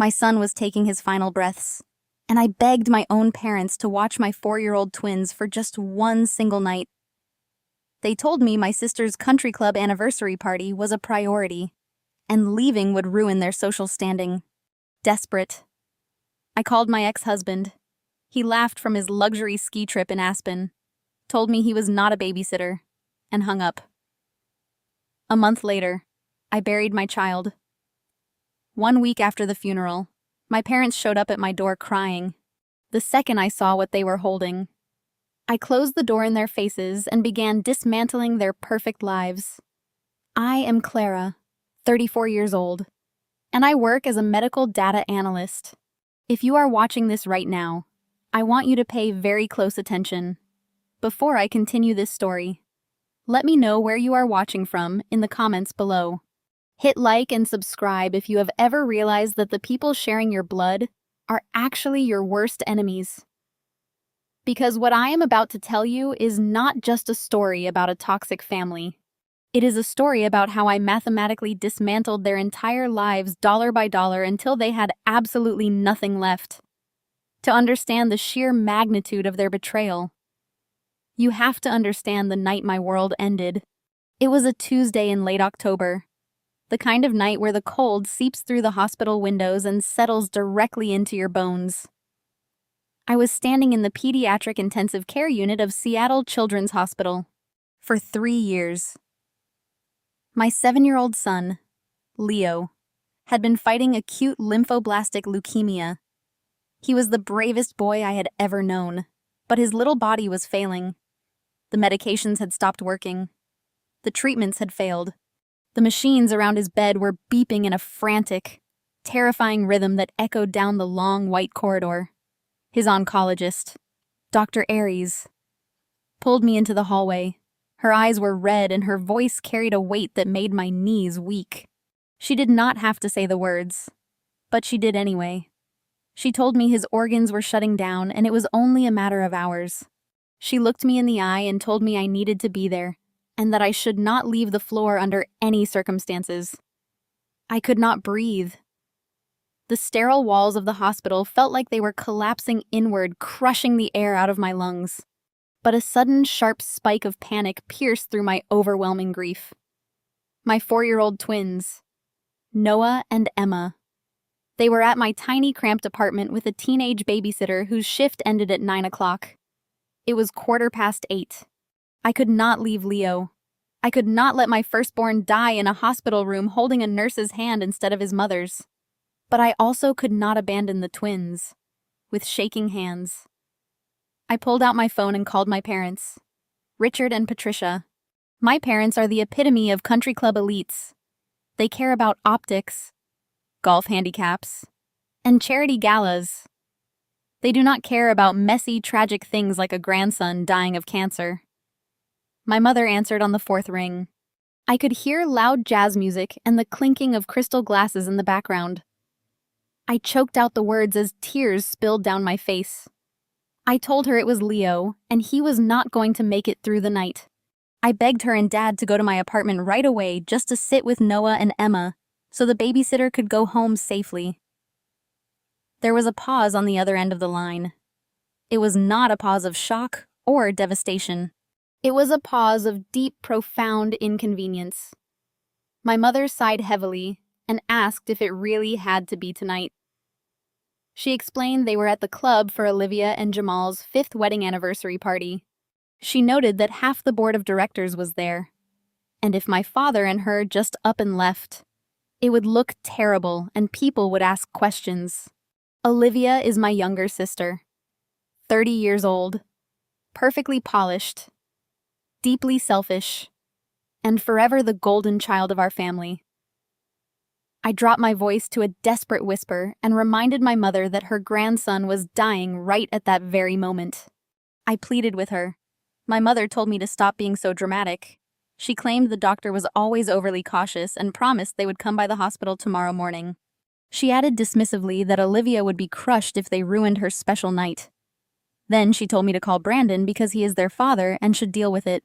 My son was taking his final breaths, and I begged my own parents to watch my 4-year-old twins for just one single night. They told me my sister's country club anniversary party was a priority, and leaving would ruin their social standing. Desperate, I called my ex-husband. He laughed from his luxury ski trip in Aspen, told me he was not a babysitter, and hung up. A month later, I buried my child. 1 week after the funeral, my parents showed up at my door crying, the second I saw what they were holding. I closed the door in their faces and began dismantling their perfect lives. I am Clara, 34 years old, and I work as a medical data analyst. If you are watching this right now, I want you to pay very close attention. Before I continue this story, let me know where you are watching from in the comments below. Hit like and subscribe if you have ever realized that the people sharing your blood are actually your worst enemies. Because what I am about to tell you is not just a story about a toxic family. It is a story about how I mathematically dismantled their entire lives dollar by dollar until they had absolutely nothing left. To understand the sheer magnitude of their betrayal, you have to understand the night my world ended. It was a Tuesday in late October, the kind of night where the cold seeps through the hospital windows and settles directly into your bones. I was standing in the pediatric intensive care unit of Seattle Children's Hospital for 3 years. My 7-year-old son, Leo, had been fighting acute lymphoblastic leukemia. He was the bravest boy I had ever known, but his little body was failing. The medications had stopped working. The treatments had failed. The machines around his bed were beeping in a frantic, terrifying rhythm that echoed down the long white corridor. His oncologist, Dr. Aries, pulled me into the hallway. Her eyes were red and her voice carried a weight that made my knees weak. She did not have to say the words, but she did anyway. She told me his organs were shutting down and it was only a matter of hours. She looked me in the eye and told me I needed to be there, and that I should not leave the floor under any circumstances. I could not breathe. The sterile walls of the hospital felt like they were collapsing inward, crushing the air out of my lungs. But a sudden, sharp spike of panic pierced through my overwhelming grief. My 4-year-old twins, Noah and Emma. They were at my tiny, cramped apartment with a teenage babysitter whose shift ended at 9 o'clock. It was 8:15. I could not leave Leo. I could not let my firstborn die in a hospital room holding a nurse's hand instead of his mother's. But I also could not abandon the twins, with shaking hands. I pulled out my phone and called my parents, Richard and Patricia. My parents are the epitome of country club elites. They care about optics, golf handicaps, and charity galas. They do not care about messy, tragic things like a grandson dying of cancer. My mother answered on the 4th ring. I could hear loud jazz music and the clinking of crystal glasses in the background. I choked out the words as tears spilled down my face. I told her it was Leo, and he was not going to make it through the night. I begged her and Dad to go to my apartment right away just to sit with Noah and Emma, so the babysitter could go home safely. There was a pause on the other end of the line. It was not a pause of shock or devastation. It was a pause of deep, profound inconvenience. My mother sighed heavily and asked if it really had to be tonight. She explained they were at the club for Olivia and Jamal's 5th wedding anniversary party. She noted that half the board of directors was there, and if my father and her just up and left, it would look terrible and people would ask questions. Olivia is my younger sister, 30 years old, perfectly polished, deeply selfish, and forever the golden child of our family. I dropped my voice to a desperate whisper and reminded my mother that her grandson was dying right at that very moment. I pleaded with her. My mother told me to stop being so dramatic. She claimed the doctor was always overly cautious and promised they would come by the hospital tomorrow morning. She added dismissively that Olivia would be crushed if they ruined her special night. Then she told me to call Brandon because he is their father and should deal with it.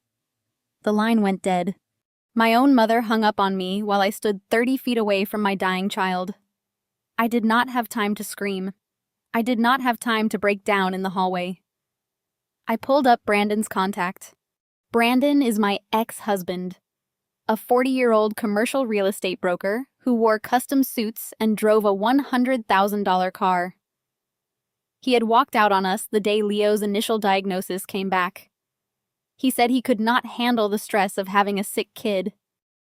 The line went dead. My own mother hung up on me while I stood 30 feet away from my dying child. I did not have time to scream. I did not have time to break down in the hallway. I pulled up Brandon's contact. Brandon is my ex-husband, a 40-year-old commercial real estate broker who wore custom suits and drove a $100,000 car. He had walked out on us the day Leo's initial diagnosis came back. He said he could not handle the stress of having a sick kid.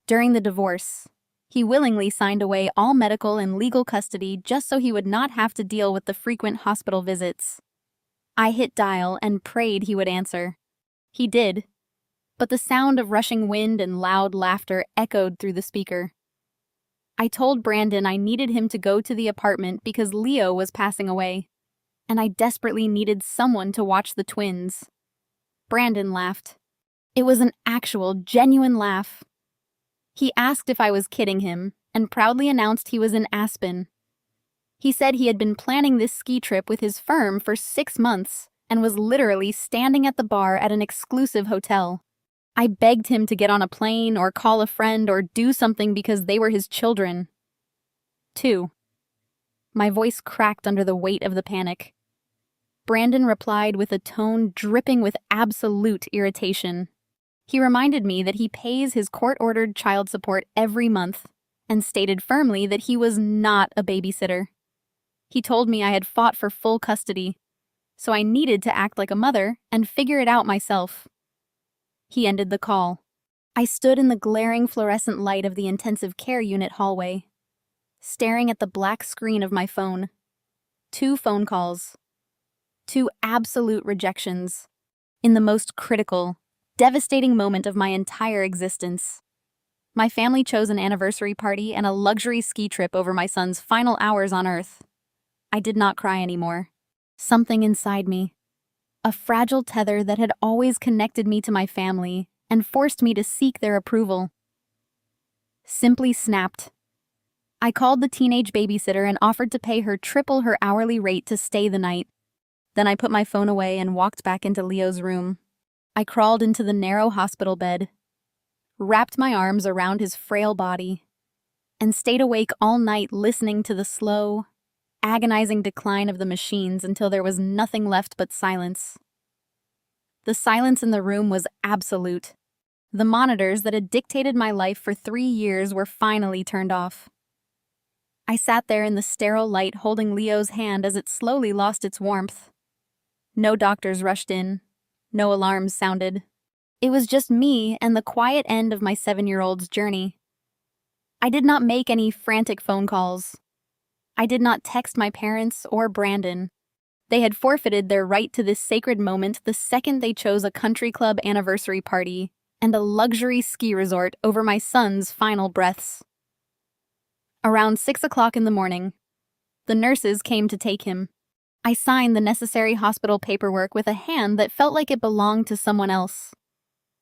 During the divorce, he willingly signed away all medical and legal custody just so he would not have to deal with the frequent hospital visits. I hit dial and prayed he would answer. He did, but the sound of rushing wind and loud laughter echoed through the speaker. I told Brandon I needed him to go to the apartment because Leo was passing away, and I desperately needed someone to watch the twins. Brandon laughed. It was an actual, genuine laugh. He asked if I was kidding him, and proudly announced he was in Aspen. He said he had been planning this ski trip with his firm for 6 months and was literally standing at the bar at an exclusive hotel. I begged him to get on a plane or call a friend or do something because they were his children. 2. My voice cracked under the weight of the panic. Brandon replied with a tone dripping with absolute irritation. He reminded me that he pays his court-ordered child support every month and stated firmly that he was not a babysitter. He told me I had fought for full custody, so I needed to act like a mother and figure it out myself. He ended the call. I stood in the glaring fluorescent light of the intensive care unit hallway, staring at the black screen of my phone. 2 phone calls. 2 absolute rejections. In the most critical, devastating moment of my entire existence. My family chose an anniversary party and a luxury ski trip over my son's final hours on Earth. I did not cry anymore. Something inside me, a fragile tether that had always connected me to my family and forced me to seek their approval, simply snapped. I called the teenage babysitter and offered to pay her triple her hourly rate to stay the night. Then I put my phone away and walked back into Leo's room. I crawled into the narrow hospital bed, wrapped my arms around his frail body, and stayed awake all night listening to the slow, agonizing decline of the machines until there was nothing left but silence. The silence in the room was absolute. The monitors that had dictated my life for 3 years were finally turned off. I sat there in the sterile light holding Leo's hand as it slowly lost its warmth. No doctors rushed in. No alarms sounded. It was just me and the quiet end of my 7-year-old's journey. I did not make any frantic phone calls. I did not text my parents or Brandon. They had forfeited their right to this sacred moment the second they chose a country club anniversary party and a luxury ski resort over my son's final breaths. Around 6 o'clock in the morning, the nurses came to take him. I signed the necessary hospital paperwork with a hand that felt like it belonged to someone else.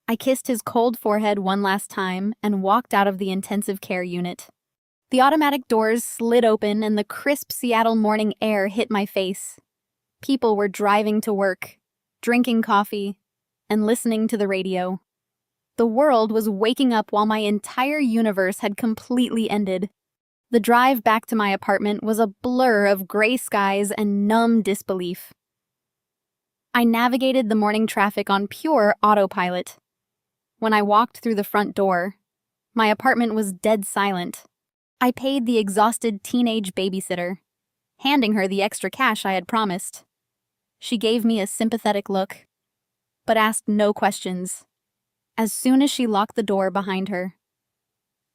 I kissed his cold forehead one last time and walked out of the intensive care unit. The automatic doors slid open and the crisp Seattle morning air hit my face. People were driving to work, drinking coffee, and listening to the radio. The world was waking up while my entire universe had completely ended. The drive back to my apartment was a blur of gray skies and numb disbelief. I navigated the morning traffic on pure autopilot. When I walked through the front door, my apartment was dead silent. I paid the exhausted teenage babysitter, handing her the extra cash I had promised. She gave me a sympathetic look, but asked no questions. As soon as she locked the door behind her,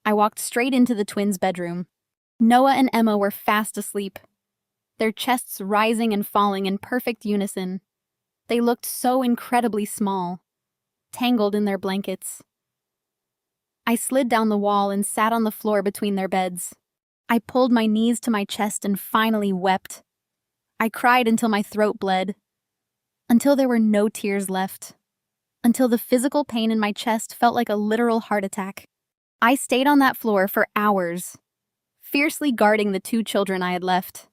I walked straight into the twins' bedroom. Noah and Emma were fast asleep, their chests rising and falling in perfect unison. They looked so incredibly small, tangled in their blankets. I slid down the wall and sat on the floor between their beds. I pulled my knees to my chest and finally wept. I cried until my throat bled, until there were no tears left, until the physical pain in my chest felt like a literal heart attack. I stayed on that floor for hours, fiercely guarding the 2 children I had left.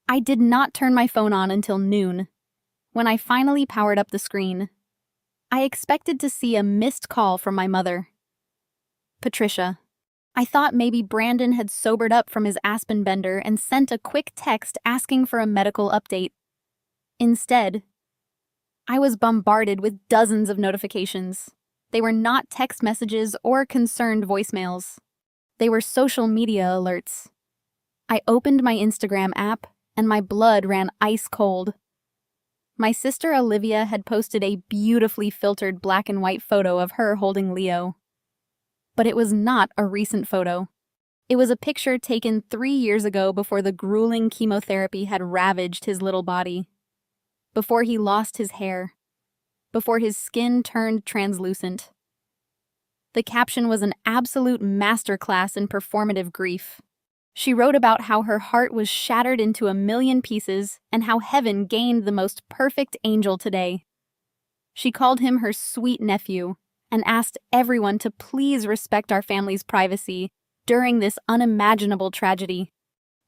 I did not turn my phone on until noon, when I finally powered up the screen. I expected to see a missed call from my mother. Patricia, I thought maybe Brandon had sobered up from his Aspen bender and sent a quick text asking for a medical update. Instead, I was bombarded with dozens of notifications. They were not text messages or concerned voicemails. They were social media alerts. I opened my Instagram app, and my blood ran ice cold. My sister Olivia had posted a beautifully filtered black and white photo of her holding Leo. But it was not a recent photo. It was a picture taken 3 years ago before the grueling chemotherapy had ravaged his little body. Before he lost his hair. Before his skin turned translucent. The caption was an absolute masterclass in performative grief. She wrote about how her heart was shattered into a million pieces and how heaven gained the most perfect angel today. She called him her sweet nephew and asked everyone to please respect our family's privacy during this unimaginable tragedy.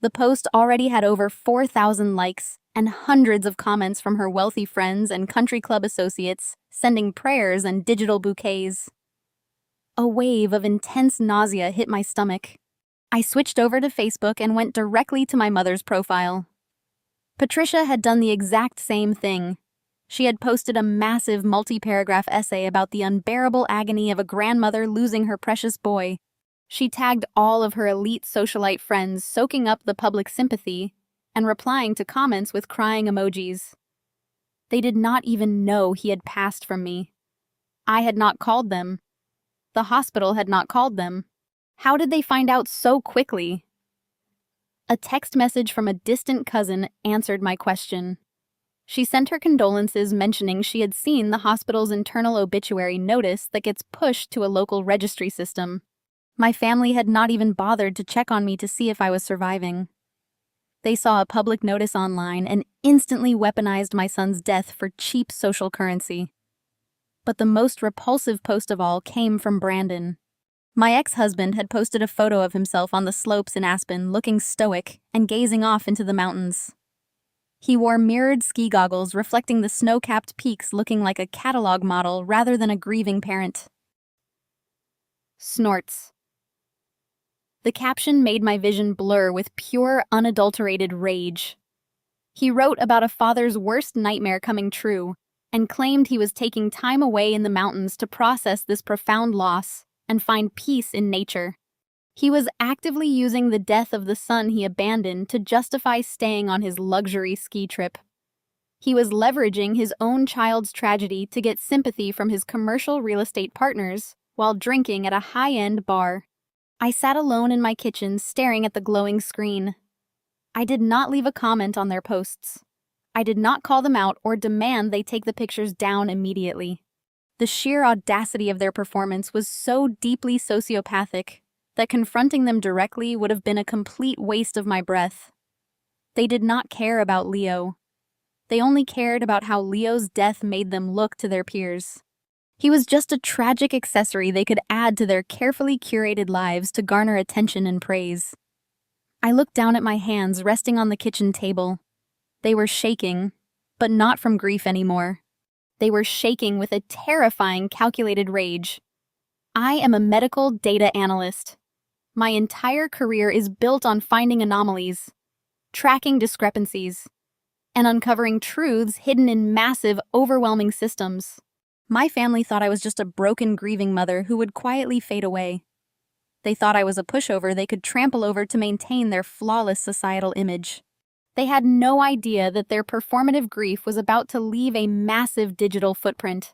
The post already had over 4,000 likes and hundreds of comments from her wealthy friends and country club associates sending prayers and digital bouquets. A wave of intense nausea hit my stomach. I switched over to Facebook and went directly to my mother's profile. Patricia had done the exact same thing. She had posted a massive multi-paragraph essay about the unbearable agony of a grandmother losing her precious boy. She tagged all of her elite socialite friends, soaking up the public sympathy and replying to comments with crying emojis. They did not even know he had passed from me. I had not called them. The hospital had not called them. How did they find out so quickly? A text message from a distant cousin answered my question. She sent her condolences, mentioning she had seen the hospital's internal obituary notice that gets pushed to a local registry system. My family had not even bothered to check on me to see if I was surviving. They saw a public notice online and instantly weaponized my son's death for cheap social currency. But the most repulsive post of all came from Brandon. My ex-husband had posted a photo of himself on the slopes in Aspen, looking stoic and gazing off into the mountains. He wore mirrored ski goggles reflecting the snow-capped peaks, looking like a catalog model rather than a grieving parent. Snorts. The caption made my vision blur with pure, unadulterated rage. He wrote about a father's worst nightmare coming true and claimed he was taking time away in the mountains to process this profound loss and find peace in nature. He was actively using the death of the son he abandoned to justify staying on his luxury ski trip. He was leveraging his own child's tragedy to get sympathy from his commercial real estate partners while drinking at a high-end bar. I sat alone in my kitchen staring at the glowing screen. I did not leave a comment on their posts. I did not call them out or demand they take the pictures down immediately. The sheer audacity of their performance was so deeply sociopathic that confronting them directly would have been a complete waste of my breath. They did not care about Leo. They only cared about how Leo's death made them look to their peers. He was just a tragic accessory they could add to their carefully curated lives to garner attention and praise. I looked down at my hands resting on the kitchen table. They were shaking, but not from grief anymore. They were shaking with a terrifying, calculated rage. I am a medical data analyst. My entire career is built on finding anomalies, tracking discrepancies, and uncovering truths hidden in massive, overwhelming systems. My family thought I was just a broken, grieving mother who would quietly fade away. They thought I was a pushover they could trample over to maintain their flawless societal image. They had no idea that their performative grief was about to leave a massive digital footprint.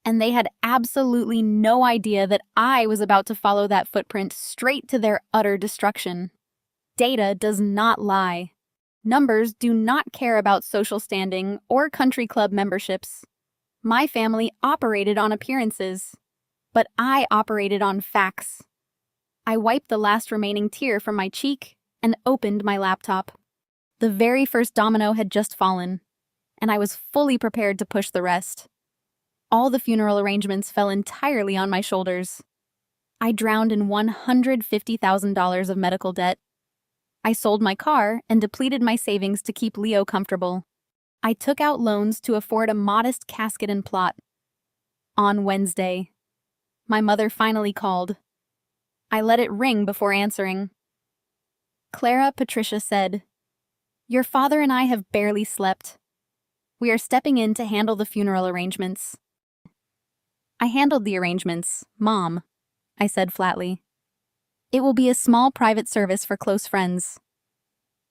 And they had absolutely no idea that I was about to follow that footprint straight to their utter destruction. Data does not lie. Numbers do not care about social standing or country club memberships. My family operated on appearances, but I operated on facts. I wiped the last remaining tear from my cheek and opened my laptop. The very first domino had just fallen, and I was fully prepared to push the rest. All the funeral arrangements fell entirely on my shoulders. I drowned in $150,000 of medical debt. I sold my car and depleted my savings to keep Leo comfortable. I took out loans to afford a modest casket and plot. On Wednesday, my mother finally called. I let it ring before answering. Clara, Patricia said, "Your father and I have barely slept. We are stepping in to handle the funeral arrangements." "I handled the arrangements, Mom," I said flatly. "It will be a small private service for close friends."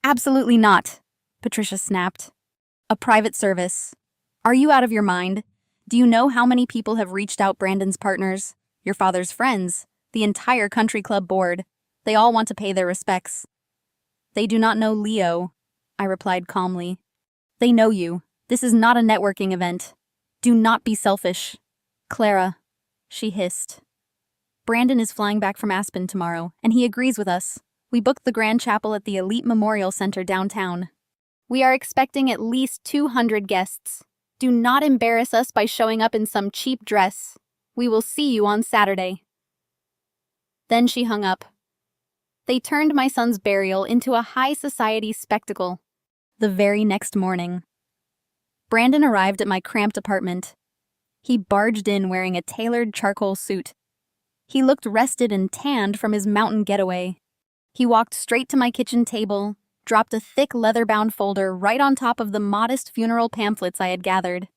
"Absolutely not," Patricia snapped. "A private service. Are you out of your mind? Do you know how many people have reached out? Brandon's partners, your father's friends, the entire country club board. They all want to pay their respects." "They do not know Leo," I replied calmly. "They know you. This is not a networking event. Do not be selfish." "Clara," she hissed. "Brandon is flying back from Aspen tomorrow, and he agrees with us. We booked the Grand Chapel at the Elite Memorial Center downtown. We are expecting at least 200 guests. Do not embarrass us by showing up in some cheap dress. We will see you on Saturday." Then she hung up. They turned my son's burial into a high society spectacle. The very next morning, Brandon arrived at my cramped apartment. He barged in wearing a tailored charcoal suit. He looked rested and tanned from his mountain getaway. He walked straight to my kitchen table, dropped a thick leather-bound folder right on top of the modest funeral pamphlets I had gathered.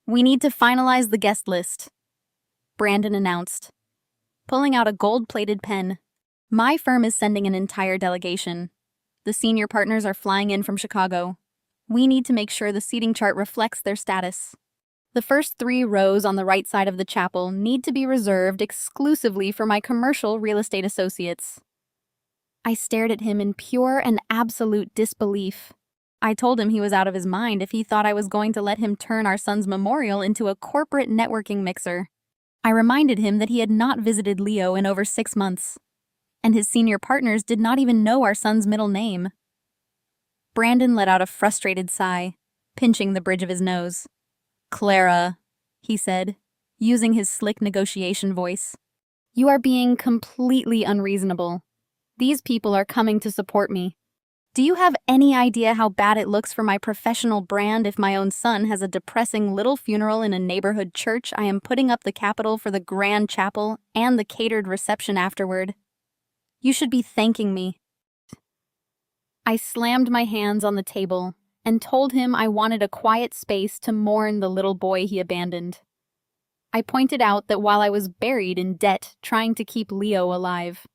"We need to finalize the guest list," Brandon announced, pulling out a gold-plated pen. "My firm is sending an entire delegation. The senior partners are flying in from Chicago. We need to make sure the seating chart reflects their status. The first 3 rows on the right side of the chapel need to be reserved exclusively for my commercial real estate associates." I stared at him in pure and absolute disbelief. I told him he was out of his mind if he thought I was going to let him turn our son's memorial into a corporate networking mixer. I reminded him that he had not visited Leo in over 6 months, and his senior partners did not even know our son's middle name. Brandon let out a frustrated sigh, pinching the bridge of his nose. "Clara," he said, using his slick negotiation voice, "you are being completely unreasonable. These people are coming to support me. Do you have any idea how bad it looks for my professional brand if my own son has a depressing little funeral in a neighborhood church I am putting up the capital for the Grand Chapel and the catered reception afterward? You should be thanking me." I slammed my hands on the table and told him I wanted a quiet space to mourn the little boy he abandoned. I pointed out that while I was buried in debt trying to keep Leo alive,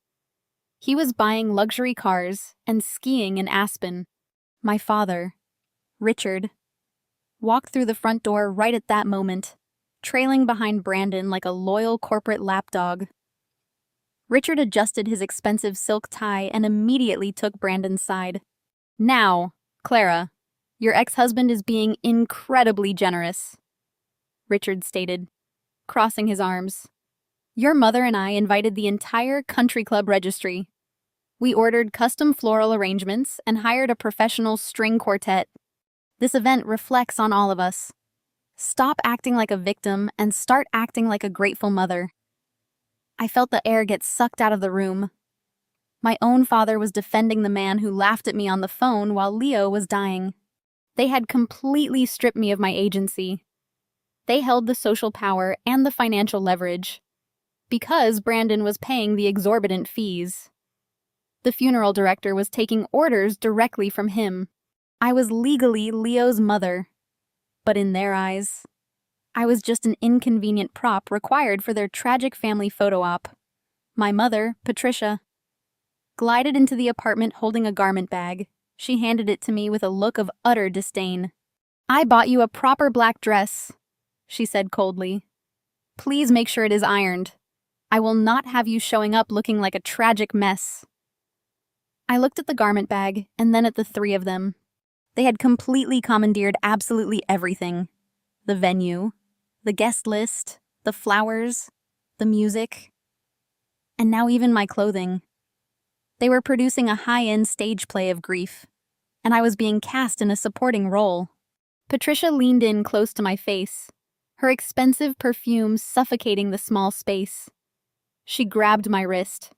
he was buying luxury cars and skiing in Aspen. My father, Richard, walked through the front door right at that moment, trailing behind Brandon like a loyal corporate lapdog. Richard adjusted his expensive silk tie and immediately took Brandon's side. "Now, Clara, your ex-husband is being incredibly generous," Richard stated, crossing his arms. "Your mother and I invited the entire country club registry. We ordered custom floral arrangements and hired a professional string quartet. This event reflects on all of us. Stop acting like a victim and start acting like a grateful mother." I felt the air get sucked out of the room. My own father was defending the man who laughed at me on the phone while Leo was dying. They had completely stripped me of my agency. They held the social power and the financial leverage, because Brandon was paying the exorbitant fees. The funeral director was taking orders directly from him. I was legally Leo's mother, but in their eyes, I was just an inconvenient prop required for their tragic family photo op. My mother, Patricia, glided into the apartment holding a garment bag. She handed it to me with a look of utter disdain. "I bought you a proper black dress," she said coldly. "Please make sure it is ironed. I will not have you showing up looking like a tragic mess." I looked at the garment bag and then at the 3 of them. They had completely commandeered absolutely everything. The venue, the guest list, the flowers, the music, and now even my clothing. They were producing a high-end stage play of grief, and I was being cast in a supporting role. Patricia leaned in close to my face, her expensive perfume suffocating the small space. She grabbed my wrist,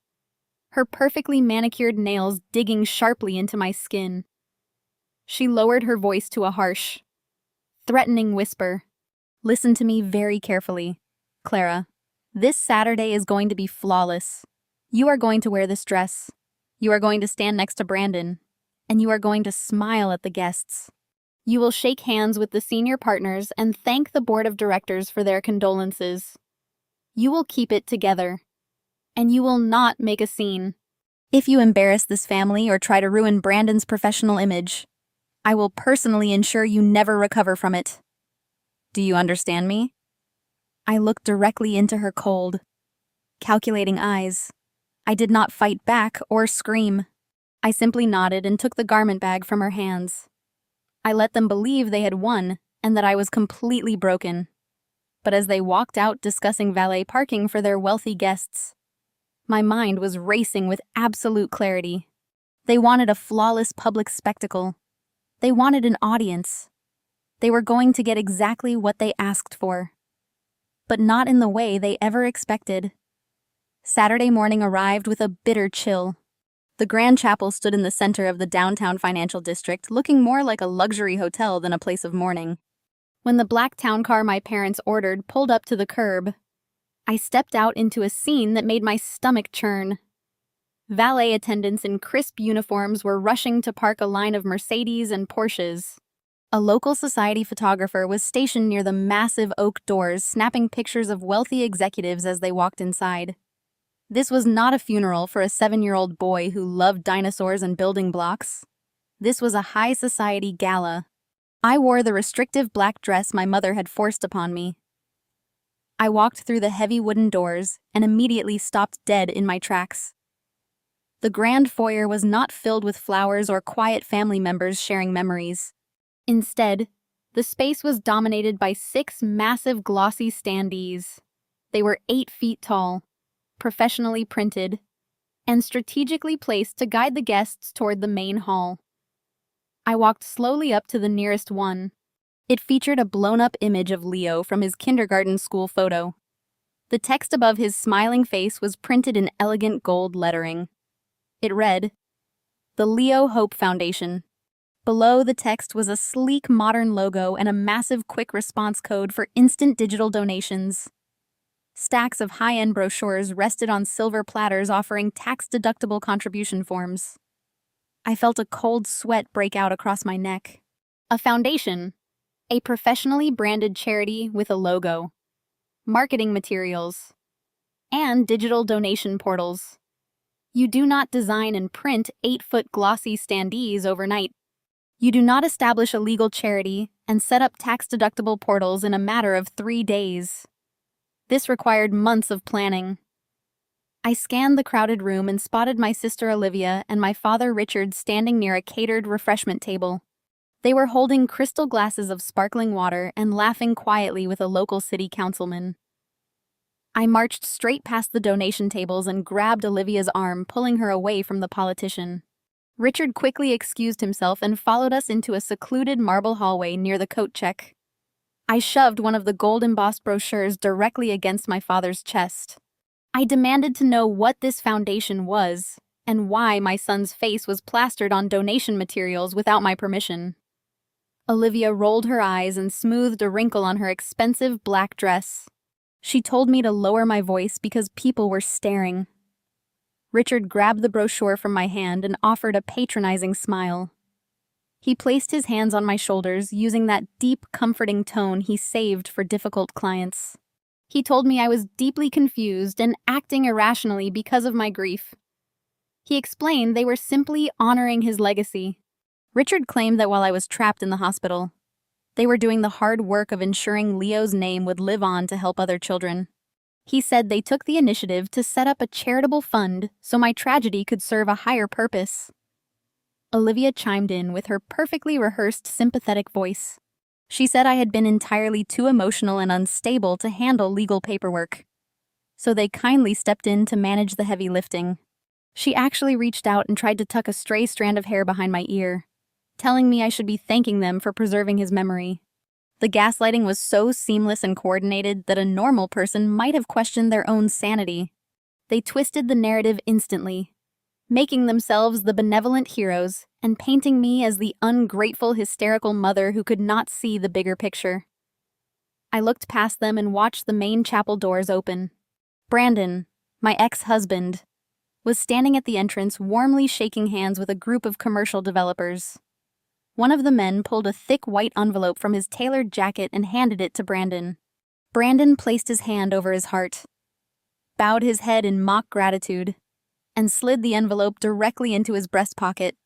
her perfectly manicured nails digging sharply into my skin. She lowered her voice to a harsh, threatening whisper. "Listen to me very carefully, Clara. This Saturday is going to be flawless. You are going to wear this dress. You are going to stand next to Brandon. And you are going to smile at the guests. You will shake hands with the senior partners and thank the board of directors for their condolences. You will keep it together. And you will not make a scene. If you embarrass this family or try to ruin Brandon's professional image, I will personally ensure you never recover from it. Do you understand me? I looked directly into her cold, calculating eyes. I did not fight back or scream. I simply nodded and took the garment bag from her hands. I let them believe they had won and that I was completely broken. But as they walked out discussing valet parking for their wealthy guests, my mind was racing with absolute clarity. They wanted a flawless public spectacle. They wanted an audience. They were going to get exactly what they asked for. But not in the way they ever expected. Saturday morning arrived with a bitter chill. The Grand Chapel stood in the center of the downtown financial district, looking more like a luxury hotel than a place of mourning. When the black town car my parents ordered pulled up to the curb, I stepped out into a scene that made my stomach churn. Valet attendants in crisp uniforms were rushing to park a line of Mercedes and Porsches. A local society photographer was stationed near the massive oak doors, snapping pictures of wealthy executives as they walked inside. This was not a funeral for a 7-year-old boy who loved dinosaurs and building blocks. This was a high society gala. I wore the restrictive black dress my mother had forced upon me. I walked through the heavy wooden doors and immediately stopped dead in my tracks. The grand foyer was not filled with flowers or quiet family members sharing memories. Instead, the space was dominated by 6 massive glossy standees. They were 8 feet tall, professionally printed, and strategically placed to guide the guests toward the main hall. I walked slowly up to the nearest one. It featured a blown-up image of Leo from his kindergarten school photo. The text above his smiling face was printed in elegant gold lettering. It read, "The Leo Hope Foundation." Below the text was a sleek modern logo and a massive quick response code for instant digital donations. Stacks of high-end brochures rested on silver platters offering tax-deductible contribution forms. I felt a cold sweat break out across my neck. A foundation, a professionally branded charity with a logo, marketing materials, and digital donation portals. You do not design and print 8-foot glossy standees overnight. You do not establish a legal charity and set up tax-deductible portals in a matter of 3 days. This required months of planning. I scanned the crowded room and spotted my sister Olivia and my father Richard standing near a catered refreshment table. They were holding crystal glasses of sparkling water and laughing quietly with a local city councilman. I marched straight past the donation tables and grabbed Olivia's arm, pulling her away from the politician. Richard quickly excused himself and followed us into a secluded marble hallway near the coat check. I shoved one of the gold-embossed brochures directly against my father's chest. I demanded to know what this foundation was and why my son's face was plastered on donation materials without my permission. Olivia rolled her eyes and smoothed a wrinkle on her expensive black dress. She told me to lower my voice because people were staring. Richard grabbed the brochure from my hand and offered a patronizing smile. He placed his hands on my shoulders, using that deep, comforting tone he saved for difficult clients. He told me I was deeply confused and acting irrationally because of my grief. He explained they were simply honoring his legacy. Richard claimed that while I was trapped in the hospital, they were doing the hard work of ensuring Leo's name would live on to help other children. He said they took the initiative to set up a charitable fund so my tragedy could serve a higher purpose. Olivia chimed in with her perfectly rehearsed sympathetic voice. She said I had been entirely too emotional and unstable to handle legal paperwork, so they kindly stepped in to manage the heavy lifting. She actually reached out and tried to tuck a stray strand of hair behind my ear, telling me I should be thanking them for preserving his memory. The gaslighting was so seamless and coordinated that a normal person might have questioned their own sanity. They twisted the narrative instantly, making themselves the benevolent heroes and painting me as the ungrateful, hysterical mother who could not see the bigger picture. I looked past them and watched the main chapel doors open. Brandon, my ex-husband, was standing at the entrance warmly shaking hands with a group of commercial developers. One of the men pulled a thick white envelope from his tailored jacket and handed it to Brandon. Brandon placed his hand over his heart, bowed his head in mock gratitude, and slid the envelope directly into his breast pocket.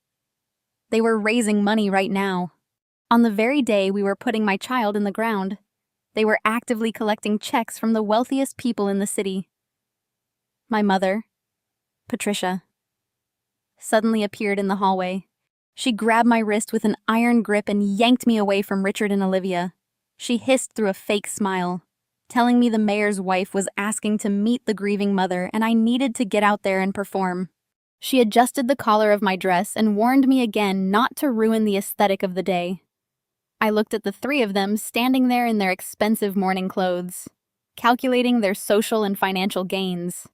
They were raising money right now. On the very day we were putting my child in the ground, they were actively collecting checks from the wealthiest people in the city. My mother, Patricia, suddenly appeared in the hallway. She grabbed my wrist with an iron grip and yanked me away from Richard and Olivia. She hissed through a fake smile, telling me the mayor's wife was asking to meet the grieving mother and I needed to get out there and perform. She adjusted the collar of my dress and warned me again not to ruin the aesthetic of the day. I looked at the three of them standing there in their expensive morning clothes, calculating their social and financial gains.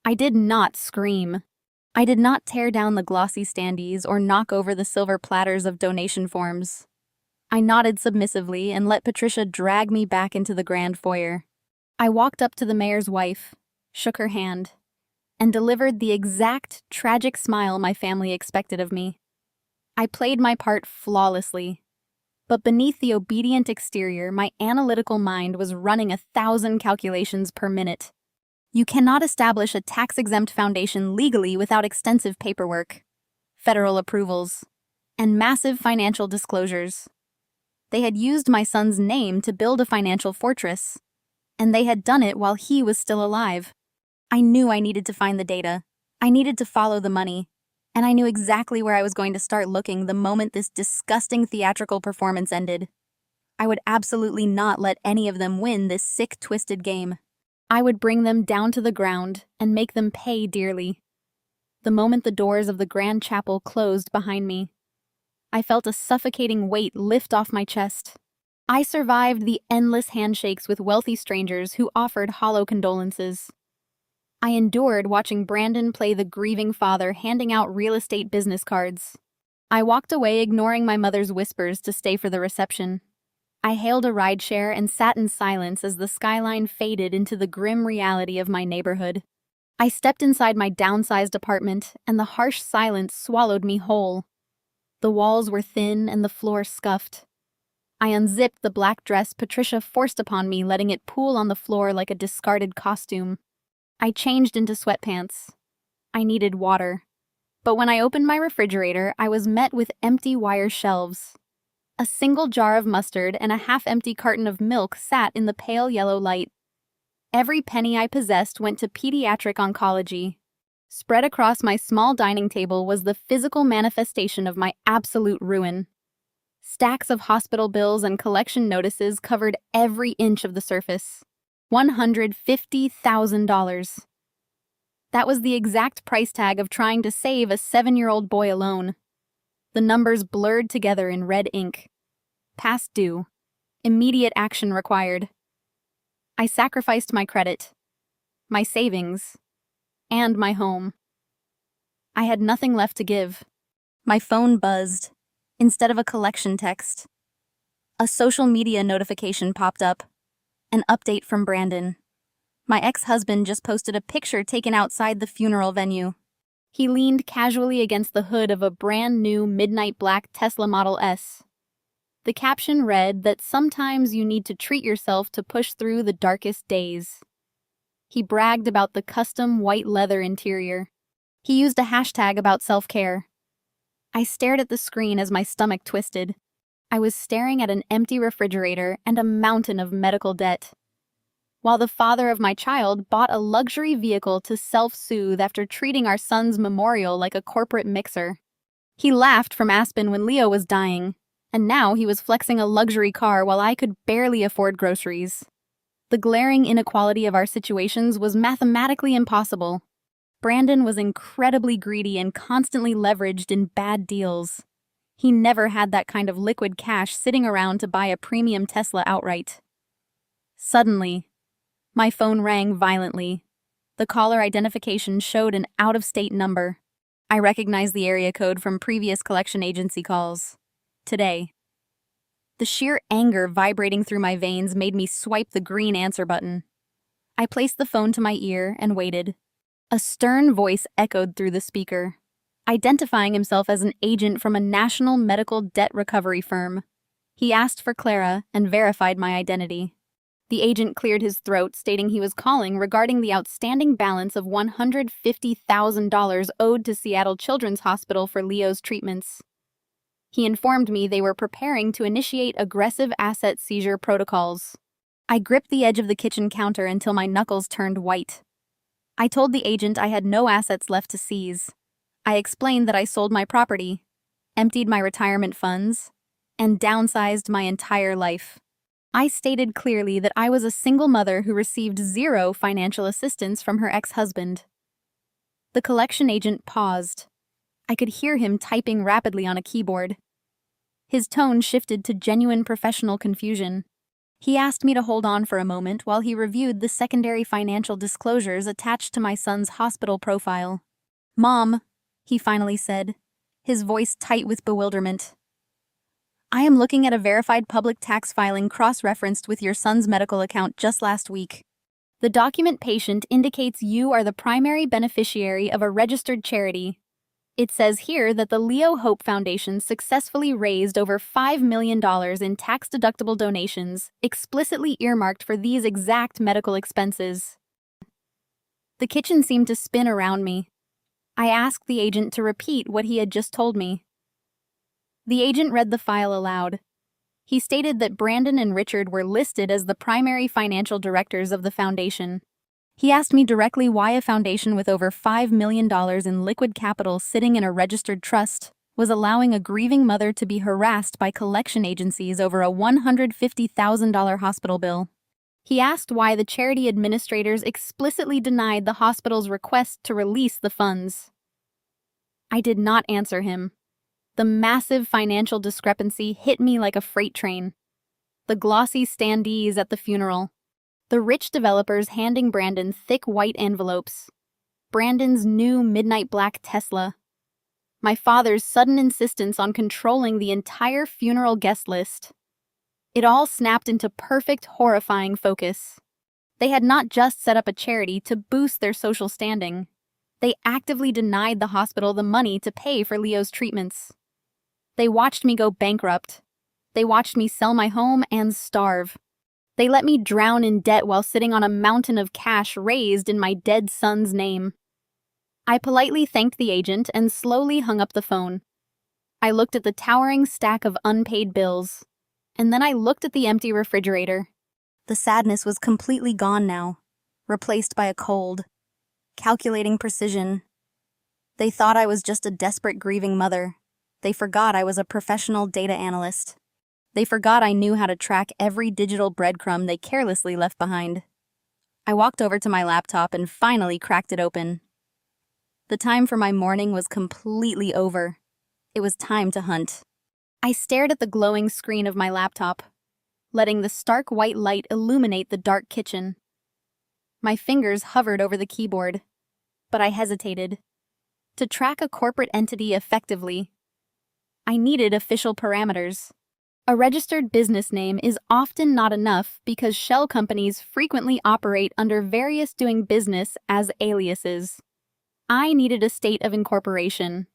I did not scream. I did not tear down the glossy standees or knock over the silver platters of donation forms. I nodded submissively and let Patricia drag me back into the grand foyer. I walked up to the mayor's wife, shook her hand, and delivered the exact tragic smile my family expected of me. I played my part flawlessly, but beneath the obedient exterior, my analytical mind was running 1,000 calculations per minute. You cannot establish a tax-exempt foundation legally without extensive paperwork, federal approvals, and massive financial disclosures. They had used my son's name to build a financial fortress, and they had done it while he was still alive. I knew I needed to find the data. I needed to follow the money, and I knew exactly where I was going to start looking the moment this disgusting theatrical performance ended. I would absolutely not let any of them win this sick, twisted game. I would bring them down to the ground and make them pay dearly. The moment the doors of the grand chapel closed behind me, I felt a suffocating weight lift off my chest. I survived the endless handshakes with wealthy strangers who offered hollow condolences. I endured watching Brandon play the grieving father handing out real estate business cards. I walked away ignoring my mother's whispers to stay for the reception. I hailed a rideshare and sat in silence as the skyline faded into the grim reality of my neighborhood. I stepped inside my downsized apartment, and the harsh silence swallowed me whole. The walls were thin and the floor scuffed. I unzipped the black dress Patricia forced upon me, letting it pool on the floor like a discarded costume. I changed into sweatpants. I needed water. But when I opened my refrigerator, I was met with empty wire shelves. A single jar of mustard and a half-empty carton of milk sat in the pale yellow light. Every penny I possessed went to pediatric oncology. Spread across my small dining table was the physical manifestation of my absolute ruin. Stacks of hospital bills and collection notices covered every inch of the surface. $150,000. That was the exact price tag of trying to save a 7-year-old boy alone. The numbers blurred together in red ink. Past due. Immediate action required. I sacrificed my credit, my savings, and my home. I had nothing left to give. My phone buzzed, instead of a collection text. A social media notification popped up. An update from Brandon. My ex-husband just posted a picture taken outside the funeral venue. He leaned casually against the hood of a brand new midnight black Tesla Model S. The caption read that sometimes you need to treat yourself to push through the darkest days. He bragged about the custom white leather interior. He used a hashtag about self-care. I stared at the screen as my stomach twisted. I was staring at an empty refrigerator and a mountain of medical debt, while the father of my child bought a luxury vehicle to self-soothe after treating our son's memorial like a corporate mixer. He laughed from Aspen when Leo was dying, and now he was flexing a luxury car while I could barely afford groceries. The glaring inequality of our situations was mathematically impossible. Brandon was incredibly greedy and constantly leveraged in bad deals. He never had that kind of liquid cash sitting around to buy a premium Tesla outright. Suddenly, my phone rang violently. The caller identification showed an out-of-state number. I recognized the area code from previous collection agency calls. Today. The sheer anger vibrating through my veins made me swipe the green answer button. I placed the phone to my ear and waited. A stern voice echoed through the speaker, identifying himself as an agent from a national medical debt recovery firm. He asked for Clara and verified my identity. The agent cleared his throat, stating he was calling regarding the outstanding balance of $150,000 owed to Seattle Children's Hospital for Leo's treatments. He informed me they were preparing to initiate aggressive asset seizure protocols. I gripped the edge of the kitchen counter until my knuckles turned white. I told the agent I had no assets left to seize. I explained that I sold my property, emptied my retirement funds, and downsized my entire life. I stated clearly that I was a single mother who received zero financial assistance from her ex-husband. The collection agent paused. I could hear him typing rapidly on a keyboard. His tone shifted to genuine professional confusion. He asked me to hold on for a moment while he reviewed the secondary financial disclosures attached to my son's hospital profile. "Mom," he finally said, his voice tight with bewilderment. "I am looking at a verified public tax filing cross-referenced with your son's medical account just last week. The document patient indicates you are the primary beneficiary of a registered charity. It says here that the Leo Hope Foundation successfully raised over $5 million in tax-deductible donations explicitly earmarked for these exact medical expenses." The kitchen seemed to spin around me. I asked the agent to repeat what he had just told me. The agent read the file aloud. He stated that Brandon and Richard were listed as the primary financial directors of the foundation. He asked me directly why a foundation with over $5 million in liquid capital sitting in a registered trust was allowing a grieving mother to be harassed by collection agencies over a $150,000 hospital bill. He asked why the charity administrators explicitly denied the hospital's request to release the funds. I did not answer him. The massive financial discrepancy hit me like a freight train. The glossy standees at the funeral. The rich developers handing Brandon thick white envelopes. Brandon's new midnight black Tesla. My father's sudden insistence on controlling the entire funeral guest list. It all snapped into perfect, horrifying focus. They had not just set up a charity to boost their social standing. They actively denied the hospital the money to pay for Leo's treatments. They watched me go bankrupt. They watched me sell my home and starve. They let me drown in debt while sitting on a mountain of cash raised in my dead son's name. I politely thanked the agent and slowly hung up the phone. I looked at the towering stack of unpaid bills, and then I looked at the empty refrigerator. The sadness was completely gone now, replaced by a cold, calculating precision. They thought I was just a desperate grieving mother. They forgot I was a professional data analyst. They forgot I knew how to track every digital breadcrumb they carelessly left behind. I walked over to my laptop and finally cracked it open. The time for my morning was completely over. It was time to hunt. I stared at the glowing screen of my laptop, letting the stark white light illuminate the dark kitchen. My fingers hovered over the keyboard, but I hesitated. To track a corporate entity effectively, I needed official parameters. A registered business name is often not enough because shell companies frequently operate under various doing business as aliases. I needed a state of incorporation,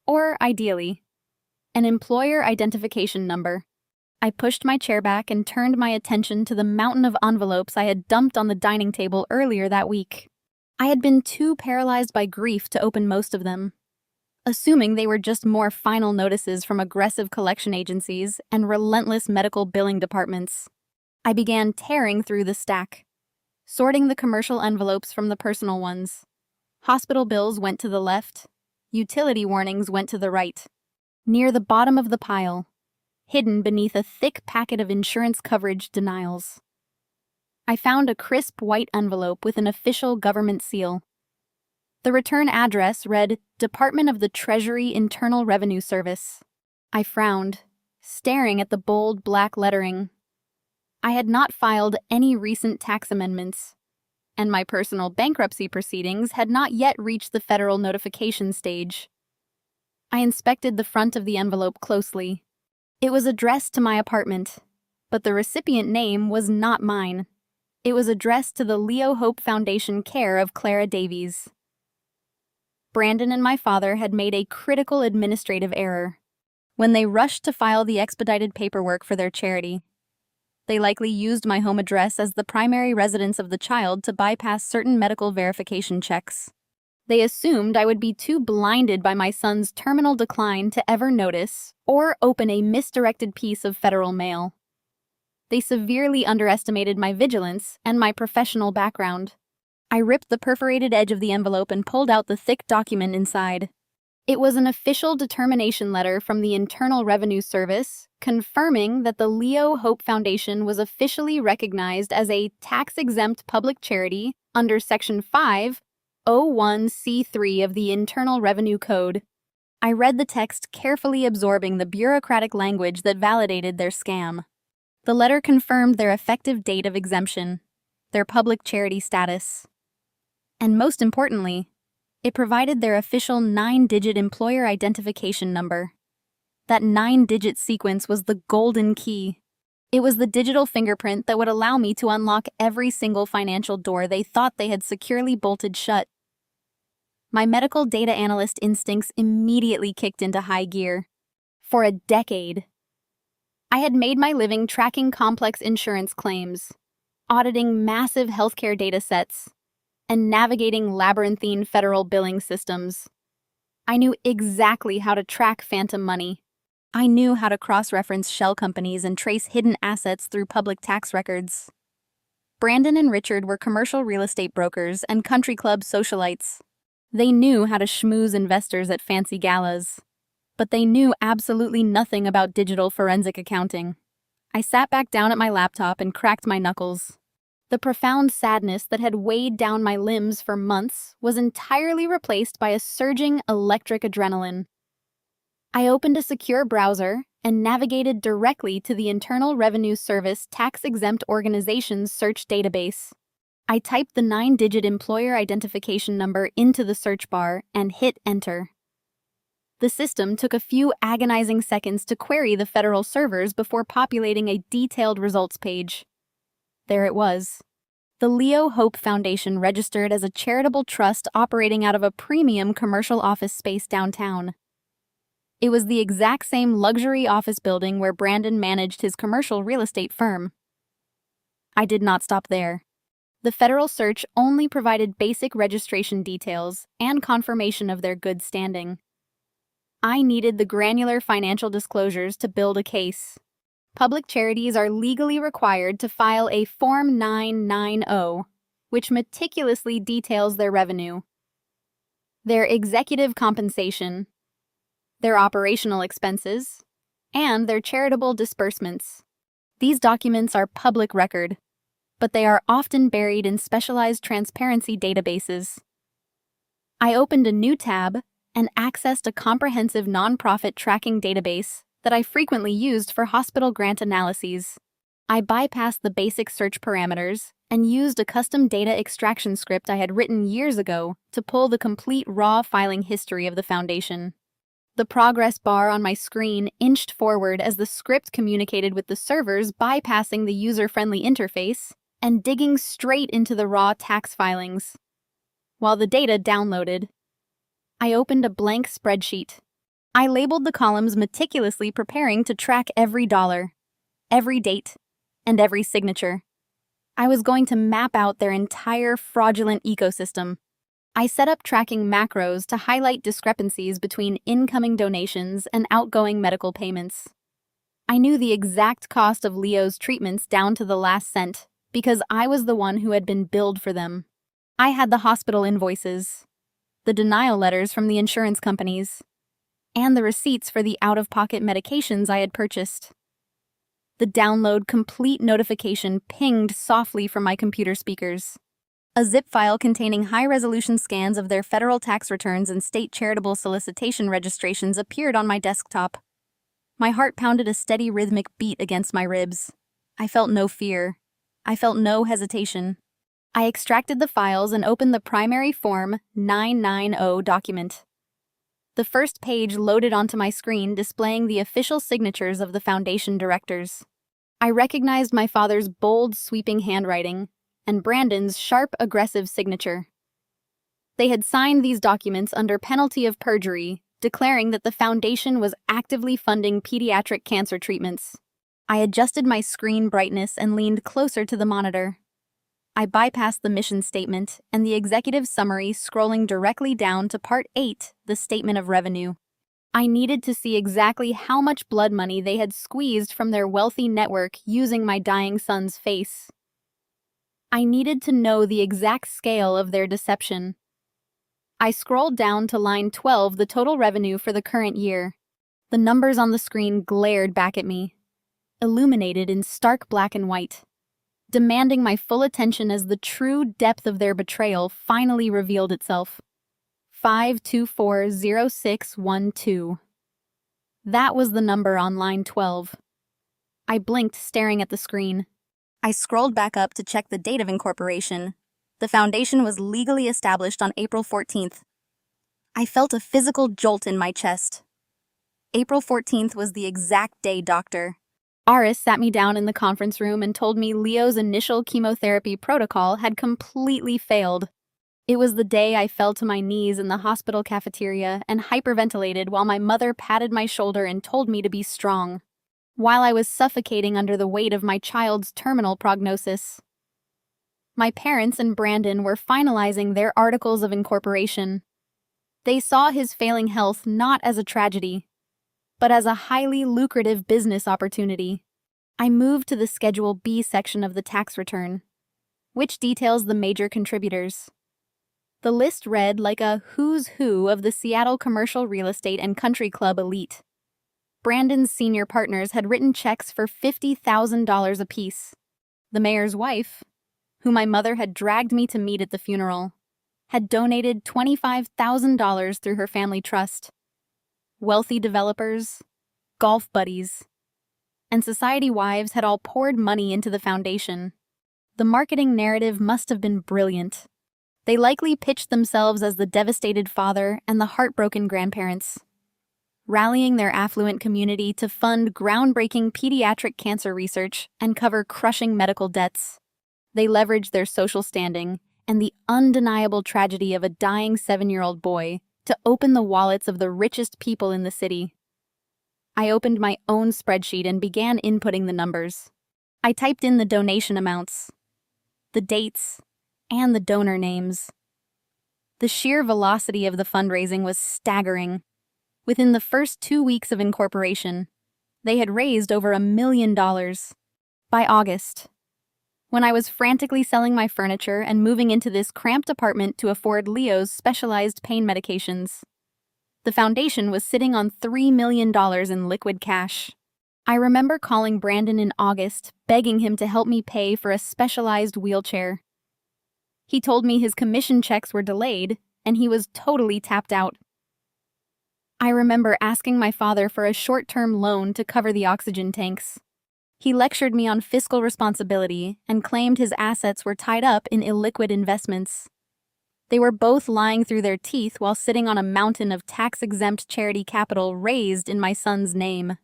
or ideally, an employer identification number. I pushed my chair back and turned my attention to the mountain of envelopes I had dumped on the dining table earlier that week. I had been too paralyzed by grief to open most of them, assuming they were just more final notices from aggressive collection agencies and relentless medical billing departments. I began tearing through the stack, sorting the commercial envelopes from the personal ones. Hospital bills went to the left, utility warnings went to the right. Near the bottom of the pile, hidden beneath a thick packet of insurance coverage denials, I found a crisp white envelope with an official government seal. The return address read Department of the Treasury Internal Revenue Service. I frowned, staring at the bold black lettering. I had not filed any recent tax amendments, and my personal bankruptcy proceedings had not yet reached the federal notification stage. I inspected the front of the envelope closely. It was addressed to my apartment, but the recipient name was not mine. It was addressed to the Leo Hope Foundation care of Clara Davies. Brandon and my father had made a critical administrative error. When they rushed to file the expedited paperwork for their charity, they likely used my home address as the primary residence of the child to bypass certain medical verification checks. They assumed I would be too blinded by my son's terminal decline to ever notice or open a misdirected piece of federal mail. They severely underestimated my vigilance and my professional background. I ripped the perforated edge of the envelope and pulled out the thick document inside. It was an official determination letter from the Internal Revenue Service confirming that the Leo Hope Foundation was officially recognized as a tax-exempt public charity under Section 501(c)(3) of the Internal Revenue Code. I read the text, carefully absorbing the bureaucratic language that validated their scam. The letter confirmed their effective date of exemption, their public charity status, and most importantly, it provided their official 9-digit employer identification number. That 9-digit sequence was the golden key. It was the digital fingerprint that would allow me to unlock every single financial door they thought they had securely bolted shut. My medical data analyst instincts immediately kicked into high gear. For a decade, I had made my living tracking complex insurance claims, auditing massive healthcare data sets, and navigating labyrinthine federal billing systems. I knew exactly how to track phantom money. I knew how to cross-reference shell companies and trace hidden assets through public tax records. Brandon and Richard were commercial real estate brokers and country club socialites. They knew how to schmooze investors at fancy galas, but they knew absolutely nothing about digital forensic accounting. I sat back down at my laptop and cracked my knuckles. The profound sadness that had weighed down my limbs for months was entirely replaced by a surging electric adrenaline. I opened a secure browser and navigated directly to the Internal Revenue Service tax-exempt organizations search database. I typed the 9-digit employer identification number into the search bar and hit enter. The system took a few agonizing seconds to query the federal servers before populating a detailed results page. There it was. The Leo Hope Foundation registered as a charitable trust operating out of a premium commercial office space downtown. It was the exact same luxury office building where Brandon managed his commercial real estate firm. I did not stop there. The federal search only provided basic registration details and confirmation of their good standing. I needed the granular financial disclosures to build a case. Public charities are legally required to file a Form 990, which meticulously details their revenue, their executive compensation, their operational expenses, and their charitable disbursements. These documents are public record, but they are often buried in specialized transparency databases. I opened a new tab and accessed a comprehensive nonprofit tracking database that I frequently used for hospital grant analyses. I bypassed the basic search parameters and used a custom data extraction script I had written years ago to pull the complete raw filing history of the foundation. The progress bar on my screen inched forward as the script communicated with the servers, bypassing the user-friendly interface and digging straight into the raw tax filings. While the data downloaded, I opened a blank spreadsheet. I labeled the columns meticulously, preparing to track every dollar, every date, and every signature. I was going to map out their entire fraudulent ecosystem. I set up tracking macros to highlight discrepancies between incoming donations and outgoing medical payments. I knew the exact cost of Leo's treatments down to the last cent because I was the one who had been billed for them. I had the hospital invoices, the denial letters from the insurance companies, and the receipts for the out-of-pocket medications I had purchased. The download complete notification pinged softly from my computer speakers. A zip file containing high-resolution scans of their federal tax returns and state charitable solicitation registrations appeared on my desktop. My heart pounded a steady rhythmic beat against my ribs. I felt no fear. I felt no hesitation. I extracted the files and opened the primary Form 990 document. The first page loaded onto my screen, displaying the official signatures of the foundation directors. I recognized my father's bold, sweeping handwriting and Brandon's sharp, aggressive signature. They had signed these documents under penalty of perjury, declaring that the foundation was actively funding pediatric cancer treatments. I adjusted my screen brightness and leaned closer to the monitor. I bypassed the mission statement and the executive summary, scrolling directly down to Part 8, the Statement of Revenue. I needed to see exactly how much blood money they had squeezed from their wealthy network using my dying son's face. I needed to know the exact scale of their deception. I scrolled down to line 12, the total revenue for the current year. The numbers on the screen glared back at me, illuminated in stark black and white, demanding my full attention as the true depth of their betrayal finally revealed itself. 5240612. That was the number on line 12. I blinked, staring at the screen. I scrolled back up to check the date of incorporation. The foundation was legally established on April 14th. I felt a physical jolt in my chest. April 14th was the exact day Dr. Aris sat me down in the conference room and told me Leo's initial chemotherapy protocol had completely failed. It was the day I fell to my knees in the hospital cafeteria and hyperventilated while my mother patted my shoulder and told me to be strong, while I was suffocating under the weight of my child's terminal prognosis. My parents and Brandon were finalizing their articles of incorporation. They saw his failing health not as a tragedy, but as a highly lucrative business opportunity. I moved to the Schedule B section of the tax return, which details the major contributors. The list read like a who's who of the Seattle commercial real estate and country club elite. Brandon's senior partners had written checks for $50,000 apiece. The mayor's wife, who my mother had dragged me to meet at the funeral, had donated $25,000 through her family trust. Wealthy developers, golf buddies, and society wives had all poured money into the foundation. The marketing narrative must have been brilliant. They likely pitched themselves as the devastated father and the heartbroken grandparents, rallying their affluent community to fund groundbreaking pediatric cancer research and cover crushing medical debts. They leveraged their social standing and the undeniable tragedy of a dying 7-year-old boy to open the wallets of the richest people in the city. I opened my own spreadsheet and began inputting the numbers. I typed in the donation amounts, the dates, and the donor names. The sheer velocity of the fundraising was staggering. Within the first 2 weeks of incorporation, they had raised over $1 million. By August, when I was frantically selling my furniture and moving into this cramped apartment to afford Leo's specialized pain medications, the foundation was sitting on $3 million in liquid cash. I remember calling Brandon in August, begging him to help me pay for a specialized wheelchair. He told me his commission checks were delayed and he was totally tapped out. I remember asking my father for a short-term loan to cover the oxygen tanks. He lectured me on fiscal responsibility and claimed his assets were tied up in illiquid investments. They were both lying through their teeth while sitting on a mountain of tax-exempt charity capital raised in my son's name.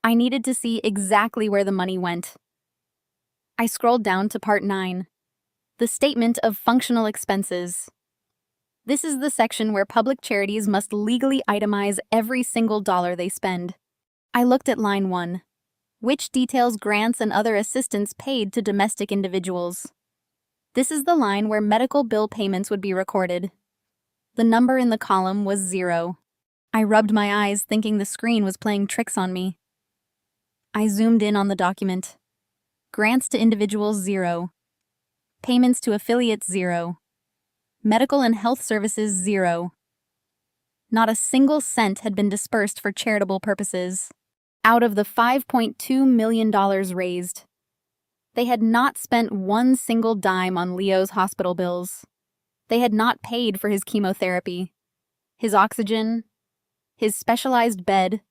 I needed to see exactly where the money went. I scrolled down to Part 9, the Statement of Functional Expenses. This is the section where public charities must legally itemize every single dollar they spend. I looked at line 1, which details grants and other assistance paid to domestic individuals. This is the line where medical bill payments would be recorded. The number in the column was 0. I rubbed my eyes, thinking the screen was playing tricks on me. I zoomed in on the document. Grants to individuals, 0. Payments to affiliates, 0. Medical and health services, 0. Not a single cent had been dispersed for charitable purposes. Out of the $5.2 million raised, they had not spent one single dime on Leo's hospital bills. They had not paid for his chemotherapy, his oxygen, his specialized bed,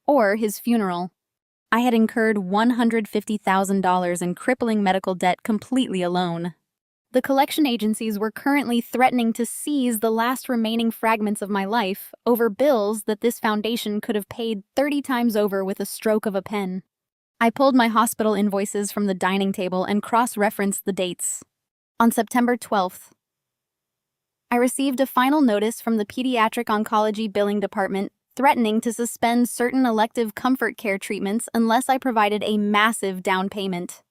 or his funeral. I had incurred $150,000 in crippling medical debt completely alone. The collection agencies were currently threatening to seize the last remaining fragments of my life over bills that this foundation could have paid 30 times over with a stroke of a pen. I pulled my hospital invoices from the dining table and cross-referenced the dates. On September 12th, I received a final notice from the Pediatric Oncology Billing Department threatening to suspend certain elective comfort care treatments unless I provided a massive down payment.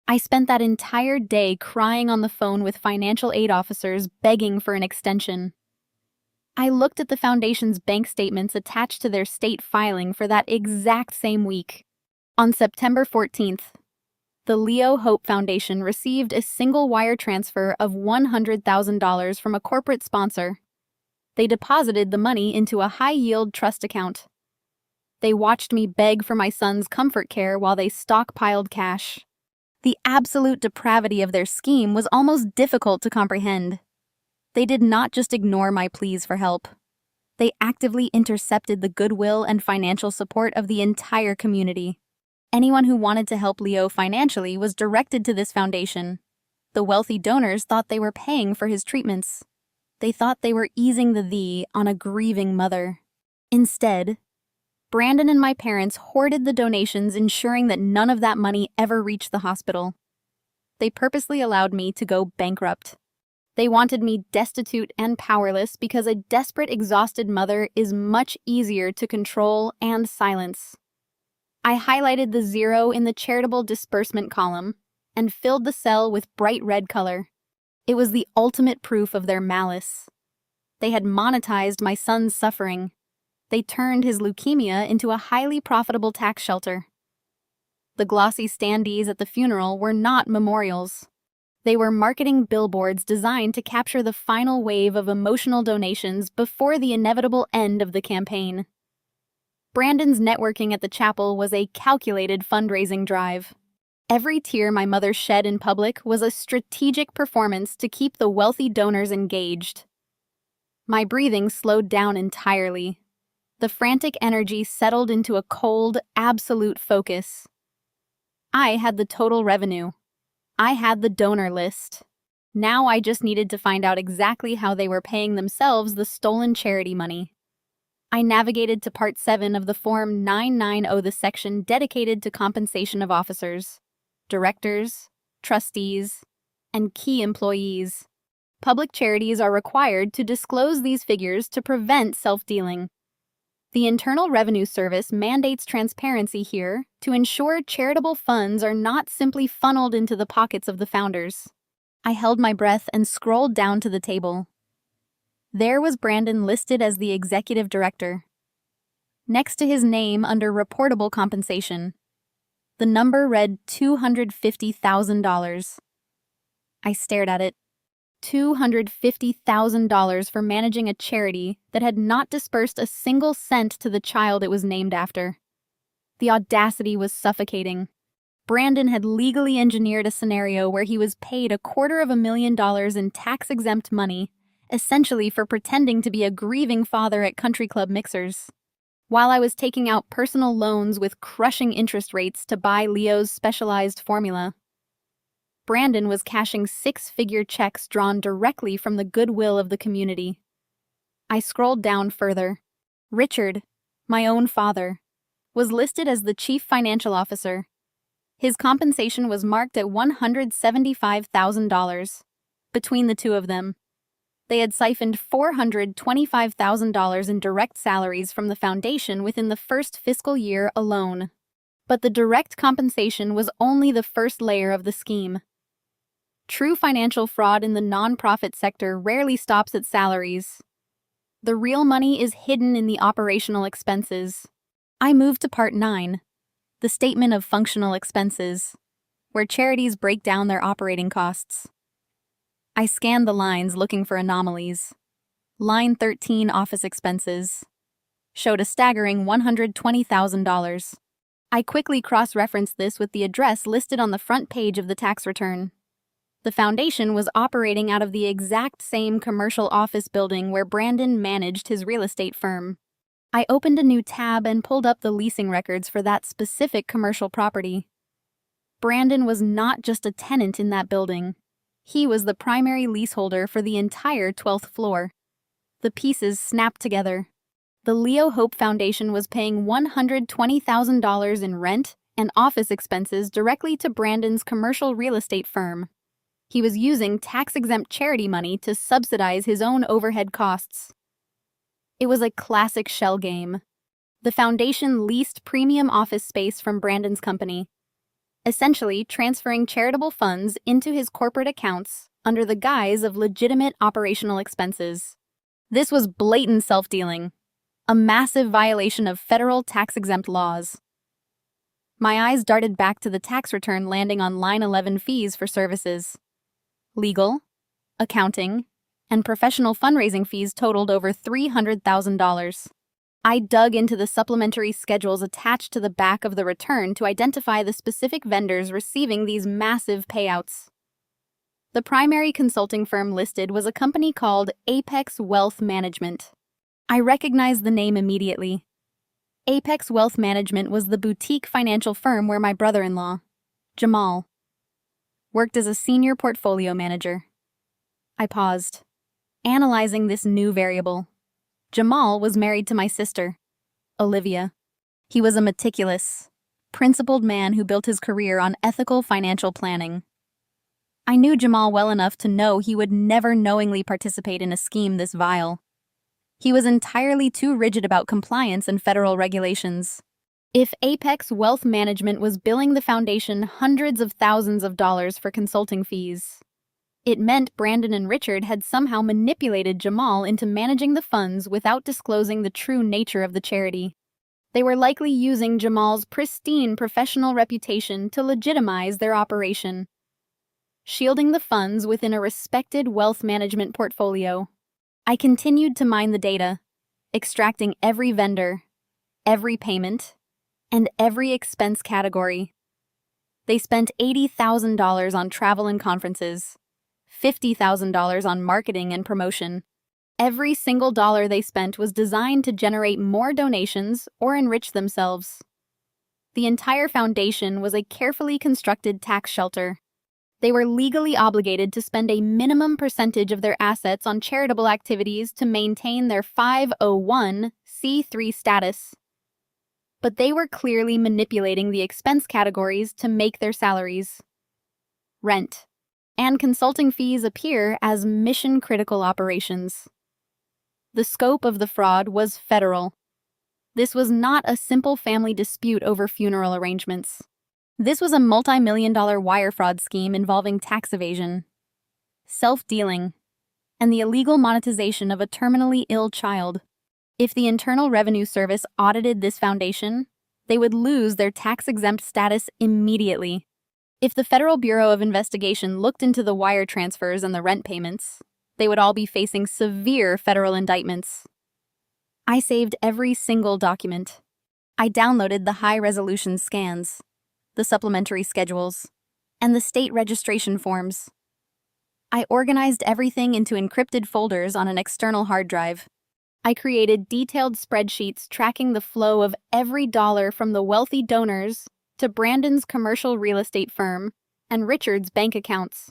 I spent that entire day crying on the phone with financial aid officers begging for an extension. I looked at the foundation's bank statements attached to their state filing for that exact same week. On September 14th, the Leo Hope Foundation received a single wire transfer of $100,000 from a corporate sponsor. They deposited the money into a high-yield trust account. They watched me beg for my son's comfort care while they stockpiled cash. The absolute depravity of their scheme was almost difficult to comprehend. They did not just ignore my pleas for help. They actively intercepted the goodwill and financial support of the entire community. Anyone who wanted to help Leo financially was directed to this foundation. The wealthy donors thought they were paying for his treatments. They thought they were easing the thee on a grieving mother. Instead, Brandon and my parents hoarded the donations, ensuring that none of that money ever reached the hospital. They purposely allowed me to go bankrupt. They wanted me destitute and powerless because a desperate, exhausted mother is much easier to control and silence. I highlighted the 0 in the charitable disbursement column and filled the cell with bright red color. It was the ultimate proof of their malice. They had monetized my son's suffering. They turned his leukemia into a highly profitable tax shelter. The glossy standees at the funeral were not memorials. They were marketing billboards designed to capture the final wave of emotional donations before the inevitable end of the campaign. Brandon's networking at the chapel was a calculated fundraising drive. Every tear my mother shed in public was a strategic performance to keep the wealthy donors engaged. My breathing slowed down entirely. The frantic energy settled into a cold, absolute focus. I had the total revenue. I had the donor list. Now I just needed to find out exactly how they were paying themselves the stolen charity money. I navigated to Part 7 of the Form 990, the section dedicated to compensation of officers, directors, trustees, and key employees. Public charities are required to disclose these figures to prevent self-dealing. The Internal Revenue Service mandates transparency here to ensure charitable funds are not simply funneled into the pockets of the founders. I held my breath and scrolled down to the table. There was Brandon listed as the executive director. Next to his name under reportable compensation, the number read $250,000. I stared at it. $250,000 for managing a charity that had not disbursed a single cent to the child it was named after. The audacity was suffocating. Brandon had legally engineered a scenario where he was paid $250,000 in tax-exempt money, essentially for pretending to be a grieving father at country club mixers, while I was taking out personal loans with crushing interest rates to buy Leo's specialized formula. Brandon was cashing six-figure checks drawn directly from the goodwill of the community. I scrolled down further. Richard, my own father, was listed as the chief financial officer. His compensation was marked at $175,000. Between the two of them, they had siphoned $425,000 in direct salaries from the foundation within the first fiscal year alone. But the direct compensation was only the first layer of the scheme. True financial fraud in the nonprofit sector rarely stops at salaries. The real money is hidden in the operational expenses. I moved to Part 9, the Statement of Functional Expenses, where charities break down their operating costs. I scanned the lines looking for anomalies. Line 13, Office Expenses, showed a staggering $120,000. I quickly cross-referenced this with the address listed on the front page of the tax return. The foundation was operating out of the exact same commercial office building where Brandon managed his real estate firm. I opened a new tab and pulled up the leasing records for that specific commercial property. Brandon was not just a tenant in that building. He was the primary leaseholder for the entire 12th floor. The pieces snapped together. The Leo Hope Foundation was paying $120,000 in rent and office expenses directly to Brandon's commercial real estate firm. He was using tax-exempt charity money to subsidize his own overhead costs. It was a classic shell game. The foundation leased premium office space from Brandon's company, essentially transferring charitable funds into his corporate accounts under the guise of legitimate operational expenses. This was blatant self-dealing, a massive violation of federal tax-exempt laws. My eyes darted back to the tax return landing on line 11 fees for services. Legal, accounting, and professional fundraising fees totaled over $300,000. I dug into the supplementary schedules attached to the back of the return to identify the specific vendors receiving these massive payouts. The primary consulting firm listed was a company called Apex Wealth Management. I recognized the name immediately. Apex Wealth Management was the boutique financial firm where my brother-in-law, Jamal, worked as a senior portfolio manager. I paused, analyzing this new variable. Jamal was married to my sister, Olivia. He was a meticulous, principled man who built his career on ethical financial planning. I knew Jamal well enough to know he would never knowingly participate in a scheme this vile. He was entirely too rigid about compliance and federal regulations. If Apex Wealth Management was billing the foundation hundreds of thousands of dollars for consulting fees, it meant Brandon and Richard had somehow manipulated Jamal into managing the funds without disclosing the true nature of the charity. They were likely using Jamal's pristine professional reputation to legitimize their operation, shielding the funds within a respected wealth management portfolio. I continued to mine the data, extracting every vendor, every payment, and every expense category. They spent $80,000 on travel and conferences, $50,000 on marketing and promotion. Every single dollar they spent was designed to generate more donations or enrich themselves. The entire foundation was a carefully constructed tax shelter. They were legally obligated to spend a minimum percentage of their assets on charitable activities to maintain their 501c3 status. But they were clearly manipulating the expense categories to make their salaries, rent, and consulting fees appear as mission-critical operations. The scope of the fraud was federal. This was not a simple family dispute over funeral arrangements. This was a multi-million-dollar wire fraud scheme involving tax evasion, self-dealing, and the illegal monetization of a terminally ill child. If the Internal Revenue Service audited this foundation, they would lose their tax-exempt status immediately. If the Federal Bureau of Investigation looked into the wire transfers and the rent payments, they would all be facing severe federal indictments. I saved every single document. I downloaded the high-resolution scans, the supplementary schedules, and the state registration forms. I organized everything into encrypted folders on an external hard drive. I created detailed spreadsheets tracking the flow of every dollar from the wealthy donors to Brandon's commercial real estate firm and Richard's bank accounts.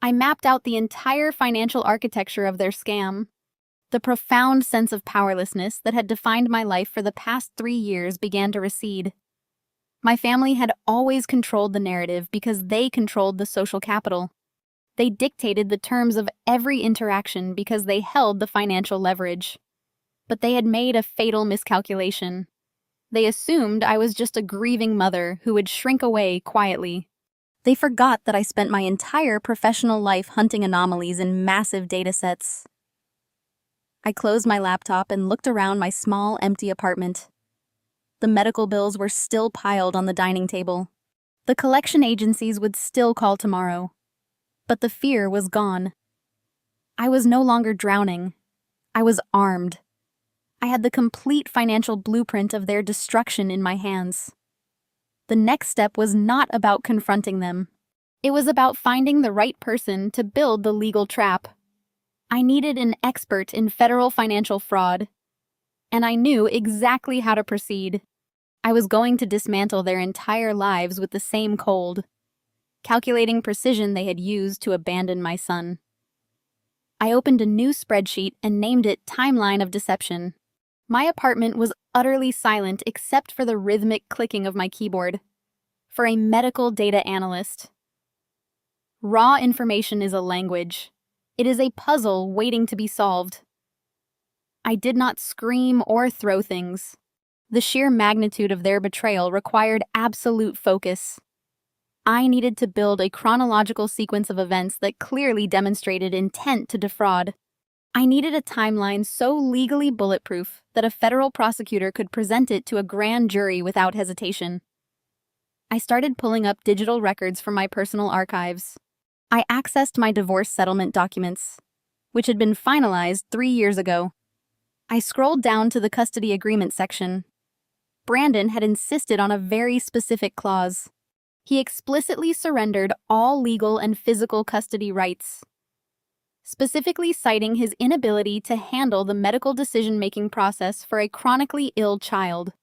I mapped out the entire financial architecture of their scam. The profound sense of powerlessness that had defined my life for the past 3 years began to recede. My family had always controlled the narrative because they controlled the social capital. They dictated the terms of every interaction because they held the financial leverage. But they had made a fatal miscalculation. They assumed I was just a grieving mother who would shrink away quietly. They forgot that I spent my entire professional life hunting anomalies in massive datasets. I closed my laptop and looked around my small, empty apartment. The medical bills were still piled on the dining table. The collection agencies would still call tomorrow. But the fear was gone. I was no longer drowning. I was armed. I had the complete financial blueprint of their destruction in my hands. The next step was not about confronting them. It was about finding the right person to build the legal trap. I needed an expert in federal financial fraud, and I knew exactly how to proceed. I was going to dismantle their entire lives with the same cold, calculating precision they had used to abandon my son. I opened a new spreadsheet and named it Timeline of Deception. My apartment was utterly silent except for the rhythmic clicking of my keyboard. For a medical data analyst, Raw information is a language. It is a puzzle waiting to be solved. I did not scream or throw things. The sheer magnitude of their betrayal required absolute focus. I needed to build a chronological sequence of events that clearly demonstrated intent to defraud. I needed a timeline so legally bulletproof that a federal prosecutor could present it to a grand jury without hesitation. I started pulling up digital records from my personal archives. I accessed my divorce settlement documents, which had been finalized 3 years ago. I scrolled down to the custody agreement section. Brandon had insisted on a very specific clause. He explicitly surrendered all legal and physical custody rights, specifically citing his inability to handle the medical decision-making process for a chronically ill child.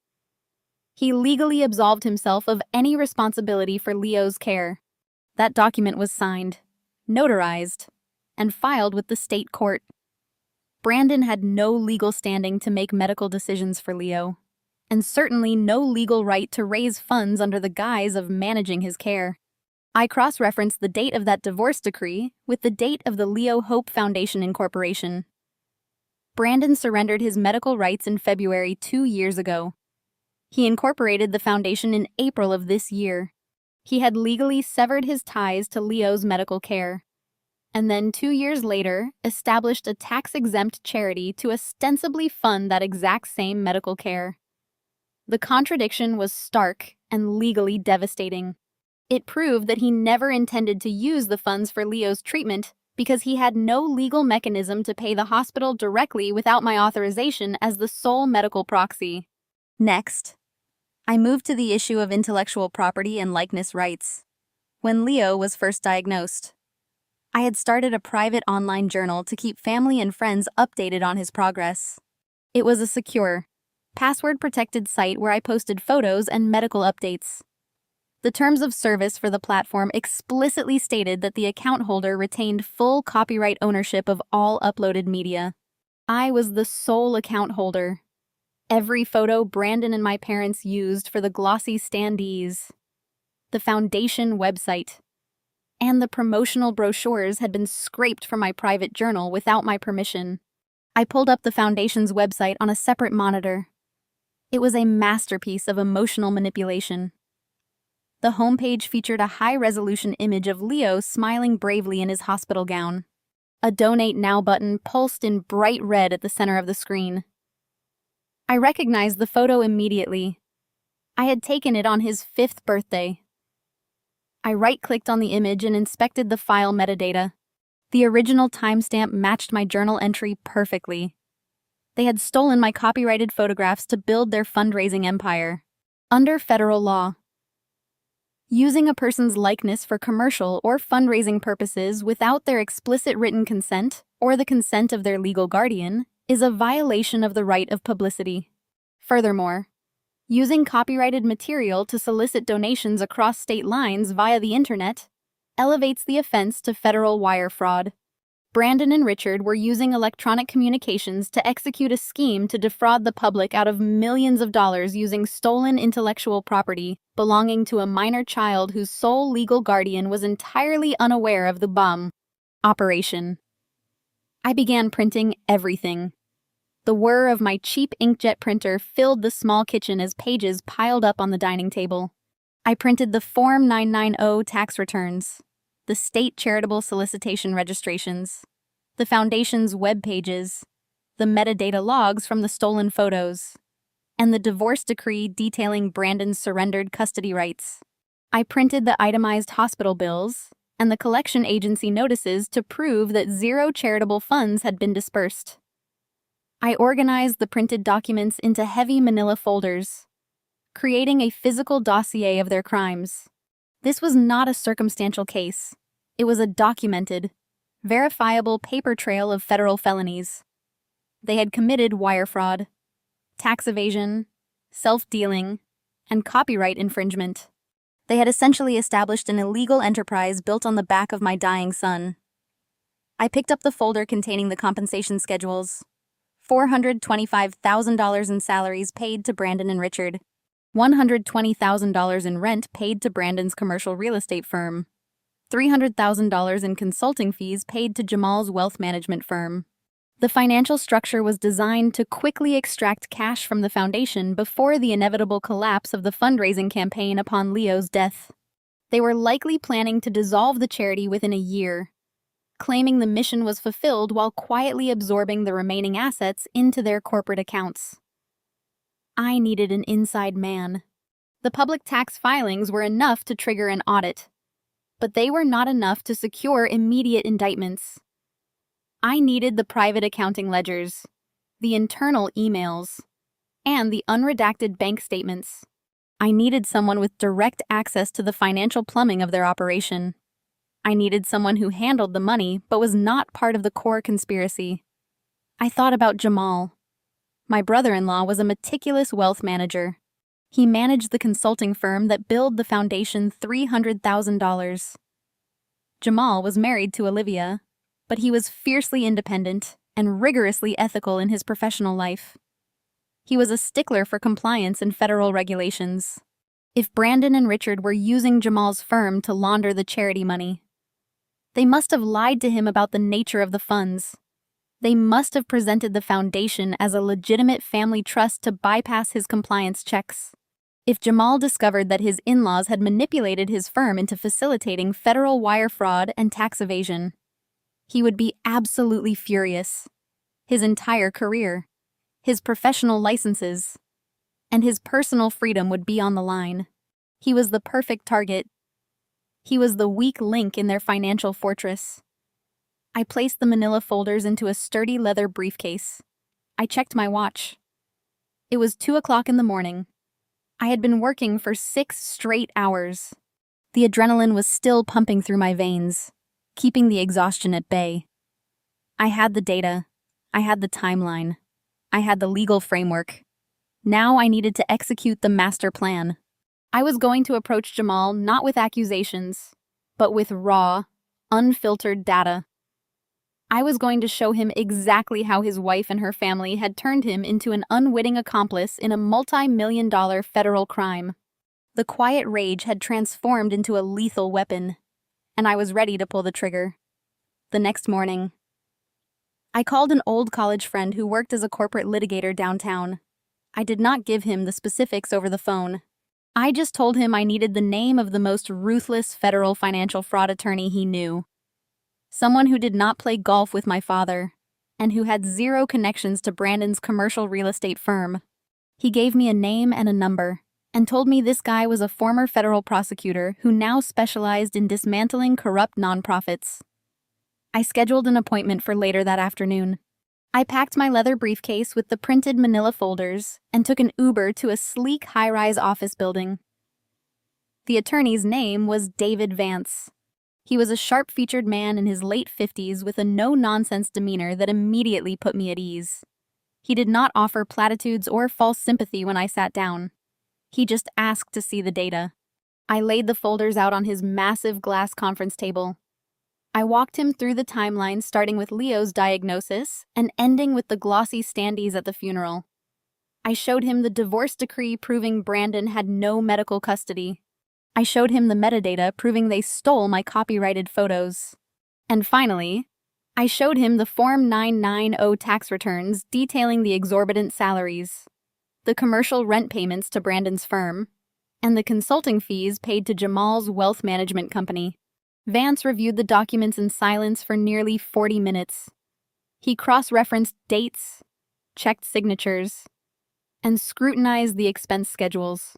He legally absolved himself of any responsibility for Leo's care. That document was signed, notarized, and filed with the state court. Brandon had no legal standing to make medical decisions for Leo, and certainly no legal right to raise funds under the guise of managing his care. I cross-referenced the date of that divorce decree with the date of the Leo Hope Foundation Incorporation. Brandon surrendered his medical rights in February 2 years ago. He incorporated the foundation in April of this year. He had legally severed his ties to Leo's medical care, and then 2 years later established a tax-exempt charity to ostensibly fund that exact same medical care. The contradiction was stark and legally devastating. It proved that he never intended to use the funds for Leo's treatment because he had no legal mechanism to pay the hospital directly without my authorization as the sole medical proxy. Next, I moved to the issue of intellectual property and likeness rights. When Leo was first diagnosed, I had started a private online journal to keep family and friends updated on his progress. It was a secure, password-protected site where I posted photos and medical updates. The terms of service for the platform explicitly stated that the account holder retained full copyright ownership of all uploaded media. I was the sole account holder. Every photo Brandon and my parents used for the glossy standees, the foundation website, and the promotional brochures had been scraped from my private journal without my permission. I pulled up the foundation's website on a separate monitor. It was a masterpiece of emotional manipulation. The homepage featured a high-resolution image of Leo smiling bravely in his hospital gown. A Donate Now button pulsed in bright red at the center of the screen. I recognized the photo immediately. I had taken it on his 5th birthday. I right-clicked on the image and inspected the file metadata. The original timestamp matched my journal entry perfectly. They had stolen my copyrighted photographs to build their fundraising empire. Under federal law, using a person's likeness for commercial or fundraising purposes without their explicit written consent or the consent of their legal guardian is a violation of the right of publicity. Furthermore, using copyrighted material to solicit donations across state lines via the internet elevates the offense to federal wire fraud. Brandon and Richard were using electronic communications to execute a scheme to defraud the public out of millions of dollars using stolen intellectual property belonging to a minor child whose sole legal guardian was entirely unaware of the bomb operation. I began printing everything. The whir of my cheap inkjet printer filled the small kitchen as pages piled up on the dining table. I printed the Form 990 tax returns, the state charitable solicitation registrations, the foundation's web pages, the metadata logs from the stolen photos, and the divorce decree detailing Brandon's surrendered custody rights. I printed the itemized hospital bills and the collection agency notices to prove that 0 charitable funds had been dispersed. I organized the printed documents into heavy manila folders, creating a physical dossier of their crimes. This was not a circumstantial case. It was a documented, verifiable paper trail of federal felonies. They had committed wire fraud, tax evasion, self-dealing, and copyright infringement. They had essentially established an illegal enterprise built on the back of my dying son. I picked up the folder containing the compensation schedules. $425,000 in salaries paid to Brandon and Richard. $120,000 in rent paid to Brandon's commercial real estate firm. $300,000 in consulting fees paid to Jamal's wealth management firm. The financial structure was designed to quickly extract cash from the foundation before the inevitable collapse of the fundraising campaign upon Leo's death. They were likely planning to dissolve the charity within a year, claiming the mission was fulfilled while quietly absorbing the remaining assets into their corporate accounts. I needed an inside man. The public tax filings were enough to trigger an audit, but they were not enough to secure immediate indictments. I needed the private accounting ledgers, the internal emails, and the unredacted bank statements. I needed someone with direct access to the financial plumbing of their operation. I needed someone who handled the money but was not part of the core conspiracy. I thought about Jamal. My brother-in-law was a meticulous wealth manager. He managed the consulting firm that billed the foundation $300,000. Jamal was married to Olivia, but he was fiercely independent and rigorously ethical in his professional life. He was a stickler for compliance and federal regulations. If Brandon and Richard were using Jamal's firm to launder the charity money, they must have lied to him about the nature of the funds. They must have presented the foundation as a legitimate family trust to bypass his compliance checks. If Jamal discovered that his in-laws had manipulated his firm into facilitating federal wire fraud and tax evasion, he would be absolutely furious. His entire career, his professional licenses, and his personal freedom would be on the line. He was the perfect target. He was the weak link in their financial fortress. I placed the manila folders into a sturdy leather briefcase. I checked my watch. It was 2:00 in the morning. I had been working for 6 straight hours. The adrenaline was still pumping through my veins, keeping the exhaustion at bay. I had the data. I had the timeline. I had the legal framework. Now I needed to execute the master plan. I was going to approach Jamal not with accusations, but with raw, unfiltered data. I was going to show him exactly how his wife and her family had turned him into an unwitting accomplice in a multi-million-dollar federal crime. The quiet rage had transformed into a lethal weapon, and I was ready to pull the trigger. The next morning, I called an old college friend who worked as a corporate litigator downtown. I did not give him the specifics over the phone. I just told him I needed the name of the most ruthless federal financial fraud attorney he knew. Someone who did not play golf with my father, and who had zero connections to Brandon's commercial real estate firm. He gave me a name and a number, and told me this guy was a former federal prosecutor who now specialized in dismantling corrupt nonprofits. I scheduled an appointment for later that afternoon. I packed my leather briefcase with the printed manila folders and took an Uber to a sleek high-rise office building. The attorney's name was David Vance. He was a sharp-featured man in his late 50s with a no-nonsense demeanor that immediately put me at ease. He did not offer platitudes or false sympathy when I sat down. He just asked to see the data. I laid the folders out on his massive glass conference table. I walked him through the timeline, starting with Leo's diagnosis and ending with the glossy standees at the funeral. I showed him the divorce decree proving Brandon had no medical custody. I showed him the metadata proving they stole my copyrighted photos. And finally, I showed him the Form 990 tax returns detailing the exorbitant salaries, the commercial rent payments to Brandon's firm, and the consulting fees paid to Jamal's wealth management company. Vance reviewed the documents in silence for nearly 40 minutes. He cross-referenced dates, checked signatures, and scrutinized the expense schedules.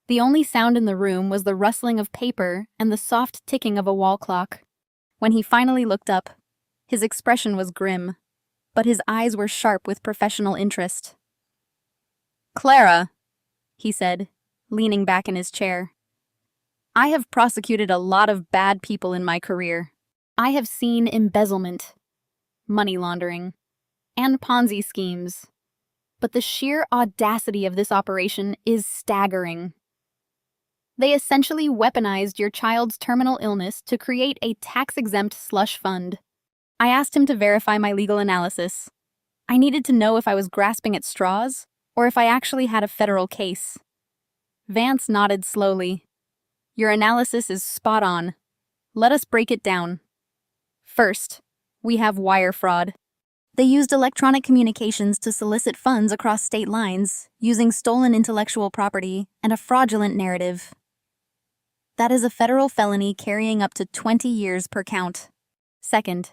The only sound in the room was the rustling of paper and the soft ticking of a wall clock. When he finally looked up, his expression was grim, but his eyes were sharp with professional interest. "Clara," he said, leaning back in his chair, "I have prosecuted a lot of bad people in my career. I have seen embezzlement, money laundering, and Ponzi schemes. But the sheer audacity of this operation is staggering. They essentially weaponized your child's terminal illness to create a tax-exempt slush fund. I asked him to verify my legal analysis. I needed to know if I was grasping at straws or if I actually had a federal case. Vance nodded slowly. "Your analysis is spot on. Let us break it down. First, we have wire fraud. They used electronic communications to solicit funds across state lines, using stolen intellectual property and a fraudulent narrative. That is a federal felony carrying up to 20 years per count. Second,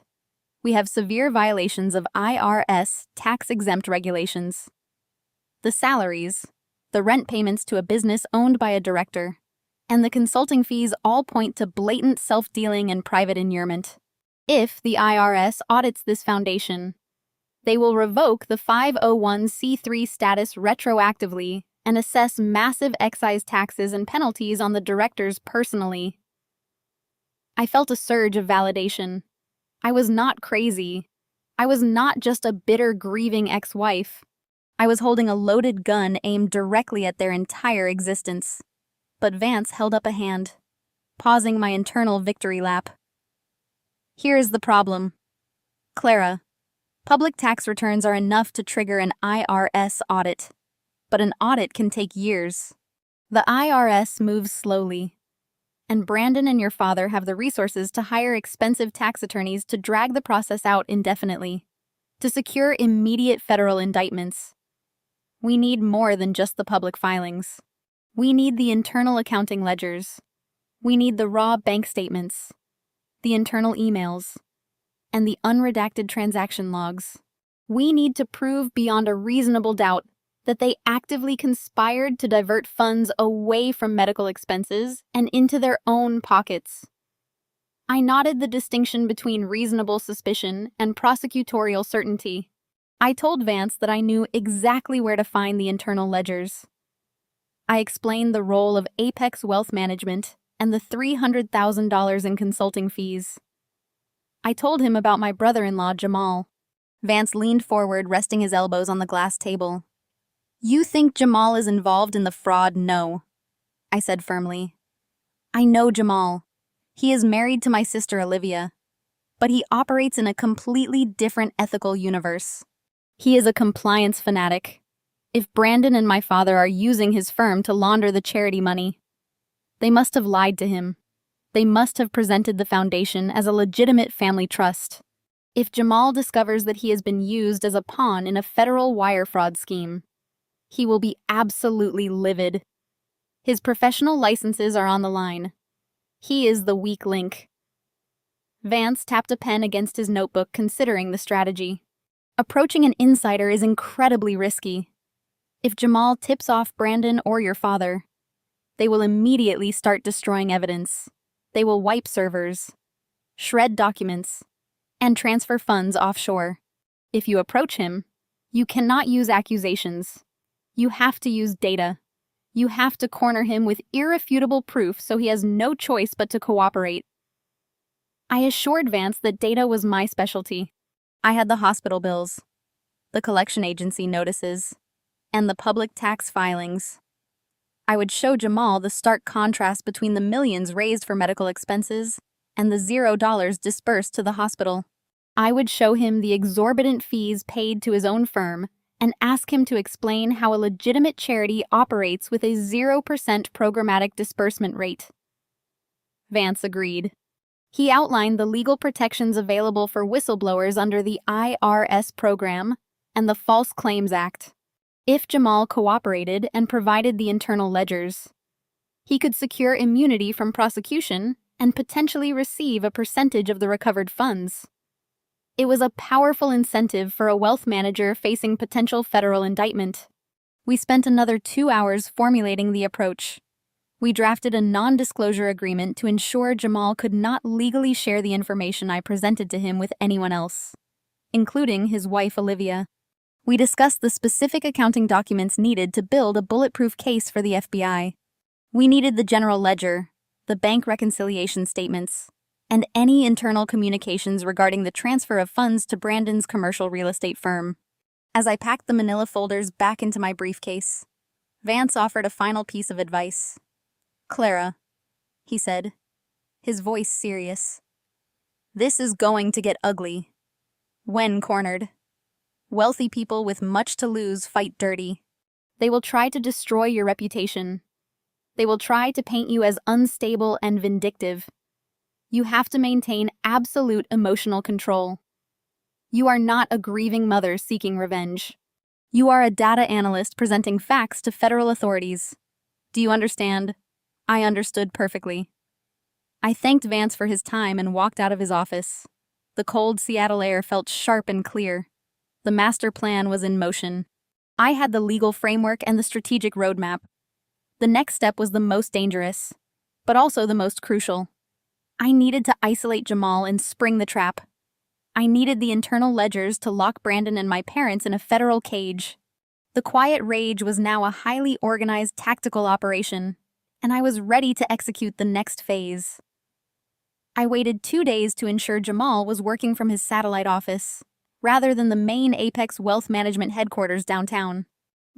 we have severe violations of IRS tax-exempt regulations. The salaries, the rent payments to a business owned by a director, and the consulting fees all point to blatant self-dealing and private inurement. If the IRS audits this foundation, they will revoke the 501c3 status retroactively and assess massive excise taxes and penalties on the directors personally. I felt a surge of validation. I was not crazy. I was not just a bitter, grieving ex-wife. I was holding a loaded gun aimed directly at their entire existence. But Vance held up a hand, pausing my internal victory lap. Here is the problem. Clara, public tax returns are enough to trigger an IRS audit, but an audit can take years. The IRS moves slowly, and Brandon and your father have the resources to hire expensive tax attorneys to drag the process out indefinitely, to secure immediate federal indictments. We need more than just the public filings. We need the internal accounting ledgers. We need the raw bank statements, the internal emails, and the unredacted transaction logs. We need to prove beyond a reasonable doubt that they actively conspired to divert funds away from medical expenses and into their own pockets. I noted the distinction between reasonable suspicion and prosecutorial certainty. I told Vance that I knew exactly where to find the internal ledgers. I explained the role of Apex Wealth Management and the $300,000 in consulting fees. I told him about my brother-in-law, Jamal. Vance leaned forward, resting his elbows on the glass table. You think Jamal is involved in the fraud? No, I said firmly. I know Jamal. He is married to my sister Olivia, but he operates in a completely different ethical universe. He is a compliance fanatic. If Brandon and my father are using his firm to launder the charity money, they must have lied to him. They must have presented the foundation as a legitimate family trust. If Jamal discovers that he has been used as a pawn in a federal wire fraud scheme, he will be absolutely livid. His professional licenses are on the line. He is the weak link. Vance tapped a pen against his notebook, considering the strategy. Approaching an insider is incredibly risky. If Jamal tips off Brandon or your father, they will immediately start destroying evidence. They will wipe servers, shred documents, and transfer funds offshore. If you approach him, you cannot use accusations. You have to use data. You have to corner him with irrefutable proof so he has no choice but to cooperate. I assured Vance that data was my specialty. I had the hospital bills, the collection agency notices, and the public tax filings. I would show Jamal the stark contrast between the millions raised for medical expenses and the $0 dispersed to the hospital. I would show him the exorbitant fees paid to his own firm and ask him to explain how a legitimate charity operates with a 0% programmatic disbursement rate. Vance agreed. He outlined the legal protections available for whistleblowers under the IRS program and the False Claims Act. If Jamal cooperated and provided the internal ledgers, he could secure immunity from prosecution and potentially receive a percentage of the recovered funds. It was a powerful incentive for a wealth manager facing potential federal indictment. We spent another 2 hours formulating the approach. We drafted a non-disclosure agreement to ensure Jamal could not legally share the information I presented to him with anyone else, including his wife Olivia. We discussed the specific accounting documents needed to build a bulletproof case for the FBI. We needed the general ledger, the bank reconciliation statements, and any internal communications regarding the transfer of funds to Brandon's commercial real estate firm. As I packed the manila folders back into my briefcase, Vance offered a final piece of advice. Clara, he said, his voice serious. This is going to get ugly. When cornered, wealthy people with much to lose fight dirty. They will try to destroy your reputation. They will try to paint you as unstable and vindictive. You have to maintain absolute emotional control. You are not a grieving mother seeking revenge. You are a data analyst presenting facts to federal authorities. Do you understand? I understood perfectly. I thanked Vance for his time and walked out of his office. The cold Seattle air felt sharp and clear. The master plan was in motion. I had the legal framework and the strategic roadmap. The next step was the most dangerous, but also the most crucial. I needed to isolate Jamal and spring the trap. I needed the internal ledgers to lock Brandon and my parents in a federal cage. The quiet rage was now a highly organized tactical operation, and I was ready to execute the next phase. I waited 2 days to ensure Jamal was working from his satellite office, rather than the main Apex Wealth Management headquarters downtown.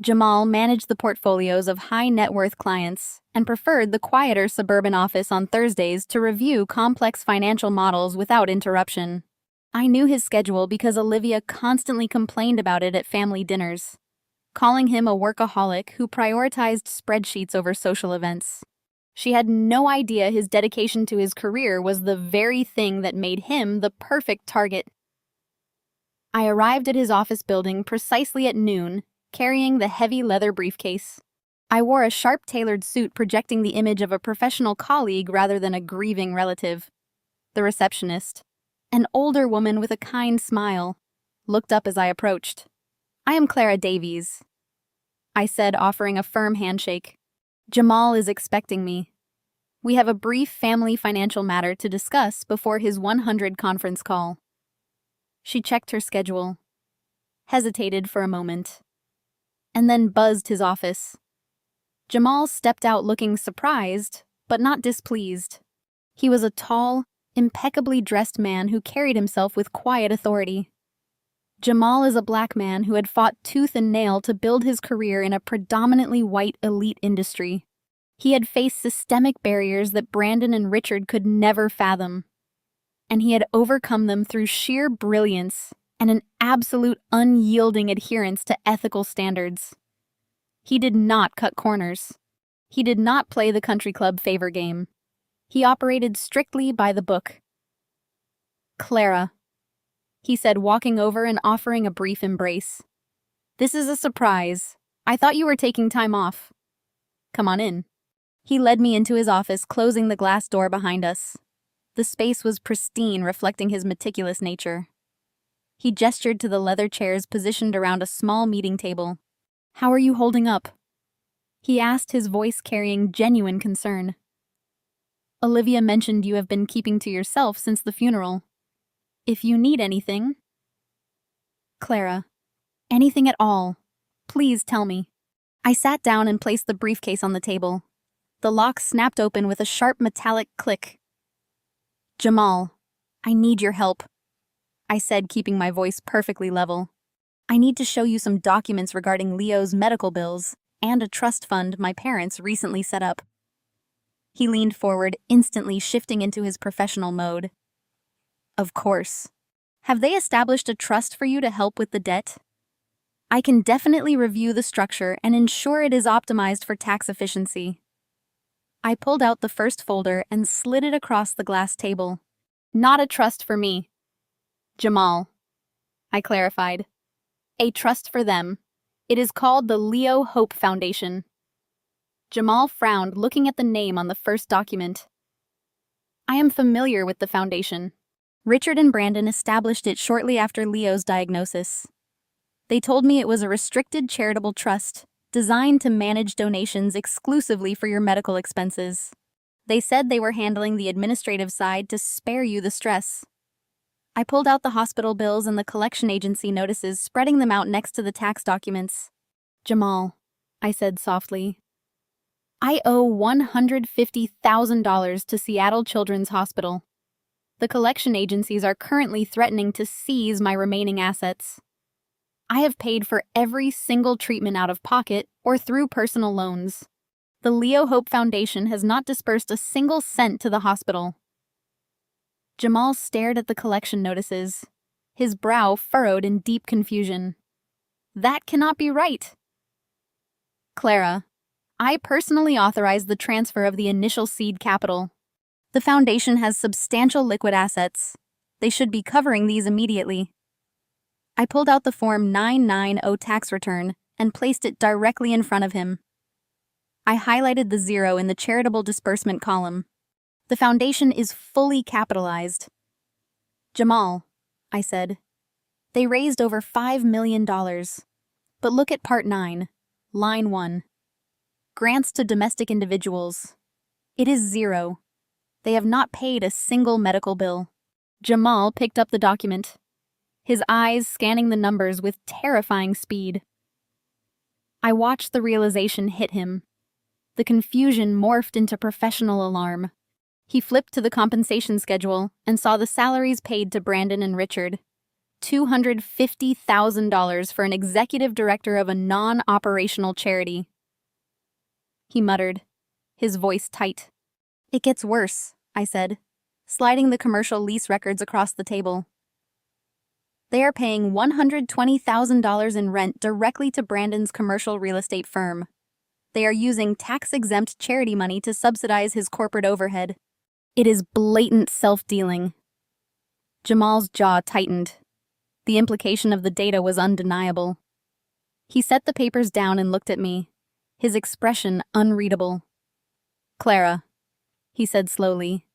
Jamal managed the portfolios of high-net-worth clients and preferred the quieter suburban office on Thursdays to review complex financial models without interruption. I knew his schedule because Olivia constantly complained about it at family dinners, calling him a workaholic who prioritized spreadsheets over social events. She had no idea his dedication to his career was the very thing that made him the perfect target. I arrived at his office building precisely at noon, carrying the heavy leather briefcase. I wore a sharp-tailored suit projecting the image of a professional colleague rather than a grieving relative. The receptionist, an older woman with a kind smile, looked up as I approached. "I am Clara Davies," I said, offering a firm handshake. "Jamal is expecting me. We have a brief family financial matter to discuss before his 100 conference call." She checked her schedule, hesitated for a moment, and then buzzed his office. Jamal stepped out looking surprised, but not displeased. He was a tall, impeccably dressed man who carried himself with quiet authority. Jamal is a black man who had fought tooth and nail to build his career in a predominantly white elite industry. He had faced systemic barriers that Brandon and Richard could never fathom, and he had overcome them through sheer brilliance and an absolute unyielding adherence to ethical standards. He did not cut corners. He did not play the country club favor game. He operated strictly by the book. "Clara," he said, walking over and offering a brief embrace. "This is a surprise. I thought you were taking time off. Come on in." He led me into his office, closing the glass door behind us. The space was pristine, reflecting his meticulous nature. He gestured to the leather chairs positioned around a small meeting table. "How are you holding up?" he asked, his voice carrying genuine concern. "Olivia mentioned you have been keeping to yourself since the funeral. If you need anything..." "Clara, anything at all. Please tell me." I sat down and placed the briefcase on the table. The lock snapped open with a sharp metallic click. "Jamal, I need your help," I said, keeping my voice perfectly level. "I need to show you some documents regarding Leo's medical bills and a trust fund my parents recently set up." He leaned forward, instantly shifting into his professional mode. "Of course. Have they established a trust for you to help with the debt? I can definitely review the structure and ensure it is optimized for tax efficiency." I pulled out the first folder and slid it across the glass table. "Not a trust for me, Jamal," I clarified. "A trust for them. It is called the Leo Hope Foundation." Jamal frowned, looking at the name on the first document. "I am familiar with the foundation. Richard and Brandon established it shortly after Leo's diagnosis. They told me it was a restricted charitable trust designed to manage donations exclusively for your medical expenses. They said they were handling the administrative side to spare you the stress." I pulled out the hospital bills and the collection agency notices, spreading them out next to the tax documents. "Jamal," I said softly, "I owe $150,000 to Seattle Children's Hospital. The collection agencies are currently threatening to seize my remaining assets. I have paid for every single treatment out of pocket or through personal loans. The Leo Hope Foundation has not disbursed a single cent to the hospital." Jamal stared at the collection notices, his brow furrowed in deep confusion. "That cannot be right." "Clara, I personally authorized the transfer of the initial seed capital. The foundation has substantial liquid assets. They should be covering these immediately. I pulled out the Form 990 tax return and placed it directly in front of him. I highlighted the 0 in the charitable disbursement column. The foundation is fully capitalized. Jamal, I said, they raised over $5 million. But look at Part 9, Line 1. Grants to domestic individuals. It is 0. They have not paid a single medical bill. Jamal picked up the document, his eyes scanning the numbers with terrifying speed. I watched the realization hit him. The confusion morphed into professional alarm. He flipped to the compensation schedule and saw the salaries paid to Brandon and Richard. $250,000 for an executive director of a non-operational charity. He muttered, his voice tight. It gets worse, I said, sliding the commercial lease records across the table. They are paying $120,000 in rent directly to Brandon's commercial real estate firm. They are using tax-exempt charity money to subsidize his corporate overhead. It is blatant self-dealing. Jamal's jaw tightened. The implication of the data was undeniable. He set the papers down and looked at me, his expression unreadable. Clara, he said slowly,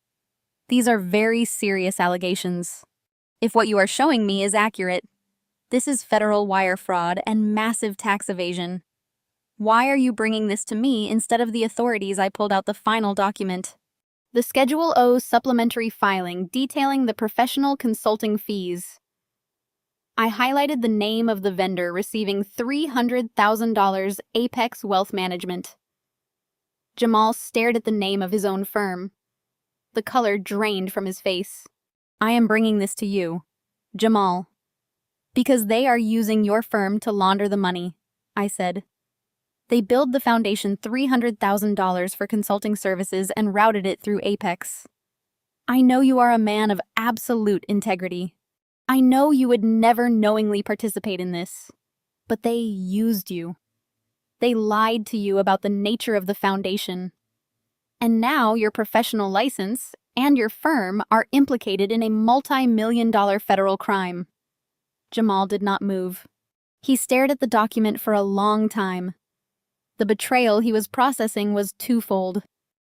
these are very serious allegations. If what you are showing me is accurate, this is federal wire fraud and massive tax evasion. Why are you bringing this to me instead of the authorities? I pulled out the final document. The Schedule O supplementary filing detailing the professional consulting fees. I highlighted the name of the vendor receiving $300,000, Apex Wealth Management. Jamal stared at the name of his own firm. The color drained from his face. I am bringing this to you, Jamal, because they are using your firm to launder the money, I said. They billed the foundation $300,000 for consulting services and routed it through Apex. I know you are a man of absolute integrity. I know you would never knowingly participate in this, but they used you. They lied to you about the nature of the foundation. And now your professional license and your firm are implicated in a multi-million-dollar federal crime. Jamal did not move. He stared at the document for a long time. The betrayal he was processing was twofold.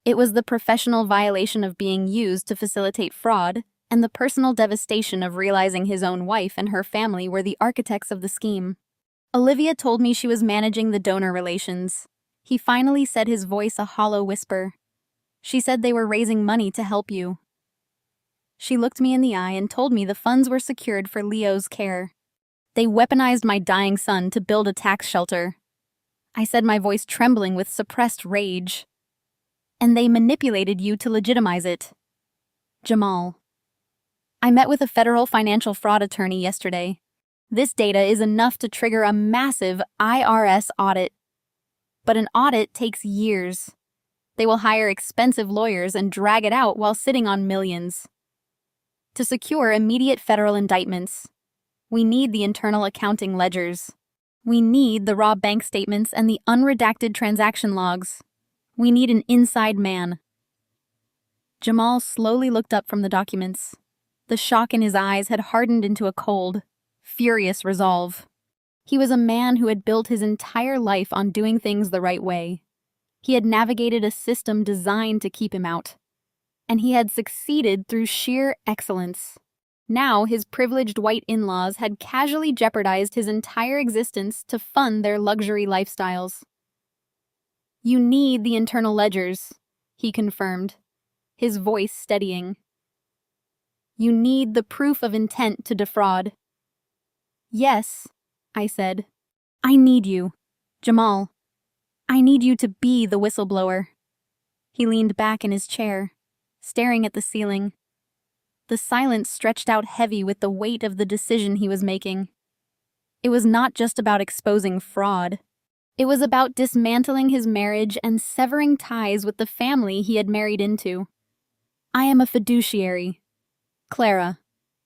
It was the professional violation of being used to facilitate fraud, and the personal devastation of realizing his own wife and her family were the architects of the scheme. Olivia told me she was managing the donor relations. He finally said, his voice a hollow whisper. She said they were raising money to help you. She looked me in the eye and told me the funds were secured for Leo's care. They weaponized my dying son to build a tax shelter. I said, my voice trembling with suppressed rage. And they manipulated you to legitimize it. Jamal. I met with a federal financial fraud attorney yesterday. This data is enough to trigger a massive IRS audit. But an audit takes years. They will hire expensive lawyers and drag it out while sitting on millions. To secure immediate federal indictments, we need the internal accounting ledgers. We need the raw bank statements and the unredacted transaction logs. We need an inside man. Jamal slowly looked up from the documents. The shock in his eyes had hardened into a cold, furious resolve. He was a man who had built his entire life on doing things the right way. He had navigated a system designed to keep him out. And he had succeeded through sheer excellence. Now his privileged white in-laws had casually jeopardized his entire existence to fund their luxury lifestyles. You need the internal ledgers, he confirmed, his voice steadying. You need the proof of intent to defraud. Yes, I said. I need you, Jamal. I need you to be the whistleblower. He leaned back in his chair, staring at the ceiling. The silence stretched out heavy with the weight of the decision he was making. It was not just about exposing fraud. It was about dismantling his marriage and severing ties with the family he had married into. I am a fiduciary. Clara,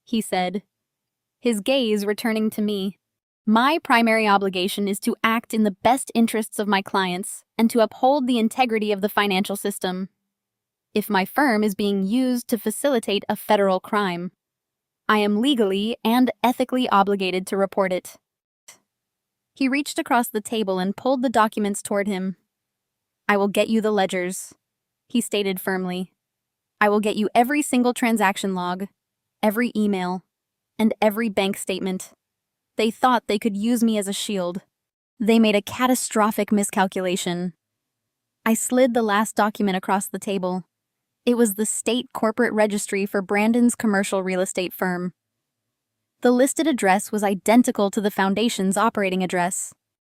he said, his gaze returning to me. My primary obligation is to act in the best interests of my clients and to uphold the integrity of the financial system. if my firm is being used to facilitate a federal crime. I am legally and ethically obligated to report it. He reached across the table and pulled the documents toward him. I will get you the ledgers, he stated firmly. I will get you every single transaction log, every email, and every bank statement. They thought they could use me as a shield. They made a catastrophic miscalculation. I slid the last document across the table. It was the state corporate registry for Brandon's commercial real estate firm. The listed address was identical to the foundation's operating address.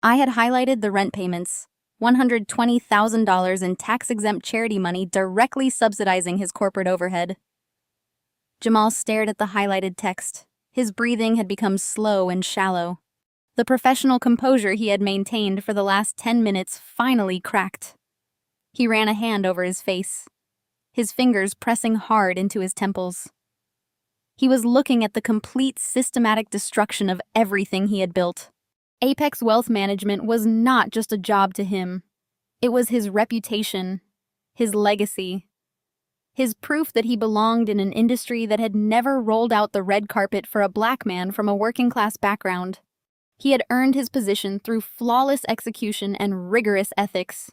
I had highlighted the rent payments, $120,000 in tax-exempt charity money directly subsidizing his corporate overhead. Jamal stared at the highlighted text. His breathing had become slow and shallow. The professional composure he had maintained for the last 10 minutes finally cracked. He ran a hand over his face, his fingers pressing hard into his temples. He was looking at the complete systematic destruction of everything he had built. Apex Wealth Management was not just a job to him. It was his reputation, his legacy, his proof that he belonged in an industry that had never rolled out the red carpet for a black man from a working-class background. He had earned his position through flawless execution and rigorous ethics.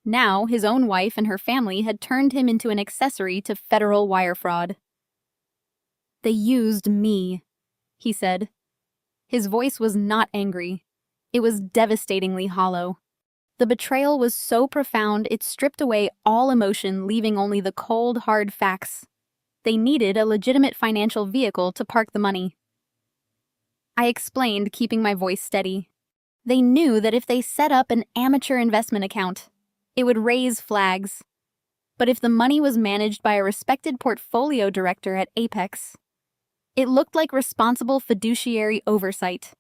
Now, his own wife and her family had turned him into an accessory to federal wire fraud. They used me, he said. His voice was not angry. It was devastatingly hollow. The betrayal was so profound it stripped away all emotion, leaving only the cold, hard facts. They needed a legitimate financial vehicle to park the money. I explained, keeping my voice steady. They knew that if they set up an amateur investment account, it would raise flags. But if the money was managed by a respected portfolio director at Apex, it looked like responsible fiduciary oversight.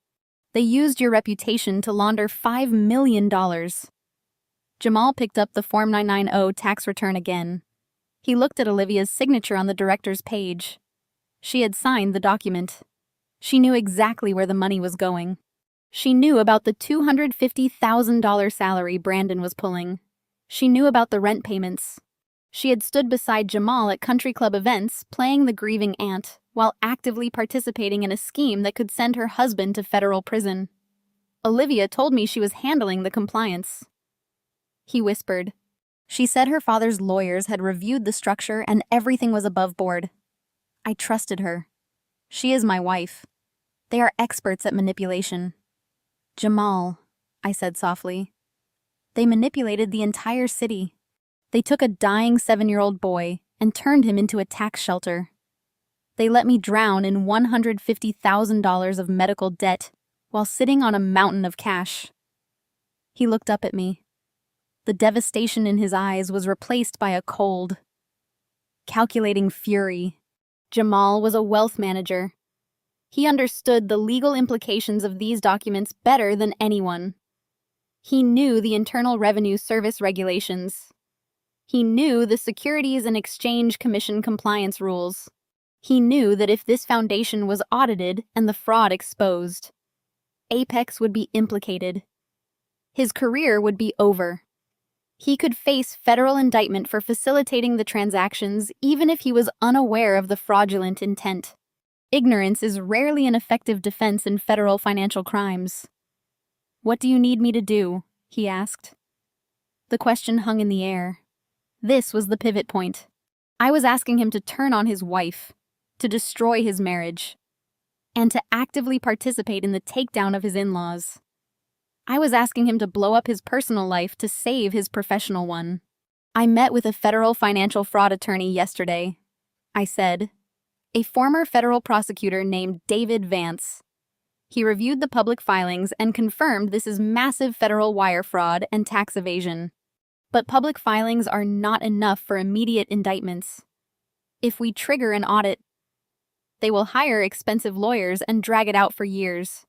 They used your reputation to launder $5 million. Jamal picked up the Form 990 tax return again. He looked at Olivia's signature on the director's page. She had signed the document. She knew exactly where the money was going. She knew about the $250,000 salary Brandon was pulling. She knew about the rent payments. She had stood beside Jamal at country club events, playing the grieving aunt, while actively participating in a scheme that could send her husband to federal prison. Olivia told me she was handling the compliance. He whispered. She said her father's lawyers had reviewed the structure and everything was above board. I trusted her. She is my wife. They are experts at manipulation. Jamal, I said softly. They manipulated the entire city. They took a dying 7-year-old boy and turned him into a tax shelter. They let me drown in $150,000 of medical debt while sitting on a mountain of cash. He looked up at me. The devastation in his eyes was replaced by a cold, calculating fury. Jamal was a wealth manager. He understood the legal implications of these documents better than anyone. He knew the Internal Revenue Service regulations. He knew the Securities and Exchange Commission compliance rules. He knew that if this foundation was audited and the fraud exposed, Apex would be implicated. His career would be over. He could face federal indictment for facilitating the transactions even if he was unaware of the fraudulent intent. Ignorance is rarely an effective defense in federal financial crimes. "What do you need me to do?" he asked. The question hung in the air. This was the pivot point. I was asking him to turn on his wife, to destroy his marriage, and to actively participate in the takedown of his in-laws. I was asking him to blow up his personal life to save his professional one. I met with a federal financial fraud attorney yesterday, I said. A former federal prosecutor named David Vance. He reviewed the public filings and confirmed this is massive federal wire fraud and tax evasion. But public filings are not enough for immediate indictments. If we trigger an audit, they will hire expensive lawyers and drag it out for years.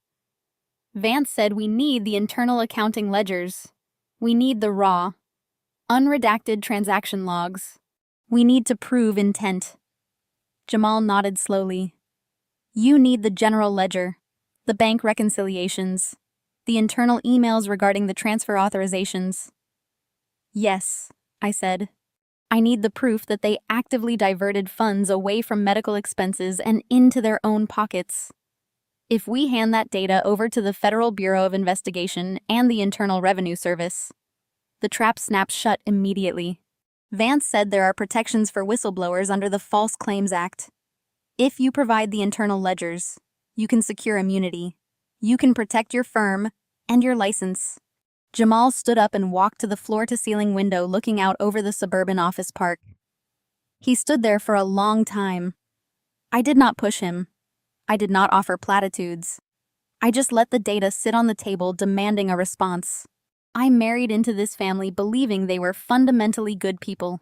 Vance said we need the internal accounting ledgers. We need the raw, unredacted transaction logs. We need to prove intent. Jamal nodded slowly. You need the general ledger, the bank reconciliations, the internal emails regarding the transfer authorizations. Yes, I said. I need the proof that they actively diverted funds away from medical expenses and into their own pockets. If we hand that data over to the Federal Bureau of Investigation and the Internal Revenue Service, the trap snaps shut immediately. Vance said there are protections for whistleblowers under the False Claims Act. If you provide the internal ledgers, you can secure immunity. You can protect your firm and your license. Jamal stood up and walked to the floor-to-ceiling window looking out over the suburban office park. He stood there for a long time. I did not push him. I did not offer platitudes. I just let the data sit on the table demanding a response. I married into this family believing they were fundamentally good people.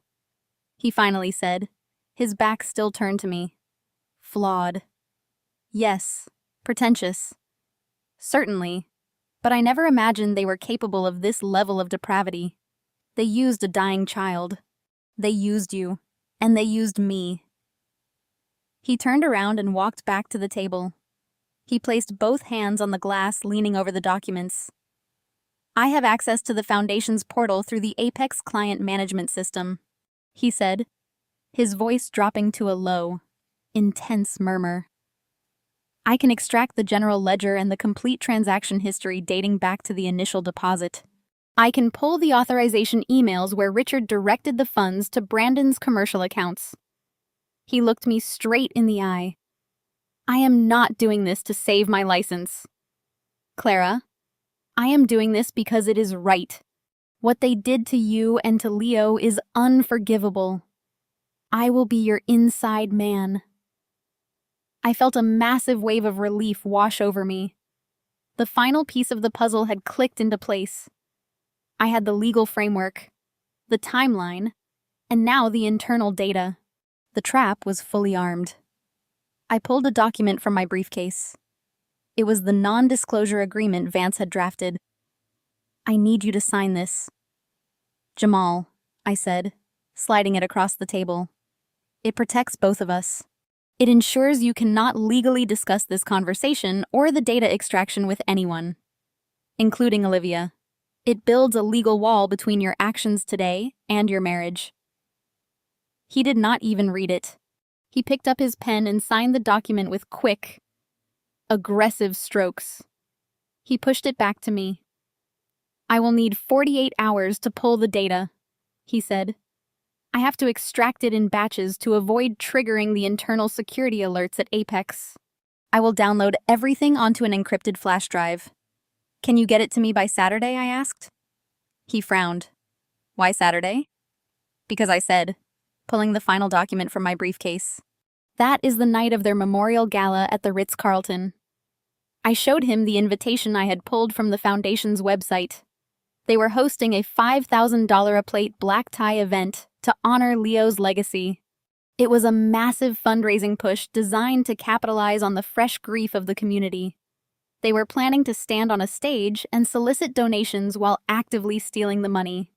He finally said, his back still turned to me. Flawed. Yes, pretentious. Certainly. But I never imagined they were capable of this level of depravity. They used a dying child. They used you. And they used me. He turned around and walked back to the table. He placed both hands on the glass, leaning over the documents. I have access to the Foundation's portal through the Apex Client Management System, he said, his voice dropping to a low, intense murmur. I can extract the general ledger and the complete transaction history dating back to the initial deposit. I can pull the authorization emails where Richard directed the funds to Brandon's commercial accounts. He looked me straight in the eye. I am not doing this to save my license. Clara, I am doing this because it is right. What they did to you and to Leo is unforgivable. I will be your inside man. I felt a massive wave of relief wash over me. The final piece of the puzzle had clicked into place. I had the legal framework, the timeline, and now the internal data. The trap was fully armed. I pulled a document from my briefcase. It was the non-disclosure agreement Vance had drafted. I need you to sign this. Jamal, I said, sliding it across the table. It protects both of us. It ensures you cannot legally discuss this conversation or the data extraction with anyone, including Olivia. It builds a legal wall between your actions today and your marriage. He did not even read it. He picked up his pen and signed the document with quick, aggressive strokes. He pushed it back to me. I will need 48 hours to pull the data, he said. I have to extract it in batches to avoid triggering the internal security alerts at Apex. I will download everything onto an encrypted flash drive. Can you get it to me by Saturday, I asked. He frowned. Why Saturday? Because I said, pulling the final document from my briefcase. That is the night of their memorial gala at the Ritz-Carlton. I showed him the invitation I had pulled from the Foundation's website. They were hosting a $5,000 a plate black tie event to honor Leo's legacy. It was a massive fundraising push designed to capitalize on the fresh grief of the community. They were planning to stand on a stage and solicit donations while actively stealing the money.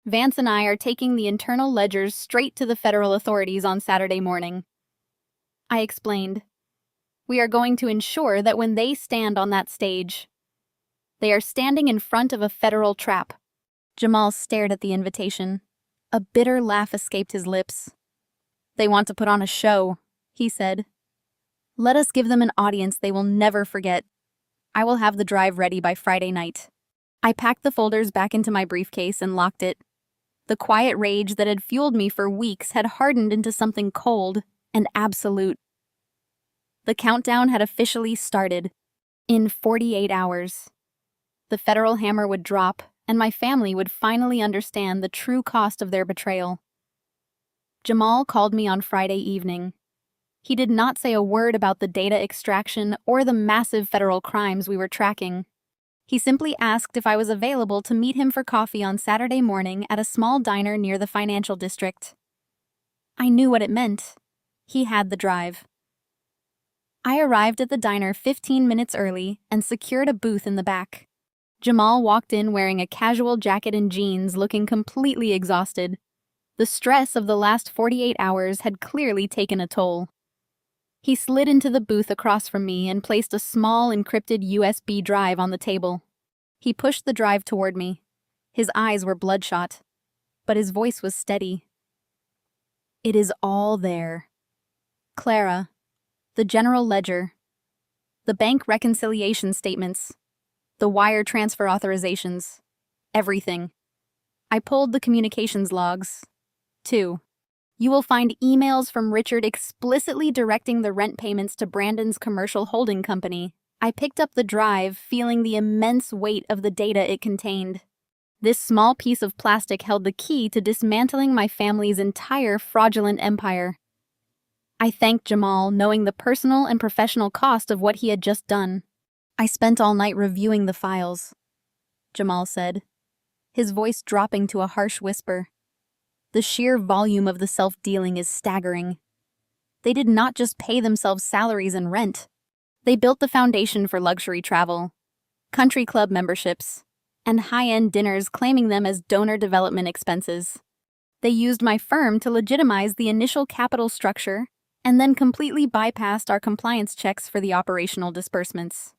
Vance and I are taking the internal ledgers straight to the federal authorities on Saturday morning. I explained. We are going to ensure that when they stand on that stage, they are standing in front of a federal trap. Jamal stared at the invitation. A bitter laugh escaped his lips. They want to put on a show, he said. Let us give them an audience they will never forget. I will have the drive ready by Friday night. I packed the folders back into my briefcase and locked it. The quiet rage that had fueled me for weeks had hardened into something cold and absolute. The countdown had officially started. In 48 hours. The federal hammer would drop, and my family would finally understand the true cost of their betrayal. Jamal called me on Friday evening. He did not say a word about the data extraction or the massive federal crimes we were tracking. He simply asked if I was available to meet him for coffee on Saturday morning at a small diner near the financial district. I knew what it meant. He had the drive. I arrived at the diner 15 minutes early and secured a booth in the back. Jamal walked in wearing a casual jacket and jeans, looking completely exhausted. The stress of the last 48 hours had clearly taken a toll. He slid into the booth across from me and placed a small encrypted USB drive on the table. He pushed the drive toward me. His eyes were bloodshot, but his voice was steady. It is all there. Clara, the general ledger, the bank reconciliation statements, the wire transfer authorizations, everything. I pulled the communications logs. 2. You will find emails from Richard explicitly directing the rent payments to Brandon's commercial holding company. I picked up the drive, feeling the immense weight of the data it contained. This small piece of plastic held the key to dismantling my family's entire fraudulent empire. I thanked Jamal, knowing the personal and professional cost of what he had just done. I spent all night reviewing the files, Jamal said, his voice dropping to a harsh whisper. The sheer volume of the self-dealing is staggering. They did not just pay themselves salaries and rent. They built the foundation for luxury travel, country club memberships, and high-end dinners, claiming them as donor development expenses. They used my firm to legitimize the initial capital structure and then completely bypassed our compliance checks for the operational disbursements.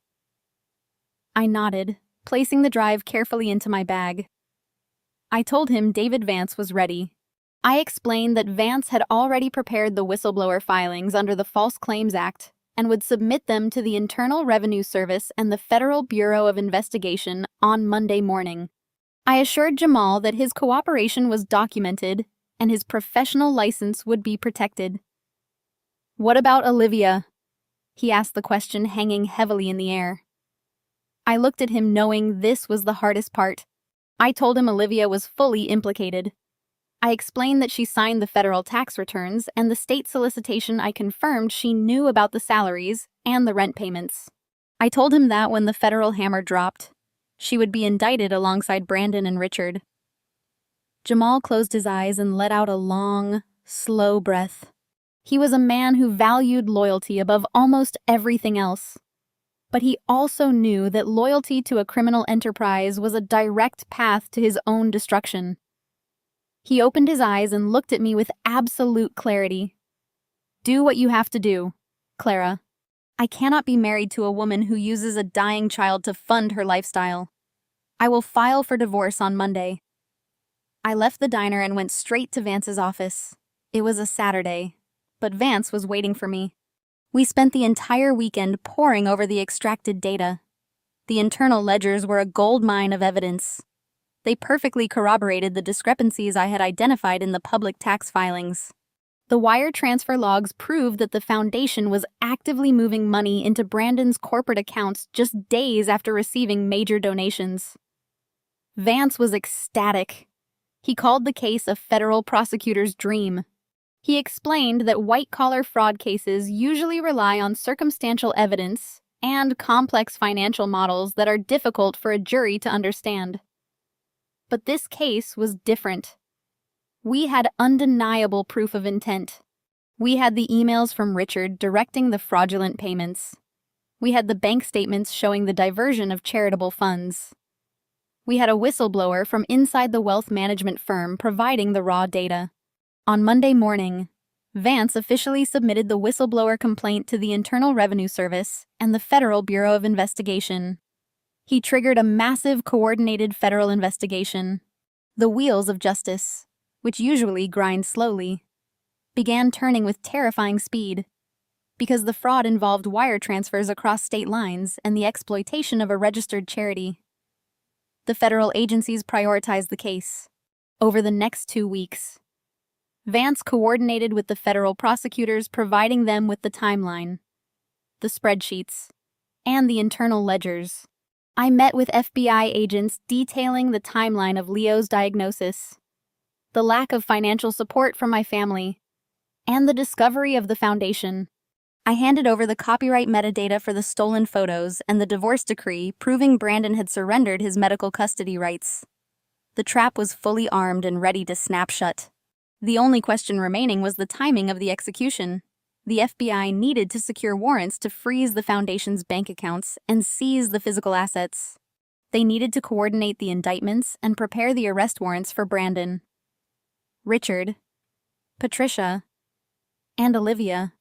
I nodded, placing the drive carefully into my bag. I told him David Vance was ready. I explained that Vance had already prepared the whistleblower filings under the False Claims Act and would submit them to the Internal Revenue Service and the Federal Bureau of Investigation on Monday morning. I assured Jamal that his cooperation was documented and his professional license would be protected. What about Olivia? He asked, the question hanging heavily in the air. I looked at him, knowing this was the hardest part. I told him Olivia was fully implicated. I explained that she signed the federal tax returns, and the state solicitation I confirmed she knew about the salaries and the rent payments. I told him that when the federal hammer dropped, she would be indicted alongside Brandon and Richard. Jamal closed his eyes and let out a long, slow breath. He was a man who valued loyalty above almost everything else. But he also knew that loyalty to a criminal enterprise was a direct path to his own destruction. He opened his eyes and looked at me with absolute clarity. Do what you have to do, Clara. I cannot be married to a woman who uses a dying child to fund her lifestyle. I will file for divorce on Monday. I left the diner and went straight to Vance's office. It was a Saturday, but Vance was waiting for me. We spent the entire weekend poring over the extracted data. The internal ledgers were a goldmine of evidence. They perfectly corroborated the discrepancies I had identified in the public tax filings. The wire transfer logs proved that the foundation was actively moving money into Brandon's corporate accounts just days after receiving major donations. Vance was ecstatic. He called the case a federal prosecutor's dream. He explained that white-collar fraud cases usually rely on circumstantial evidence and complex financial models that are difficult for a jury to understand. But this case was different. We had undeniable proof of intent. We had the emails from Richard directing the fraudulent payments. We had the bank statements showing the diversion of charitable funds. We had a whistleblower from inside the wealth management firm providing the raw data. On Monday morning, Vance officially submitted the whistleblower complaint to the Internal Revenue Service and the Federal Bureau of Investigation. He triggered a massive coordinated federal investigation. The wheels of justice, which usually grind slowly, began turning with terrifying speed, because the fraud involved wire transfers across state lines and the exploitation of a registered charity. The federal agencies prioritized the case. Over the next 2 weeks, Vance coordinated with the federal prosecutors, providing them with the timeline, the spreadsheets, and the internal ledgers. I met with FBI agents detailing the timeline of Leo's diagnosis, the lack of financial support from my family, and the discovery of the foundation. I handed over the copyright metadata for the stolen photos and the divorce decree proving Brandon had surrendered his medical custody rights. The trap was fully armed and ready to snap shut. The only question remaining was the timing of the execution. The FBI needed to secure warrants to freeze the foundation's bank accounts and seize the physical assets. They needed to coordinate the indictments and prepare the arrest warrants for Brandon, Richard, Patricia, and Olivia.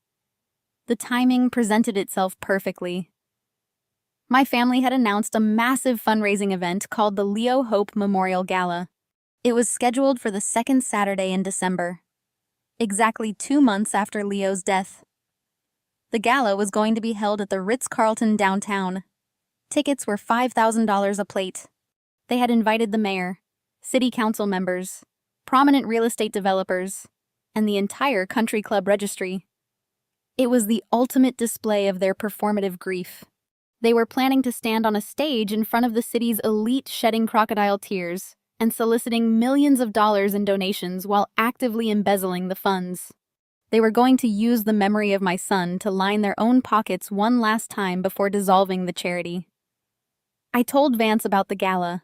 The timing presented itself perfectly. My family had announced a massive fundraising event called the Leo Hope Memorial Gala. It was scheduled for the second Saturday in December. exactly 2 months after Leo's death. The gala was going to be held at the Ritz-Carlton downtown. Tickets were $5,000 a plate. They had invited the mayor, city council members, prominent real estate developers, and the entire country club registry. It was the ultimate display of their performative grief. They were planning to stand on a stage in front of the city's elite shedding crocodile tears and soliciting millions of dollars in donations while actively embezzling the funds. They were going to use the memory of my son to line their own pockets one last time before dissolving the charity. I told Vance about the gala.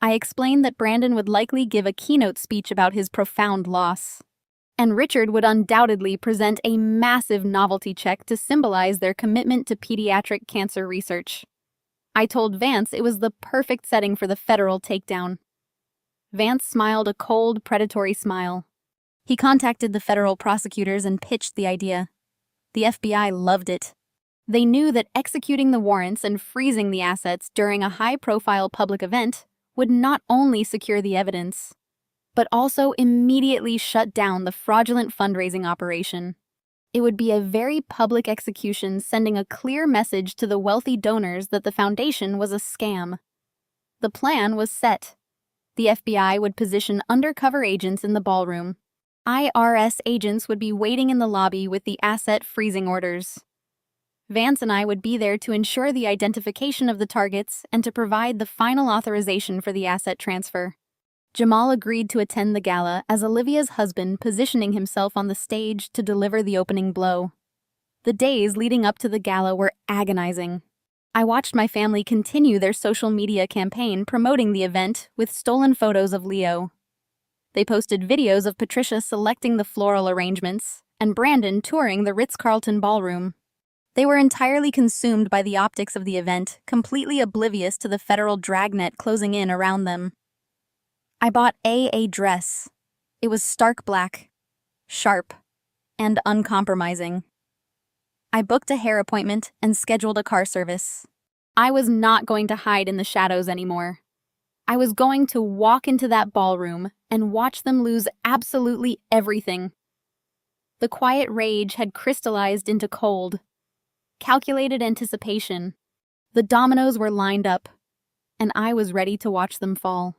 I explained that Brandon would likely give a keynote speech about his profound loss, and Richard would undoubtedly present a massive novelty check to symbolize their commitment to pediatric cancer research. I told Vance it was the perfect setting for the federal takedown. Vance smiled a cold, predatory smile. He contacted the federal prosecutors and pitched the idea. The FBI loved it. They knew that executing the warrants and freezing the assets during a high-profile public event would not only secure the evidence, but also immediately shut down the fraudulent fundraising operation. It would be a very public execution, sending a clear message to the wealthy donors that the foundation was a scam. The plan was set. The FBI would position undercover agents in the ballroom. IRS agents would be waiting in the lobby with the asset freezing orders. Vance and I would be there to ensure the identification of the targets and to provide the final authorization for the asset transfer. Jamal agreed to attend the gala as Olivia's husband, positioning himself on the stage to deliver the opening blow. The days leading up to the gala were agonizing. I watched my family continue their social media campaign promoting the event with stolen photos of Leo. They posted videos of Patricia selecting the floral arrangements and Brandon touring the Ritz-Carlton ballroom. They were entirely consumed by the optics of the event, completely oblivious to the federal dragnet closing in around them. I bought a dress. It was stark black, sharp, and uncompromising. I booked a hair appointment and scheduled a car service. I was not going to hide in the shadows anymore. I was going to walk into that ballroom and watch them lose absolutely everything. The quiet rage had crystallized into cold, calculated anticipation. The dominoes were lined up, and I was ready to watch them fall.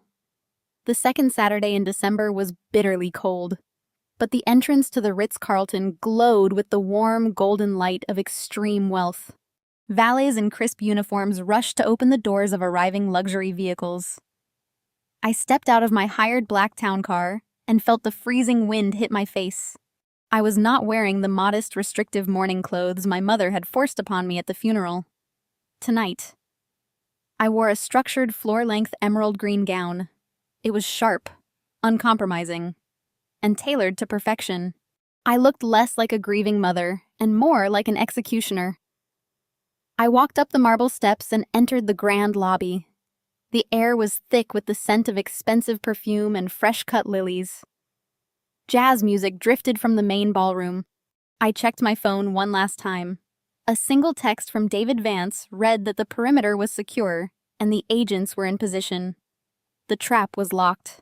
The second Saturday in December was bitterly cold, but the entrance to the Ritz-Carlton glowed with the warm, golden light of extreme wealth. Valets in crisp uniforms rushed to open the doors of arriving luxury vehicles. I stepped out of my hired black town car and felt the freezing wind hit my face. I was not wearing the modest, restrictive mourning clothes my mother had forced upon me at the funeral. Tonight, I wore a structured floor-length emerald green gown. It was sharp, uncompromising, and tailored to perfection. I looked less like a grieving mother and more like an executioner. I walked up the marble steps and entered the grand lobby. The air was thick with the scent of expensive perfume and fresh-cut lilies. Jazz music drifted from the main ballroom. I checked my phone one last time. A single text from David Vance read that the perimeter was secure and the agents were in position. The trap was locked.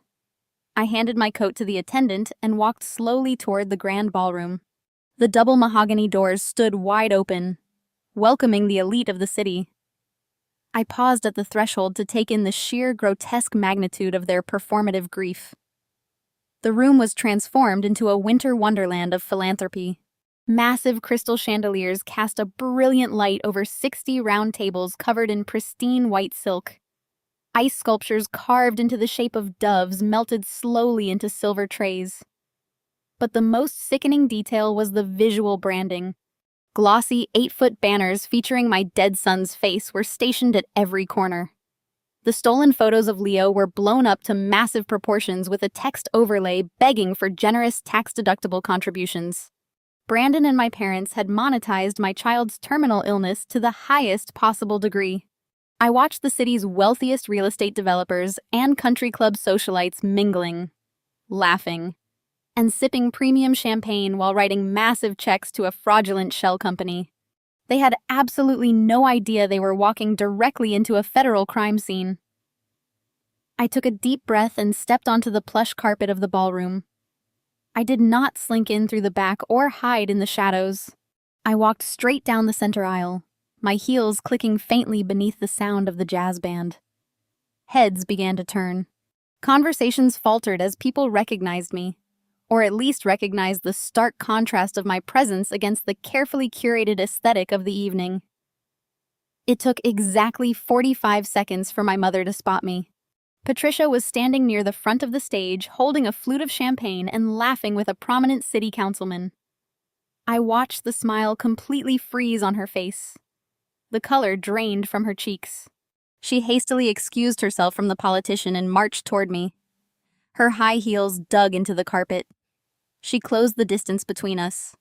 I handed my coat to the attendant and walked slowly toward the grand ballroom. The double mahogany doors stood wide open, welcoming the elite of the city. I paused at the threshold to take in the sheer grotesque magnitude of their performative grief. The room was transformed into a winter wonderland of philanthropy. Massive crystal chandeliers cast a brilliant light over 60 round tables covered in pristine white silk. Ice sculptures carved into the shape of doves melted slowly into silver trays. But the most sickening detail was the visual branding. Glossy 8-foot banners featuring my dead son's face were stationed at every corner. The stolen photos of Leo were blown up to massive proportions with a text overlay begging for generous tax-deductible contributions. Brandon and my parents had monetized my child's terminal illness to the highest possible degree. I watched the city's wealthiest real estate developers and country club socialites mingling, laughing, and sipping premium champagne while writing massive checks to a fraudulent shell company. They had absolutely no idea they were walking directly into a federal crime scene. I took a deep breath and stepped onto the plush carpet of the ballroom. I did not slink in through the back or hide in the shadows. I walked straight down the center aisle, my heels clicking faintly beneath the sound of the jazz band. Heads began to turn. Conversations faltered as people recognized me, or at least recognized the stark contrast of my presence against the carefully curated aesthetic of the evening. It took exactly 45 seconds for my mother to spot me. Patricia was standing near the front of the stage, holding a flute of champagne and laughing with a prominent city councilman. I watched the smile completely freeze on her face. The color drained from her cheeks. She hastily excused herself from the politician and marched toward me. Her high heels dug into the carpet. She closed the distance between us,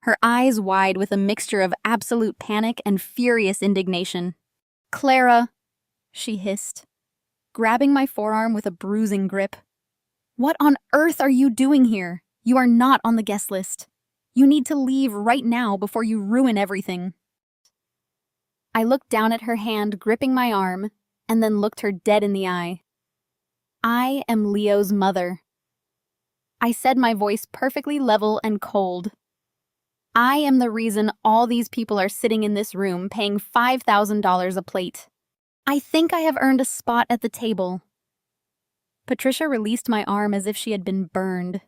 her eyes wide with a mixture of absolute panic and furious indignation. "Clara," she hissed, grabbing my forearm with a bruising grip. "What on earth are you doing here? You are not on the guest list. You need to leave right now before you ruin everything." I looked down at her hand gripping my arm and then looked her dead in the eye. "I am Leo's mother." I said, my voice perfectly level and cold. "I am the reason all these people are sitting in this room paying $5,000 a plate. I think I have earned a spot at the table." Patricia released my arm as if she had been burned.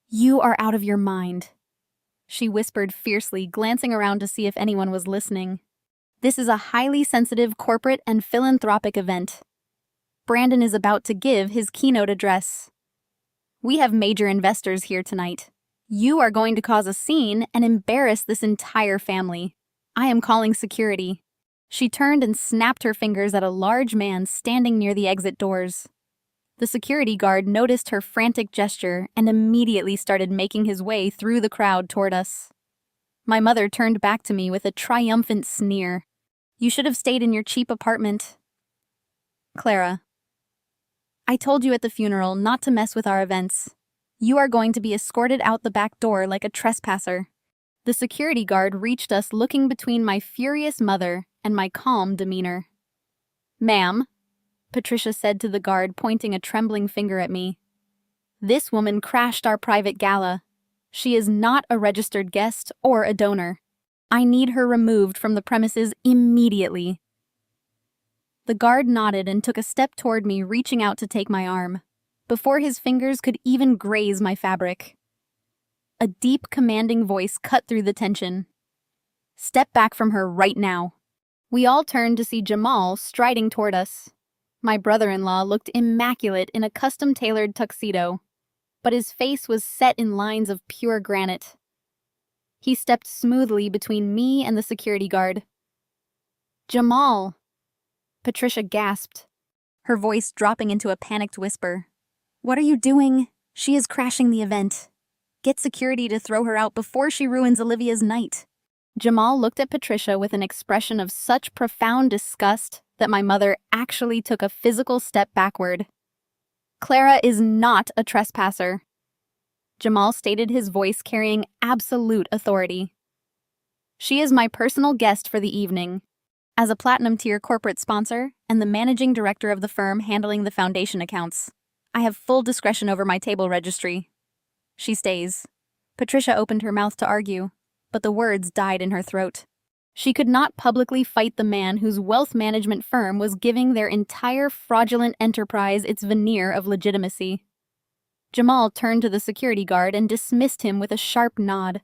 "You are out of your mind," she whispered fiercely, glancing around to see if anyone was listening. "This is a highly sensitive corporate and philanthropic event. Brandon is about to give his keynote address. We have major investors here tonight. You are going to cause a scene and embarrass this entire family. I am calling security." She turned and snapped her fingers at a large man standing near the exit doors. The security guard noticed her frantic gesture and immediately started making his way through the crowd toward us. My mother turned back to me with a triumphant sneer. "You should have stayed in your cheap apartment." "Clara, I told you at the funeral not to mess with our events. You are going to be escorted out the back door like a trespasser." The security guard reached us, looking between my furious mother and my calm demeanor. "Ma'am," Patricia said to the guard, pointing a trembling finger at me, "this woman crashed our private gala. She is not a registered guest or a donor. I need her removed from the premises immediately." The guard nodded and took a step toward me, reaching out to take my arm, before his fingers could even graze my fabric. A deep, commanding voice cut through the tension. "Step back from her right now." We all turned to see Jamal striding toward us. My brother-in-law looked immaculate in a custom-tailored tuxedo, but his face was set in lines of pure granite. He stepped smoothly between me and the security guard. "Jamal," Patricia gasped, her voice dropping into a panicked whisper. "What are you doing? She is crashing the event. Get security to throw her out before she ruins Olivia's night." Jamal looked at Patricia with an expression of such profound disgust that my mother actually took a physical step backward. "Clara is not a trespasser," Jamal stated, his voice carrying absolute authority. "She is my personal guest for the evening. As a platinum-tier corporate sponsor and the managing director of the firm handling the foundation accounts, I have full discretion over my table registry. She stays." Patricia opened her mouth to argue, but the words died in her throat. She could not publicly fight the man whose wealth management firm was giving their entire fraudulent enterprise its veneer of legitimacy. Jamal turned to the security guard and dismissed him with a sharp nod.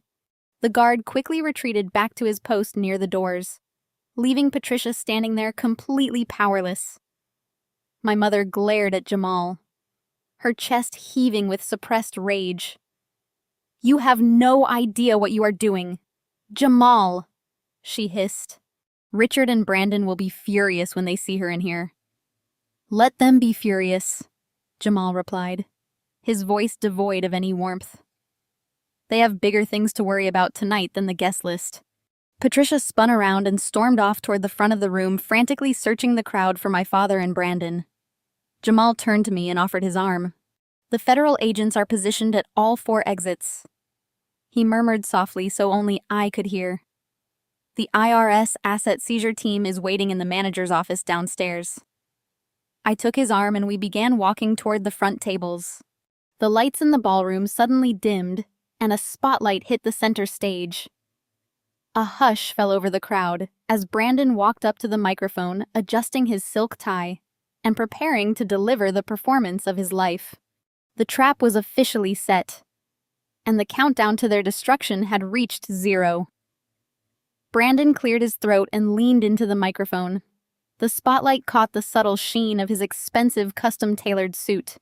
The guard quickly retreated back to his post near the doors, leaving Patricia standing there completely powerless. My mother glared at Jamal, her chest heaving with suppressed rage. "You have no idea what you are doing. Jamal," she hissed. "Richard and Brandon will be furious when they see her in here." "Let them be furious," Jamal replied, his voice devoid of any warmth. "They have bigger things to worry about tonight than the guest list." Patricia spun around and stormed off toward the front of the room, frantically searching the crowd for my father and Brandon. Jamal turned to me and offered his arm. "The federal agents are positioned at all 4 exits." He murmured softly so only I could hear. "The IRS asset seizure team is waiting in the manager's office downstairs." I took his arm and we began walking toward the front tables. The lights in the ballroom suddenly dimmed, and a spotlight hit the center stage. A hush fell over the crowd as Brandon walked up to the microphone, adjusting his silk tie and preparing to deliver the performance of his life. The trap was officially set, and the countdown to their destruction had reached 0. Brandon cleared his throat and leaned into the microphone. The spotlight caught the subtle sheen of his expensive custom-tailored suit.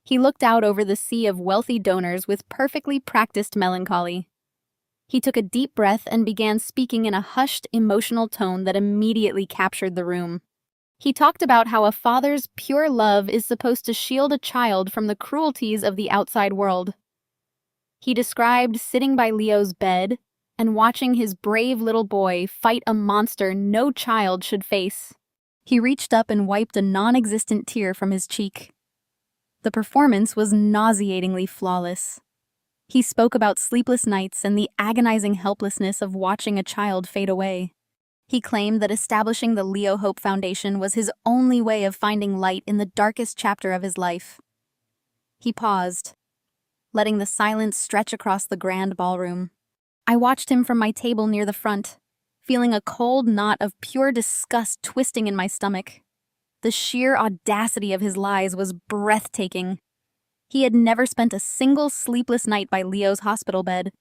He looked out over the sea of wealthy donors with perfectly practiced melancholy. He took a deep breath and began speaking in a hushed, emotional tone that immediately captured the room. He talked about how a father's pure love is supposed to shield a child from the cruelties of the outside world. He described sitting by Leo's bed and watching his brave little boy fight a monster no child should face. He reached up and wiped a non-existent tear from his cheek. The performance was nauseatingly flawless. He spoke about sleepless nights and the agonizing helplessness of watching a child fade away. He claimed that establishing the Leo Hope Foundation was his only way of finding light in the darkest chapter of his life. He paused, letting the silence stretch across the grand ballroom. I watched him from my table near the front, feeling a cold knot of pure disgust twisting in my stomach. The sheer audacity of his lies was breathtaking. He had never spent a single sleepless night by Leo's hospital bed.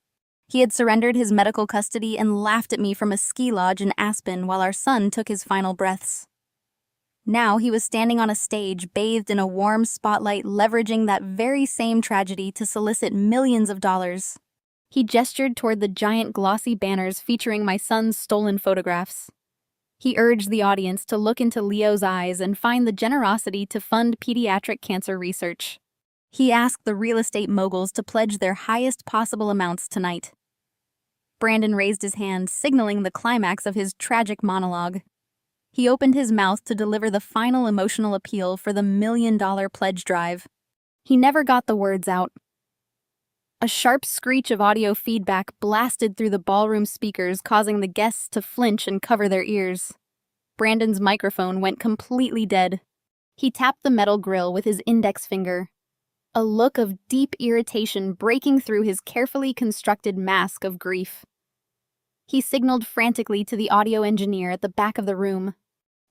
He had surrendered his medical custody and laughed at me from a ski lodge in Aspen while our son took his final breaths. Now he was standing on a stage bathed in a warm spotlight, leveraging that very same tragedy to solicit millions of dollars. He gestured toward the giant glossy banners featuring my son's stolen photographs. He urged the audience to look into Leo's eyes and find the generosity to fund pediatric cancer research. He asked the real estate moguls to pledge their highest possible amounts tonight. Brandon raised his hand, signaling the climax of his tragic monologue. He opened his mouth to deliver the final emotional appeal for the $1 million pledge drive. He never got the words out. A sharp screech of audio feedback blasted through the ballroom speakers, causing the guests to flinch and cover their ears. Brandon's microphone went completely dead. He tapped the metal grill with his index finger, a look of deep irritation breaking through his carefully constructed mask of grief. He signaled frantically to the audio engineer at the back of the room.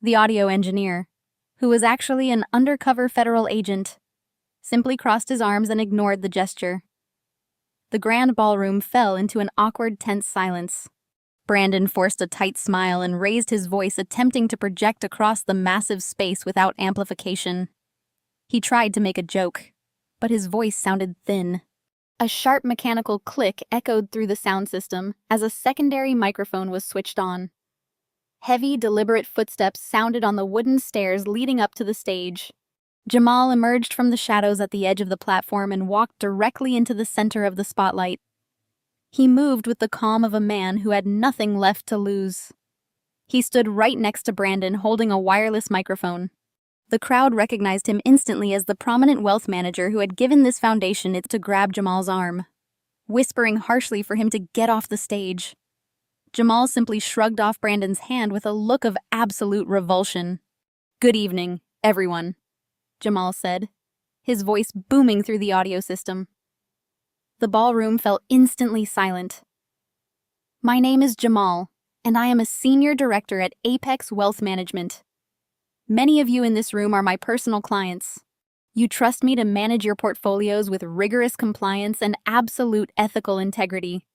The audio engineer, who was actually an undercover federal agent, simply crossed his arms and ignored the gesture. The grand ballroom fell into an awkward, tense silence. Brandon forced a tight smile and raised his voice, attempting to project across the massive space without amplification. He tried to make a joke, but his voice sounded thin. A sharp mechanical click echoed through the sound system as a secondary microphone was switched on. Heavy, deliberate footsteps sounded on the wooden stairs leading up to the stage. Jamal emerged from the shadows at the edge of the platform and walked directly into the center of the spotlight. He moved with the calm of a man who had nothing left to lose. He stood right next to Brandon, holding a wireless microphone. The crowd recognized him instantly as the prominent wealth manager who had given this foundation to grab Jamal's arm, whispering harshly for him to get off the stage. Jamal simply shrugged off Brandon's hand with a look of absolute revulsion. "Good evening, everyone," Jamal said, his voice booming through the audio system. The ballroom fell instantly silent. "My name is Jamal, and I am a senior director at Apex Wealth Management. Many of you in this room are my personal clients. You trust me to manage your portfolios with rigorous compliance and absolute ethical integrity.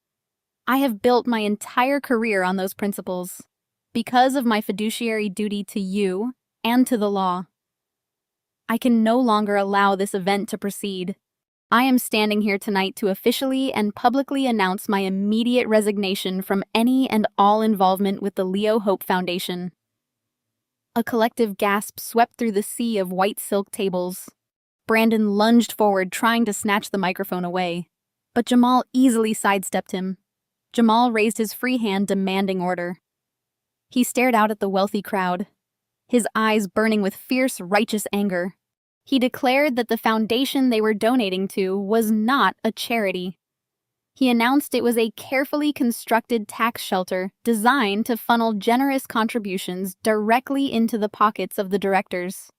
I have built my entire career on those principles, because of my fiduciary duty to you and to the law. I can no longer allow this event to proceed. I am standing here tonight to officially and publicly announce my immediate resignation from any and all involvement with the Leo Hope Foundation." A collective gasp swept through the sea of white silk tables. Brandon lunged forward, trying to snatch the microphone away, but Jamal easily sidestepped him. Jamal raised his free hand, demanding order. He stared out at the wealthy crowd, his eyes burning with fierce, righteous anger. He declared that the foundation they were donating to was not a charity. He announced it was a carefully constructed tax shelter designed to funnel generous contributions directly into the pockets of the directors.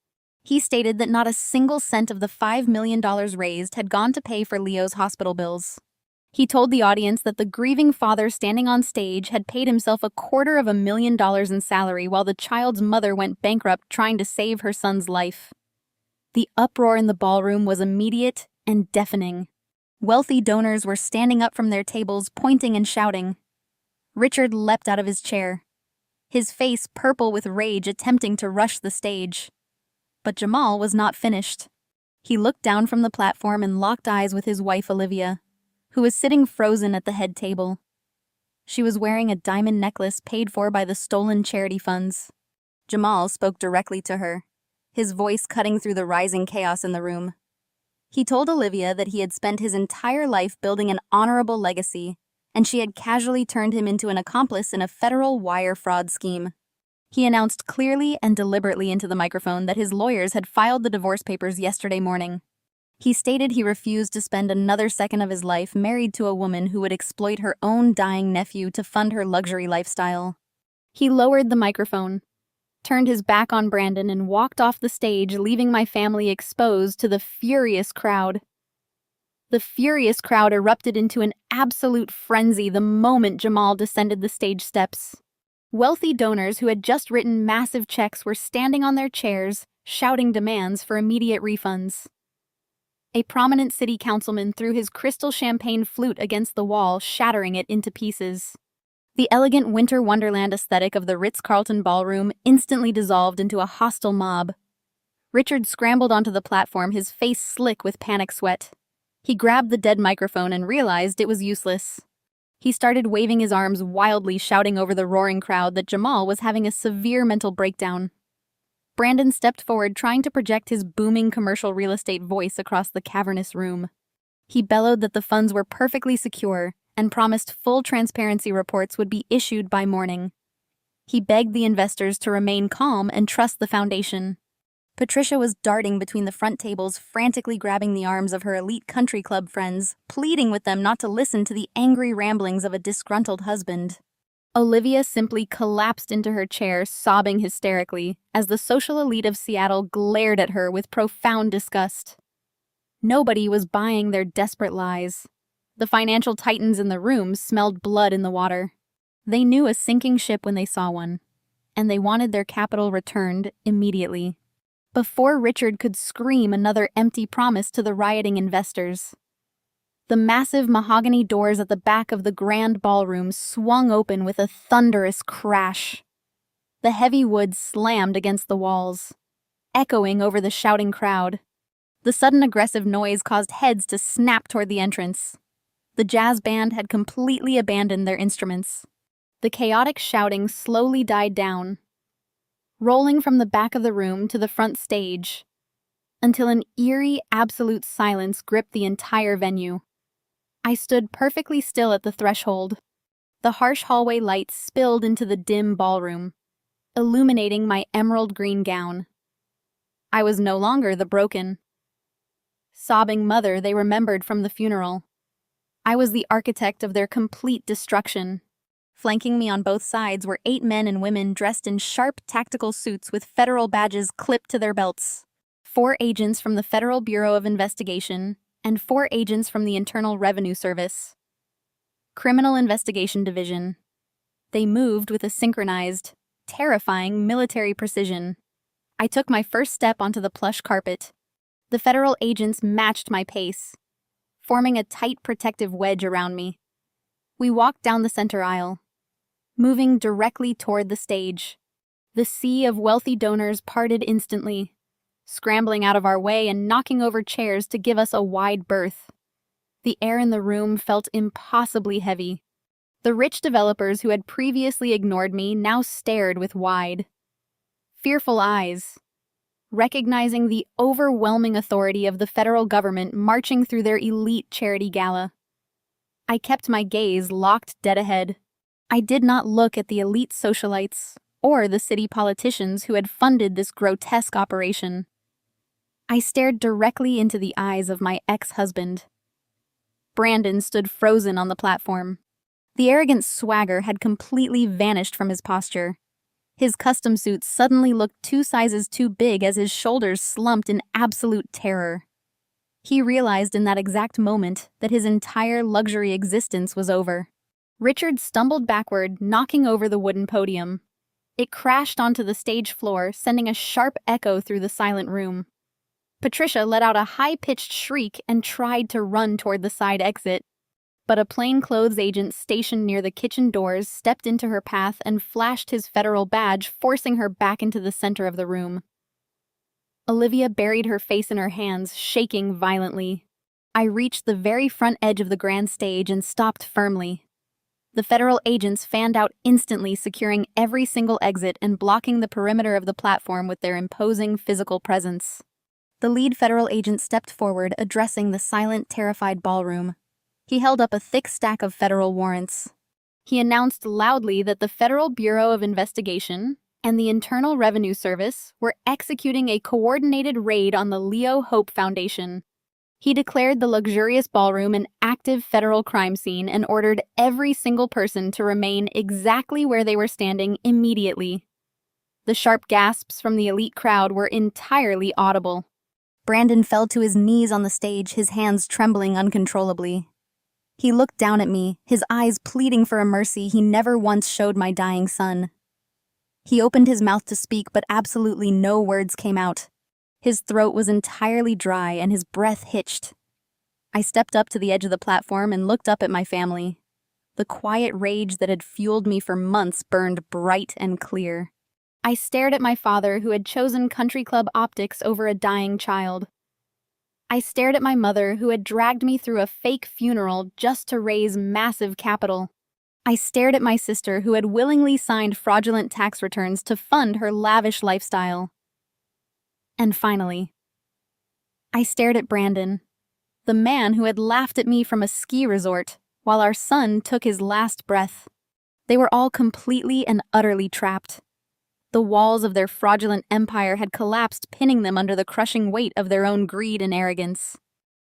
He stated that not a single cent of the $5 million raised had gone to pay for Leo's hospital bills. He told the audience that the grieving father standing on stage had paid himself $250,000 in salary while the child's mother went bankrupt trying to save her son's life. The uproar in the ballroom was immediate and deafening. Wealthy donors were standing up from their tables, pointing and shouting. Richard leapt out of his chair, his face purple with rage, attempting to rush the stage. But Jamal was not finished. He looked down from the platform and locked eyes with his wife Olivia, who was sitting frozen at the head table. She was wearing a diamond necklace paid for by the stolen charity funds. Jamal spoke directly to her, his voice cutting through the rising chaos in the room. He told Olivia that he had spent his entire life building an honorable legacy, and she had casually turned him into an accomplice in a federal wire fraud scheme. He announced clearly and deliberately into the microphone that his lawyers had filed the divorce papers yesterday morning. He stated he refused to spend another second of his life married to a woman who would exploit her own dying nephew to fund her luxury lifestyle. He lowered the microphone, turned his back on Brandon, and walked off the stage, leaving my family exposed to the furious crowd. The furious crowd erupted into an absolute frenzy the moment Jamal descended the stage steps. Wealthy donors who had just written massive checks were standing on their chairs, shouting demands for immediate refunds. A prominent city councilman threw his crystal champagne flute against the wall, shattering it into pieces. The elegant winter wonderland aesthetic of the Ritz-Carlton ballroom instantly dissolved into a hostile mob. Richard scrambled onto the platform, his face slick with panic sweat. He grabbed the dead microphone and realized it was useless. He started waving his arms wildly, shouting over the roaring crowd that Jamal was having a severe mental breakdown. Brandon stepped forward, trying to project his booming commercial real estate voice across the cavernous room. He bellowed that the funds were perfectly secure and promised full transparency reports would be issued by morning. He begged the investors to remain calm and trust the foundation. Patricia was darting between the front tables, frantically grabbing the arms of her elite country club friends, pleading with them not to listen to the angry ramblings of a disgruntled husband. Olivia simply collapsed into her chair, sobbing hysterically, as the social elite of Seattle glared at her with profound disgust. Nobody was buying their desperate lies. The financial titans in the room smelled blood in the water. They knew a sinking ship when they saw one, and they wanted their capital returned immediately. Before Richard could scream another empty promise to the rioting investors, the massive mahogany doors at the back of the grand ballroom swung open with a thunderous crash. The heavy wood slammed against the walls, echoing over the shouting crowd. The sudden aggressive noise caused heads to snap toward the entrance. The jazz band had completely abandoned their instruments. The chaotic shouting slowly died down, rolling from the back of the room to the front stage, until an eerie, absolute silence gripped the entire venue. I stood perfectly still at the threshold. The harsh hallway lights spilled into the dim ballroom, illuminating my emerald green gown. I was no longer the broken, sobbing mother they remembered from the funeral. I was the architect of their complete destruction. Flanking me on both sides were 8 men and women dressed in sharp tactical suits with federal badges clipped to their belts. 4 agents from the Federal Bureau of Investigation and 4 agents from the Internal Revenue Service. Criminal Investigation Division. They moved with a synchronized, terrifying military precision. I took my first step onto the plush carpet. The federal agents matched my pace, forming a tight protective wedge around me. We walked down the center aisle, moving directly toward the stage. The sea of wealthy donors parted instantly, scrambling out of our way and knocking over chairs to give us a wide berth. The air in the room felt impossibly heavy. The rich developers who had previously ignored me now stared with wide, fearful eyes, recognizing the overwhelming authority of the federal government marching through their elite charity gala. I kept my gaze locked dead ahead. I did not look at the elite socialites or the city politicians who had funded this grotesque operation. I stared directly into the eyes of my ex-husband. Brandon stood frozen on the platform. The arrogant swagger had completely vanished from his posture. His custom suit suddenly looked 2 sizes too big as his shoulders slumped in absolute terror. He realized in that exact moment that his entire luxury existence was over. Richard stumbled backward, knocking over the wooden podium. It crashed onto the stage floor, sending a sharp echo through the silent room. Patricia let out a high-pitched shriek and tried to run toward the side exit, but a plainclothes agent stationed near the kitchen doors stepped into her path and flashed his federal badge, forcing her back into the center of the room. Olivia buried her face in her hands, shaking violently. I reached the very front edge of the grand stage and stopped firmly. The federal agents fanned out instantly, securing every single exit and blocking the perimeter of the platform with their imposing physical presence. The lead federal agent stepped forward, addressing the silent, terrified ballroom. He held up a thick stack of federal warrants. He announced loudly that the Federal Bureau of Investigation and the Internal Revenue Service were executing a coordinated raid on the Leo Hope Foundation. He declared the luxurious ballroom an active federal crime scene and ordered every single person to remain exactly where they were standing immediately. The sharp gasps from the elite crowd were entirely audible. Brandon fell to his knees on the stage, his hands trembling uncontrollably. He looked down at me, his eyes pleading for a mercy he never once showed my dying son. He opened his mouth to speak, but absolutely no words came out. His throat was entirely dry and his breath hitched. I stepped up to the edge of the platform and looked up at my family. The quiet rage that had fueled me for months burned bright and clear. I stared at my father, who had chosen country club optics over a dying child. I stared at my mother, who had dragged me through a fake funeral just to raise massive capital. I stared at my sister, who had willingly signed fraudulent tax returns to fund her lavish lifestyle. And finally, I stared at Brandon, the man who had laughed at me from a ski resort while our son took his last breath. They were all completely and utterly trapped. The walls of their fraudulent empire had collapsed, pinning them under the crushing weight of their own greed and arrogance.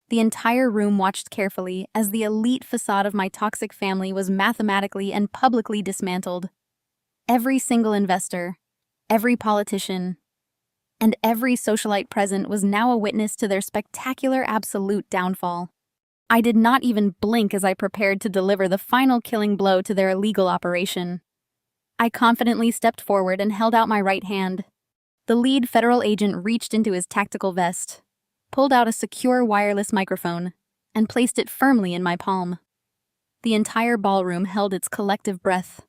The entire room watched carefully as the elite facade of my toxic family was mathematically and publicly dismantled. Every single investor, every politician, and every socialite present was now a witness to their spectacular absolute downfall. I did not even blink as I prepared to deliver the final killing blow to their illegal operation. I confidently stepped forward and held out my right hand. The lead federal agent reached into his tactical vest, pulled out a secure wireless microphone, and placed it firmly in my palm. The entire ballroom held its collective breath.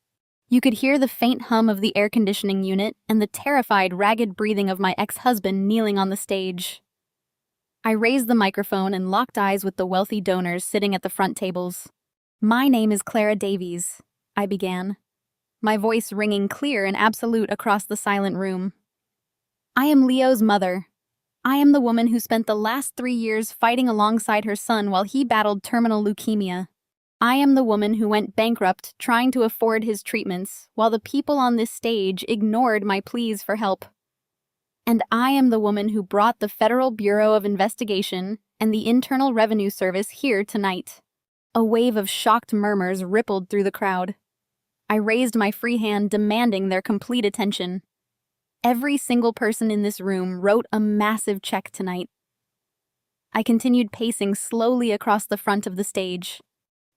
You could hear the faint hum of the air conditioning unit and the terrified, ragged breathing of my ex-husband kneeling on the stage. I raised the microphone and locked eyes with the wealthy donors sitting at the front tables. "My name is Clara Davies," I began, my voice ringing clear and absolute across the silent room. "I am Leo's mother. I am the woman who spent the last 3 years fighting alongside her son while he battled terminal leukemia. I am the woman who went bankrupt trying to afford his treatments, while the people on this stage ignored my pleas for help. And I am the woman who brought the Federal Bureau of Investigation and the Internal Revenue Service here tonight." A wave of shocked murmurs rippled through the crowd. I raised my free hand, demanding their complete attention. Every single person in this room wrote a massive check tonight. I continued pacing slowly across the front of the stage.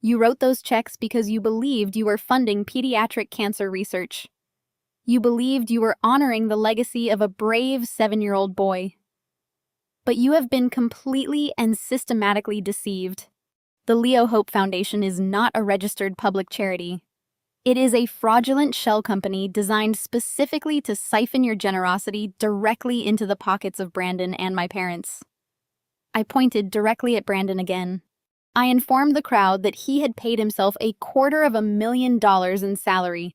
You wrote those checks because you believed you were funding pediatric cancer research. You believed you were honoring the legacy of a brave 7-year-old boy. But you have been completely and systematically deceived. The Leo Hope Foundation is not a registered public charity. It is a fraudulent shell company designed specifically to siphon your generosity directly into the pockets of Brandon and my parents. I pointed directly at Brandon again. I informed the crowd that he had paid himself $250,000 in salary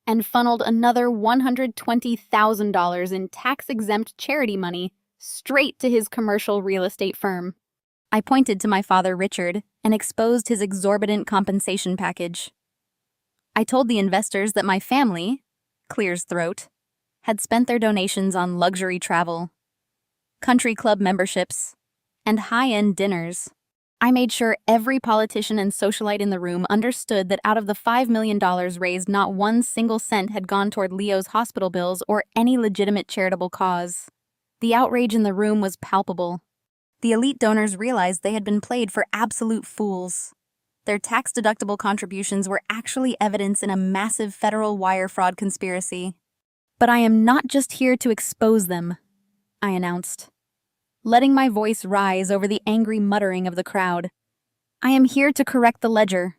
and funneled another $120,000 in tax-exempt charity money straight to his commercial real estate firm. I pointed to my father, Richard, and exposed his exorbitant compensation package. I told the investors that my family, Clear's throat, had spent their donations on luxury travel, country club memberships, and high-end dinners. I made sure every politician and socialite in the room understood that out of the $5 million raised, not one single cent had gone toward Leo's hospital bills or any legitimate charitable cause. The outrage in the room was palpable. The elite donors realized they had been played for absolute fools. Their tax-deductible contributions were actually evidence in a massive federal wire fraud conspiracy. "But I am not just here to expose them," I announced, letting my voice rise over the angry muttering of the crowd. "I am here to correct the ledger."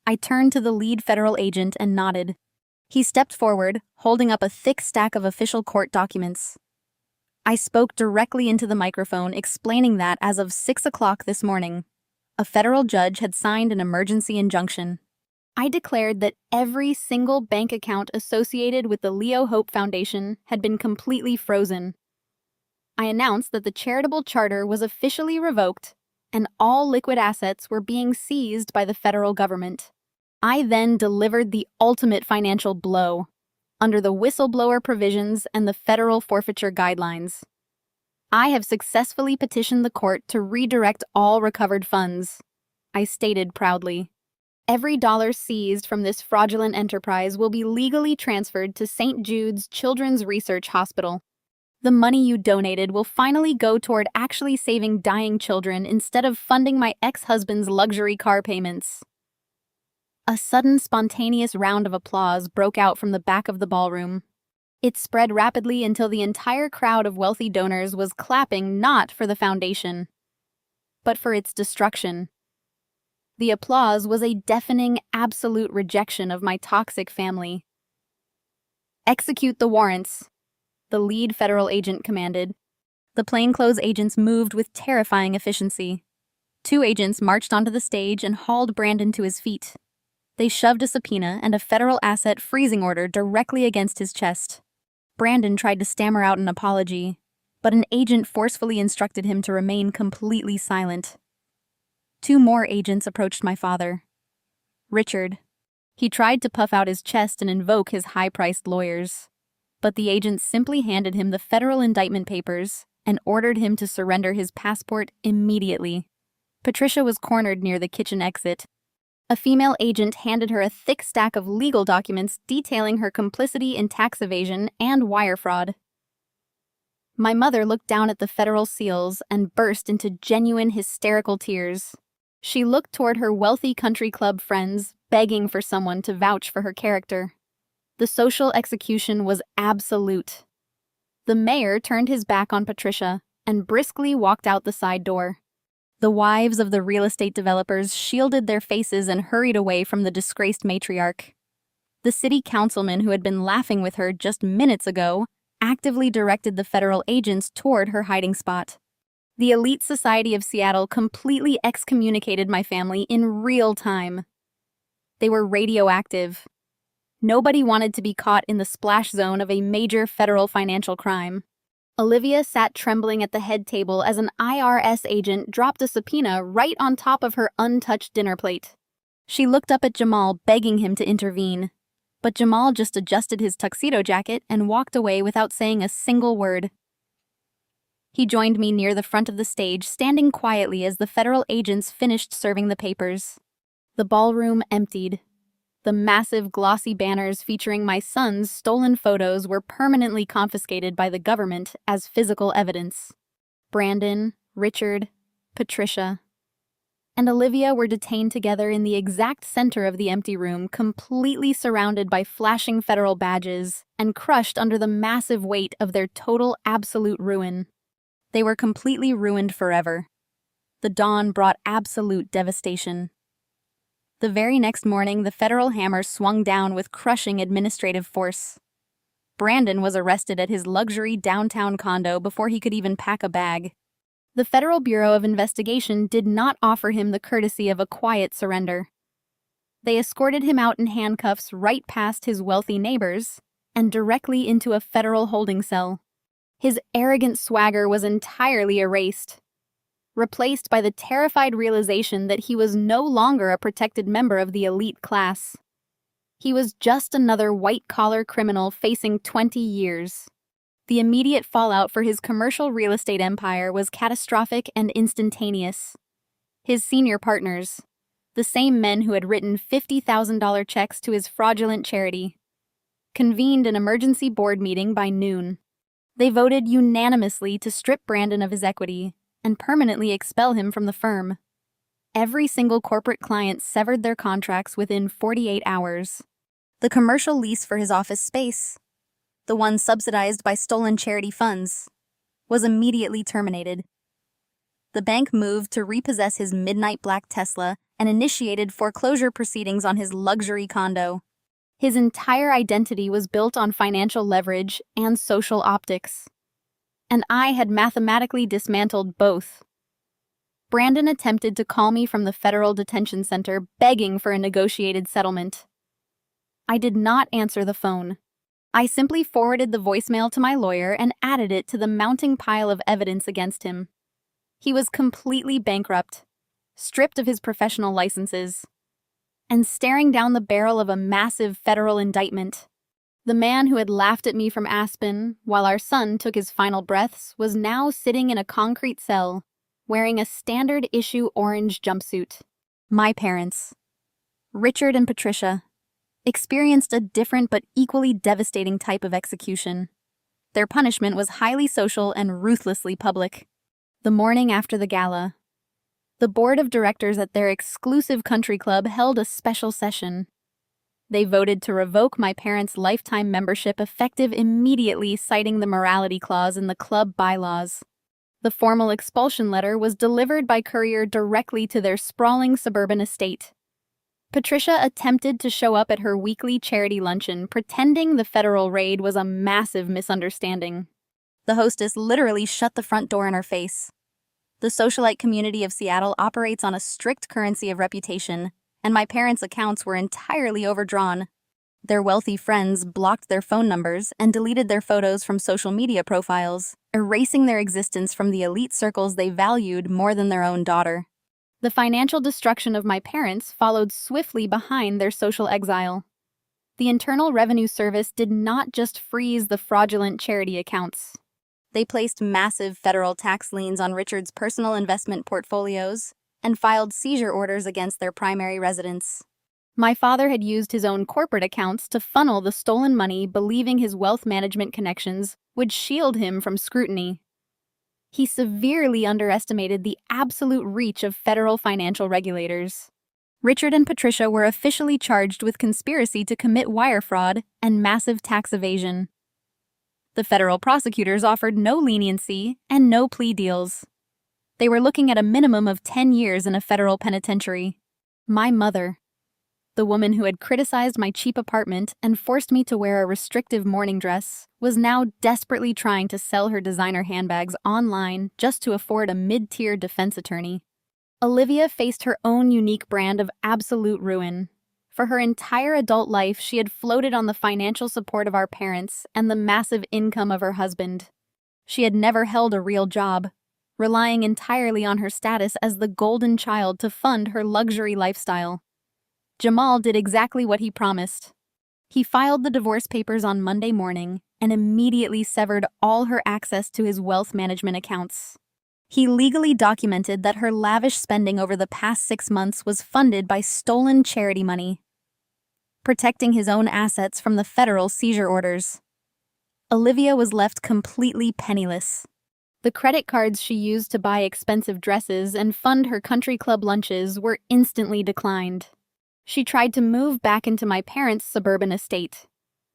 I turned to the lead federal agent and nodded. He stepped forward, holding up a thick stack of official court documents. I spoke directly into the microphone, explaining that as of 6 o'clock this morning, a federal judge had signed an emergency injunction. I declared that every single bank account associated with the Leo Hope Foundation had been completely frozen. I announced that the charitable charter was officially revoked and all liquid assets were being seized by the federal government. I then delivered the ultimate financial blow under the whistleblower provisions and the federal forfeiture guidelines. I have successfully petitioned the court to redirect all recovered funds, I stated proudly. Every dollar seized from this fraudulent enterprise will be legally transferred to St. Jude's Children's Research Hospital. The money you donated will finally go toward actually saving dying children instead of funding my ex-husband's luxury car payments. A sudden, spontaneous round of applause broke out from the back of the ballroom. It spread rapidly until the entire crowd of wealthy donors was clapping not for the foundation, but for its destruction. The applause was a deafening, absolute rejection of my toxic family. "Execute the warrants," the lead federal agent commanded. The plainclothes agents moved with terrifying efficiency. 2 agents marched onto the stage and hauled Brandon to his feet. They shoved a subpoena and a federal asset freezing order directly against his chest. Brandon tried to stammer out an apology, but an agent forcefully instructed him to remain completely silent. 2 more agents approached my father. Richard. He tried to puff out his chest and invoke his high-priced lawyers, but the agents simply handed him the federal indictment papers and ordered him to surrender his passport immediately. Patricia was cornered near the kitchen exit. A female agent handed her a thick stack of legal documents detailing her complicity in tax evasion and wire fraud. My mother looked down at the federal seals and burst into genuine hysterical tears. She looked toward her wealthy country club friends, begging for someone to vouch for her character. The social execution was absolute. The mayor turned his back on Patricia and briskly walked out the side door. The wives of the real estate developers shielded their faces and hurried away from the disgraced matriarch. The city councilman who had been laughing with her just minutes ago actively directed the federal agents toward her hiding spot. The elite society of Seattle completely excommunicated my family in real time. They were radioactive. Nobody wanted to be caught in the splash zone of a major federal financial crime. Olivia sat trembling at the head table as an IRS agent dropped a subpoena right on top of her untouched dinner plate. She looked up at Jamal, begging him to intervene. But Jamal just adjusted his tuxedo jacket and walked away without saying a single word. He joined me near the front of the stage, standing quietly as the federal agents finished serving the papers. The ballroom emptied. The massive glossy banners featuring my son's stolen photos were permanently confiscated by the government as physical evidence. Brandon, Richard, Patricia, and Olivia were detained together in the exact center of the empty room, completely surrounded by flashing federal badges and crushed under the massive weight of their total absolute ruin. They were completely ruined forever. The dawn brought absolute devastation. The very next morning, the federal hammer swung down with crushing administrative force. Brandon was arrested at his luxury downtown condo before he could even pack a bag. The Federal Bureau of Investigation did not offer him the courtesy of a quiet surrender. They escorted him out in handcuffs right past his wealthy neighbors and directly into a federal holding cell. His arrogant swagger was entirely erased, replaced by the terrified realization that he was no longer a protected member of the elite class. He was just another white-collar criminal facing 20 years. The immediate fallout for his commercial real estate empire was catastrophic and instantaneous. His senior partners, the same men who had written $50,000 checks to his fraudulent charity, convened an emergency board meeting by noon. They voted unanimously to strip Brandon of his equity and permanently expel him from the firm. Every single corporate client severed their contracts within 48 hours. The commercial lease for his office space, the one subsidized by stolen charity funds, was immediately terminated. The bank moved to repossess his midnight black Tesla and initiated foreclosure proceedings on his luxury condo. His entire identity was built on financial leverage and social optics. And I had mathematically dismantled both. Brandon attempted to call me from the federal detention center, begging for a negotiated settlement. I did not answer the phone. I simply forwarded the voicemail to my lawyer and added it to the mounting pile of evidence against him. He was completely bankrupt, stripped of his professional licenses, and staring down the barrel of a massive federal indictment. The man who had laughed at me from Aspen while our son took his final breaths was now sitting in a concrete cell, wearing a standard-issue orange jumpsuit. My parents, Richard and Patricia, experienced a different but equally devastating type of execution. Their punishment was highly social and ruthlessly public. The morning after the gala, the board of directors at their exclusive country club held a special session. They voted to revoke my parents' lifetime membership effective immediately, citing the morality clause in the club bylaws. The formal expulsion letter was delivered by courier directly to their sprawling suburban estate. Patricia attempted to show up at her weekly charity luncheon, pretending the federal raid was a massive misunderstanding. The hostess literally shut the front door in her face. The socialite community of Seattle operates on a strict currency of reputation, and my parents' accounts were entirely overdrawn. Their wealthy friends blocked their phone numbers and deleted their photos from social media profiles, erasing their existence from the elite circles they valued more than their own daughter. The financial destruction of my parents followed swiftly behind their social exile. The Internal Revenue Service did not just freeze the fraudulent charity accounts. They placed massive federal tax liens on Richard's personal investment portfolios and filed seizure orders against their primary residence. My father had used his own corporate accounts to funnel the stolen money, believing his wealth management connections would shield him from scrutiny. He severely underestimated the absolute reach of federal financial regulators. Richard and Patricia were officially charged with conspiracy to commit wire fraud and massive tax evasion. The federal prosecutors offered no leniency and no plea deals. They were looking at a minimum of 10 years in a federal penitentiary. My mother, the woman who had criticized my cheap apartment and forced me to wear a restrictive morning dress, was now desperately trying to sell her designer handbags online just to afford a mid-tier defense attorney. Olivia faced her own unique brand of absolute ruin. For her entire adult life, she had floated on the financial support of our parents and the massive income of her husband. She had never held a real job, relying entirely on her status as the golden child to fund her luxury lifestyle. Jamal did exactly what he promised. He filed the divorce papers on Monday morning and immediately severed all her access to his wealth management accounts. He legally documented that her lavish spending over the past 6 months was funded by stolen charity money, protecting his own assets from the federal seizure orders. Olivia was left completely penniless. The credit cards she used to buy expensive dresses and fund her country club lunches were instantly declined. She tried to move back into my parents' suburban estate,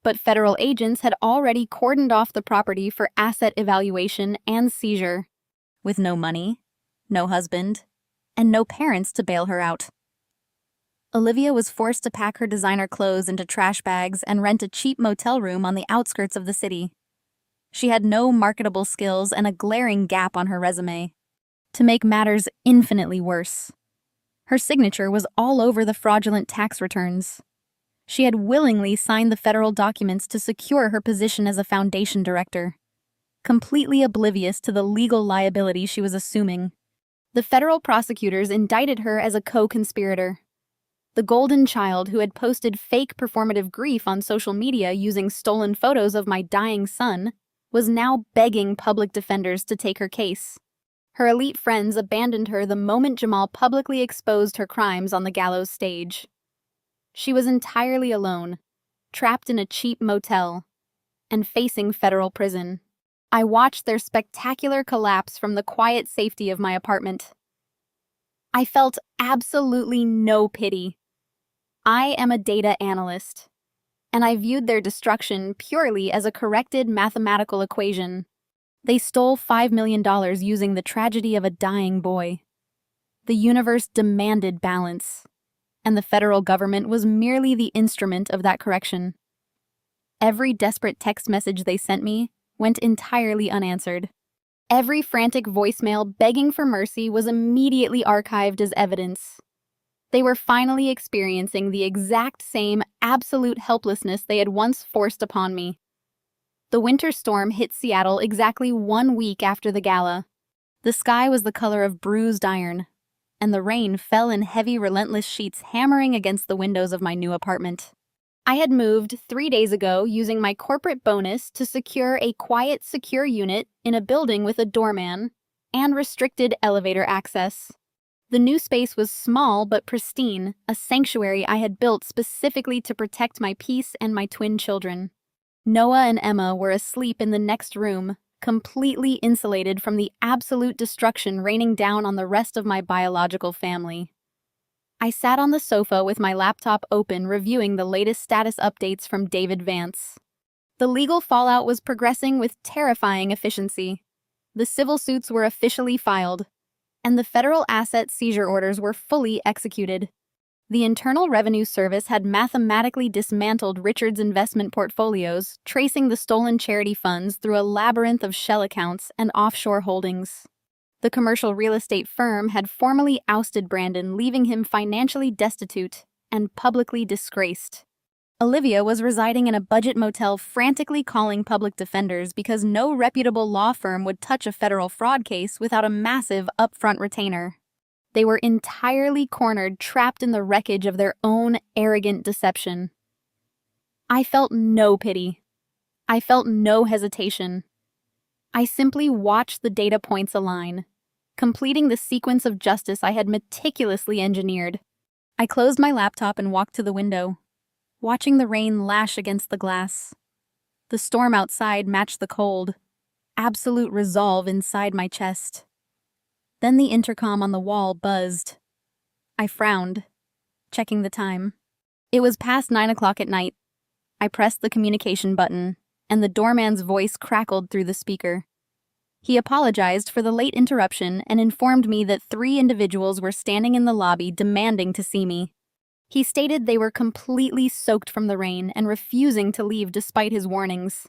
but federal agents had already cordoned off the property for asset evaluation and seizure. With no money, no husband, and no parents to bail her out, Olivia was forced to pack her designer clothes into trash bags and rent a cheap motel room on the outskirts of the city. She had no marketable skills and a glaring gap on her resume. To make matters infinitely worse, her signature was all over the fraudulent tax returns. She had willingly signed the federal documents to secure her position as a foundation director, completely oblivious to the legal liability she was assuming. The federal prosecutors indicted her as a co-conspirator. The golden child who had posted fake performative grief on social media using stolen photos of my dying son was now begging public defenders to take her case. Her elite friends abandoned her the moment Jamal publicly exposed her crimes on the gallows stage. She was entirely alone, trapped in a cheap motel, and facing federal prison. I watched their spectacular collapse from the quiet safety of my apartment. I felt absolutely no pity. I am a data analyst, and I viewed their destruction purely as a corrected mathematical equation. They stole $5 million using the tragedy of a dying boy. The universe demanded balance, and the federal government was merely the instrument of that correction. Every desperate text message they sent me went entirely unanswered. Every frantic voicemail begging for mercy was immediately archived as evidence. They were finally experiencing the exact same absolute helplessness they had once forced upon me. The winter storm hit Seattle exactly 1 week after the gala. The sky was the color of bruised iron, and the rain fell in heavy, relentless sheets hammering against the windows of my new apartment. I had moved 3 days ago using my corporate bonus to secure a quiet, secure unit in a building with a doorman and restricted elevator access. The new space was small but pristine, a sanctuary I had built specifically to protect my peace and my twin children. Noah and Emma were asleep in the next room, completely insulated from the absolute destruction raining down on the rest of my biological family. I sat on the sofa with my laptop open, reviewing the latest status updates from David Vance. The legal fallout was progressing with terrifying efficiency. The civil suits were officially filed, and the federal asset seizure orders were fully executed. The Internal Revenue Service had mathematically dismantled Richard's investment portfolios, tracing the stolen charity funds through a labyrinth of shell accounts and offshore holdings. The commercial real estate firm had formally ousted Brandon, leaving him financially destitute and publicly disgraced. Olivia was residing in a budget motel, frantically calling public defenders because no reputable law firm would touch a federal fraud case without a massive upfront retainer. They were entirely cornered, trapped in the wreckage of their own arrogant deception. I felt no pity. I felt no hesitation. I simply watched the data points align, completing the sequence of justice I had meticulously engineered. I closed my laptop and walked to the window, watching the rain lash against the glass. The storm outside matched the cold, absolute resolve inside my chest. Then the intercom on the wall buzzed. I frowned, checking the time. It was past 9 o'clock at night. I pressed the communication button, and the doorman's voice crackled through the speaker. He apologized for the late interruption and informed me that 3 individuals were standing in the lobby demanding to see me. He stated they were completely soaked from the rain and refusing to leave despite his warnings.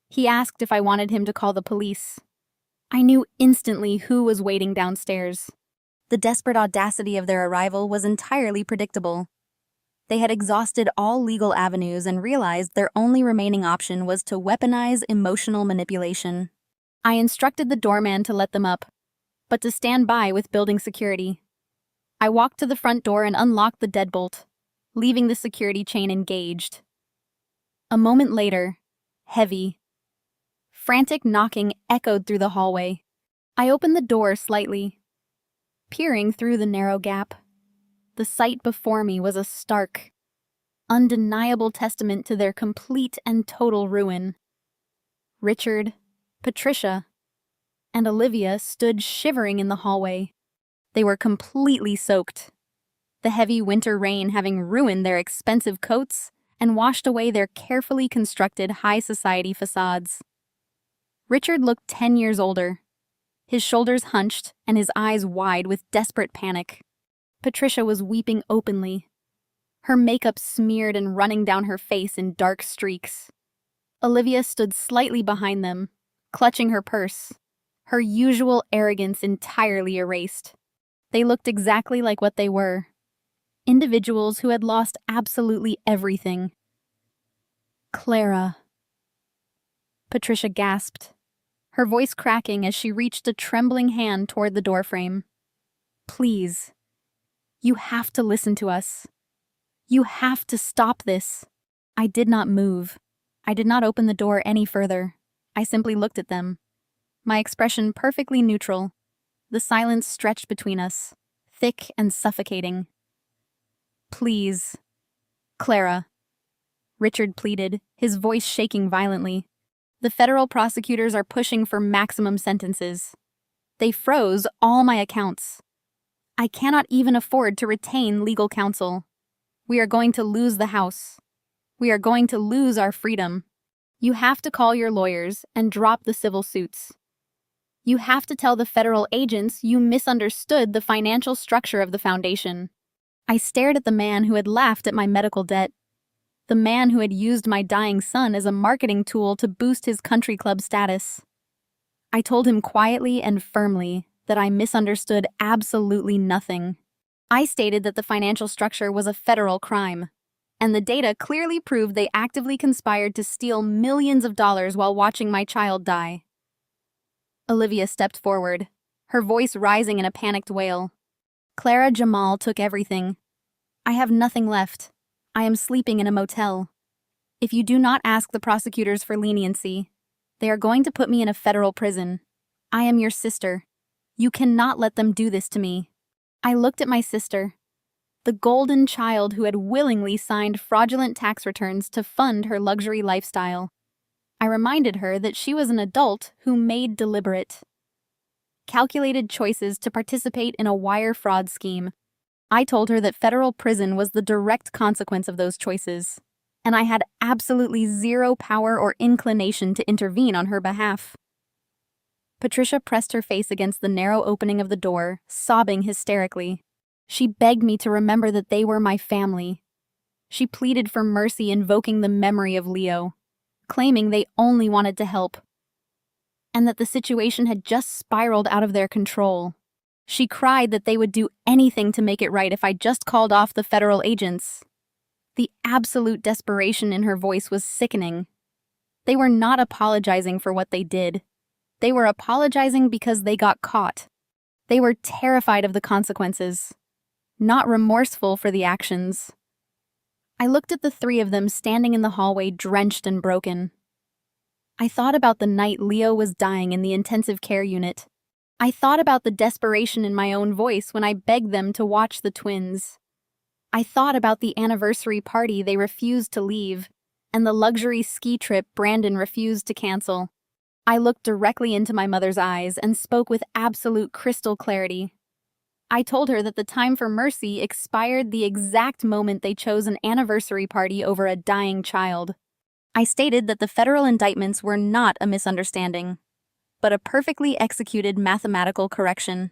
He asked if I wanted him to call the police. I knew instantly who was waiting downstairs. The desperate audacity of their arrival was entirely predictable. They had exhausted all legal avenues and realized their only remaining option was to weaponize emotional manipulation. I instructed the doorman to let them up, but to stand by with building security. I walked to the front door and unlocked the deadbolt, leaving the security chain engaged. A moment later, heavy, frantic knocking echoed through the hallway. I opened the door slightly, peering through the narrow gap. The sight before me was a stark, undeniable testament to their complete and total ruin. Richard, Patricia, and Olivia stood shivering in the hallway. They were completely soaked, the heavy winter rain having ruined their expensive coats and washed away their carefully constructed high society facades. Richard looked 10 years older, his shoulders hunched and his eyes wide with desperate panic. Patricia was weeping openly, her makeup smeared and running down her face in dark streaks. Olivia stood slightly behind them, clutching her purse, her usual arrogance entirely erased. They looked exactly like what they were, individuals who had lost absolutely everything. Clara. Patricia gasped, her voice cracking as she reached a trembling hand toward the doorframe. Please. You have to listen to us. You have to stop this. I did not move. I did not open the door any further. I simply looked at them, my expression perfectly neutral, The silence stretched between us, thick and suffocating. "Please, Clara," Richard pleaded, his voice shaking violently. "The federal prosecutors are pushing for maximum sentences. They froze all my accounts. I cannot even afford to retain legal counsel. We are going to lose the house. We are going to lose our freedom. You have to call your lawyers and drop the civil suits. You have to tell the federal agents you misunderstood the financial structure of the foundation." I stared at the man who had laughed at my medical debt, the man who had used my dying son as a marketing tool to boost his country club status. I told him quietly and firmly that I misunderstood absolutely nothing. I stated that the financial structure was a federal crime, and the data clearly proved they actively conspired to steal millions of dollars while watching my child die. Olivia stepped forward, her voice rising in a panicked wail. "Clara Jamal took everything. I have nothing left. I am sleeping in a motel. If you do not ask the prosecutors for leniency, they are going to put me in a federal prison. I am your sister. You cannot let them do this to me." I looked at my sister, the golden child who had willingly signed fraudulent tax returns to fund her luxury lifestyle. I reminded her that she was an adult who made deliberate, calculated choices to participate in a wire fraud scheme. I told her that federal prison was the direct consequence of those choices, and I had absolutely zero power or inclination to intervene on her behalf. Patricia pressed her face against the narrow opening of the door, sobbing hysterically. She begged me to remember that they were my family. She pleaded for mercy, invoking the memory of Leo, claiming they only wanted to help, and that the situation had just spiraled out of their control. She cried that they would do anything to make it right if I just called off the federal agents. The absolute desperation in her voice was sickening. They were not apologizing for what they did. They were apologizing because they got caught. They were terrified of the consequences, not remorseful for the actions. I looked at the three of them standing in the hallway, drenched and broken. I thought about the night Leo was dying in the intensive care unit. I thought about the desperation in my own voice when I begged them to watch the twins. I thought about the anniversary party they refused to leave, and the luxury ski trip Brandon refused to cancel. I looked directly into my mother's eyes and spoke with absolute crystal clarity. I told her that the time for mercy expired the exact moment they chose an anniversary party over a dying child. I stated that the federal indictments were not a misunderstanding, but a perfectly executed mathematical correction.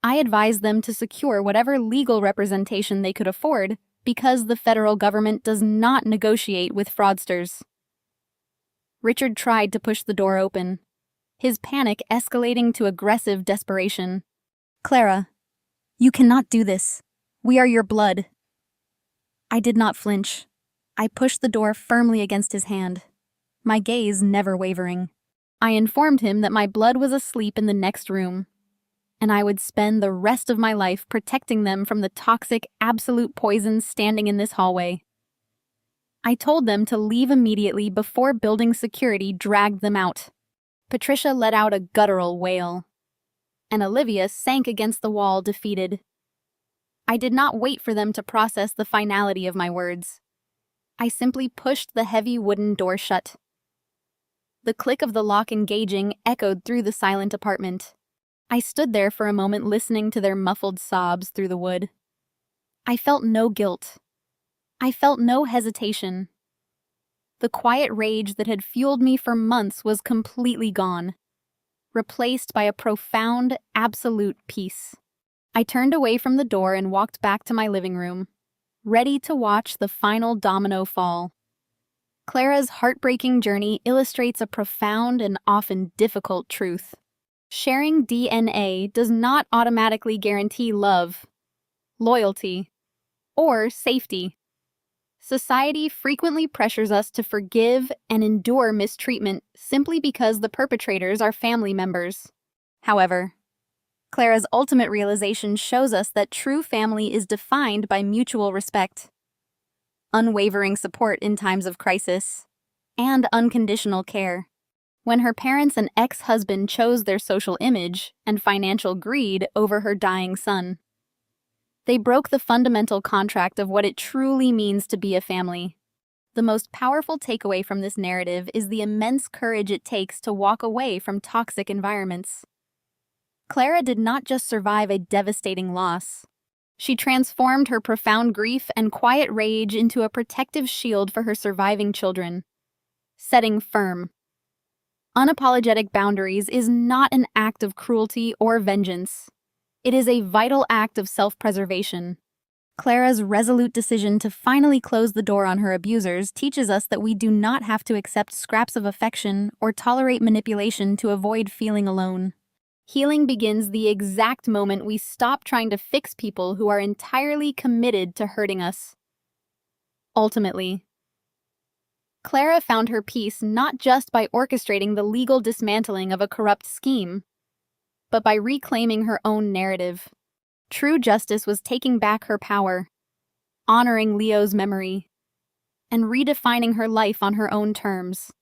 I advised them to secure whatever legal representation they could afford because the federal government does not negotiate with fraudsters. Richard tried to push the door open, his panic escalating to aggressive desperation. "Clara, you cannot do this. We are your blood." I did not flinch. I pushed the door firmly against his hand, my gaze never wavering. I informed him that my blood was asleep in the next room, and I would spend the rest of my life protecting them from the toxic, absolute poisons standing in this hallway. I told them to leave immediately before building security dragged them out. Patricia let out a guttural wail, and Olivia sank against the wall, defeated. I did not wait for them to process the finality of my words. I simply pushed the heavy wooden door shut. The click of the lock engaging echoed through the silent apartment. I stood there for a moment listening to their muffled sobs through the wood. I felt no guilt. I felt no hesitation. The quiet rage that had fueled me for months was completely gone, replaced by a profound, absolute peace. I turned away from the door and walked back to my living room, ready to watch the final domino fall. Clara's heartbreaking journey illustrates a profound and often difficult truth. Sharing DNA does not automatically guarantee love, loyalty, or safety. Society frequently pressures us to forgive and endure mistreatment simply because the perpetrators are family members. However, Clara's ultimate realization shows us that true family is defined by mutual respect, unwavering support in times of crisis, and unconditional care. when her parents and ex-husband chose their social image and financial greed over her dying son. They broke the fundamental contract of what it truly means to be a family. The most powerful takeaway from this narrative is the immense courage it takes to walk away from toxic environments. Clara did not just survive a devastating loss. She transformed her profound grief and quiet rage into a protective shield for her surviving children. Setting firm, unapologetic boundaries is not an act of cruelty or vengeance. It is a vital act of self-preservation. Clara's resolute decision to finally close the door on her abusers teaches us that we do not have to accept scraps of affection or tolerate manipulation to avoid feeling alone. Healing begins the exact moment we stop trying to fix people who are entirely committed to hurting us. Ultimately, Clara found her peace not just by orchestrating the legal dismantling of a corrupt scheme, but by reclaiming her own narrative. True justice was taking back her power, honoring Leo's memory, and redefining her life on her own terms.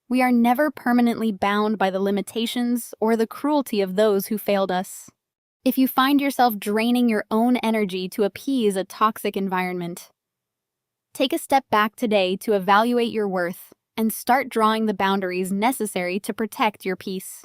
We are never permanently bound by the limitations or the cruelty of those who failed us. If you find yourself draining your own energy to appease a toxic environment, take a step back today to evaluate your worth and start drawing the boundaries necessary to protect your peace.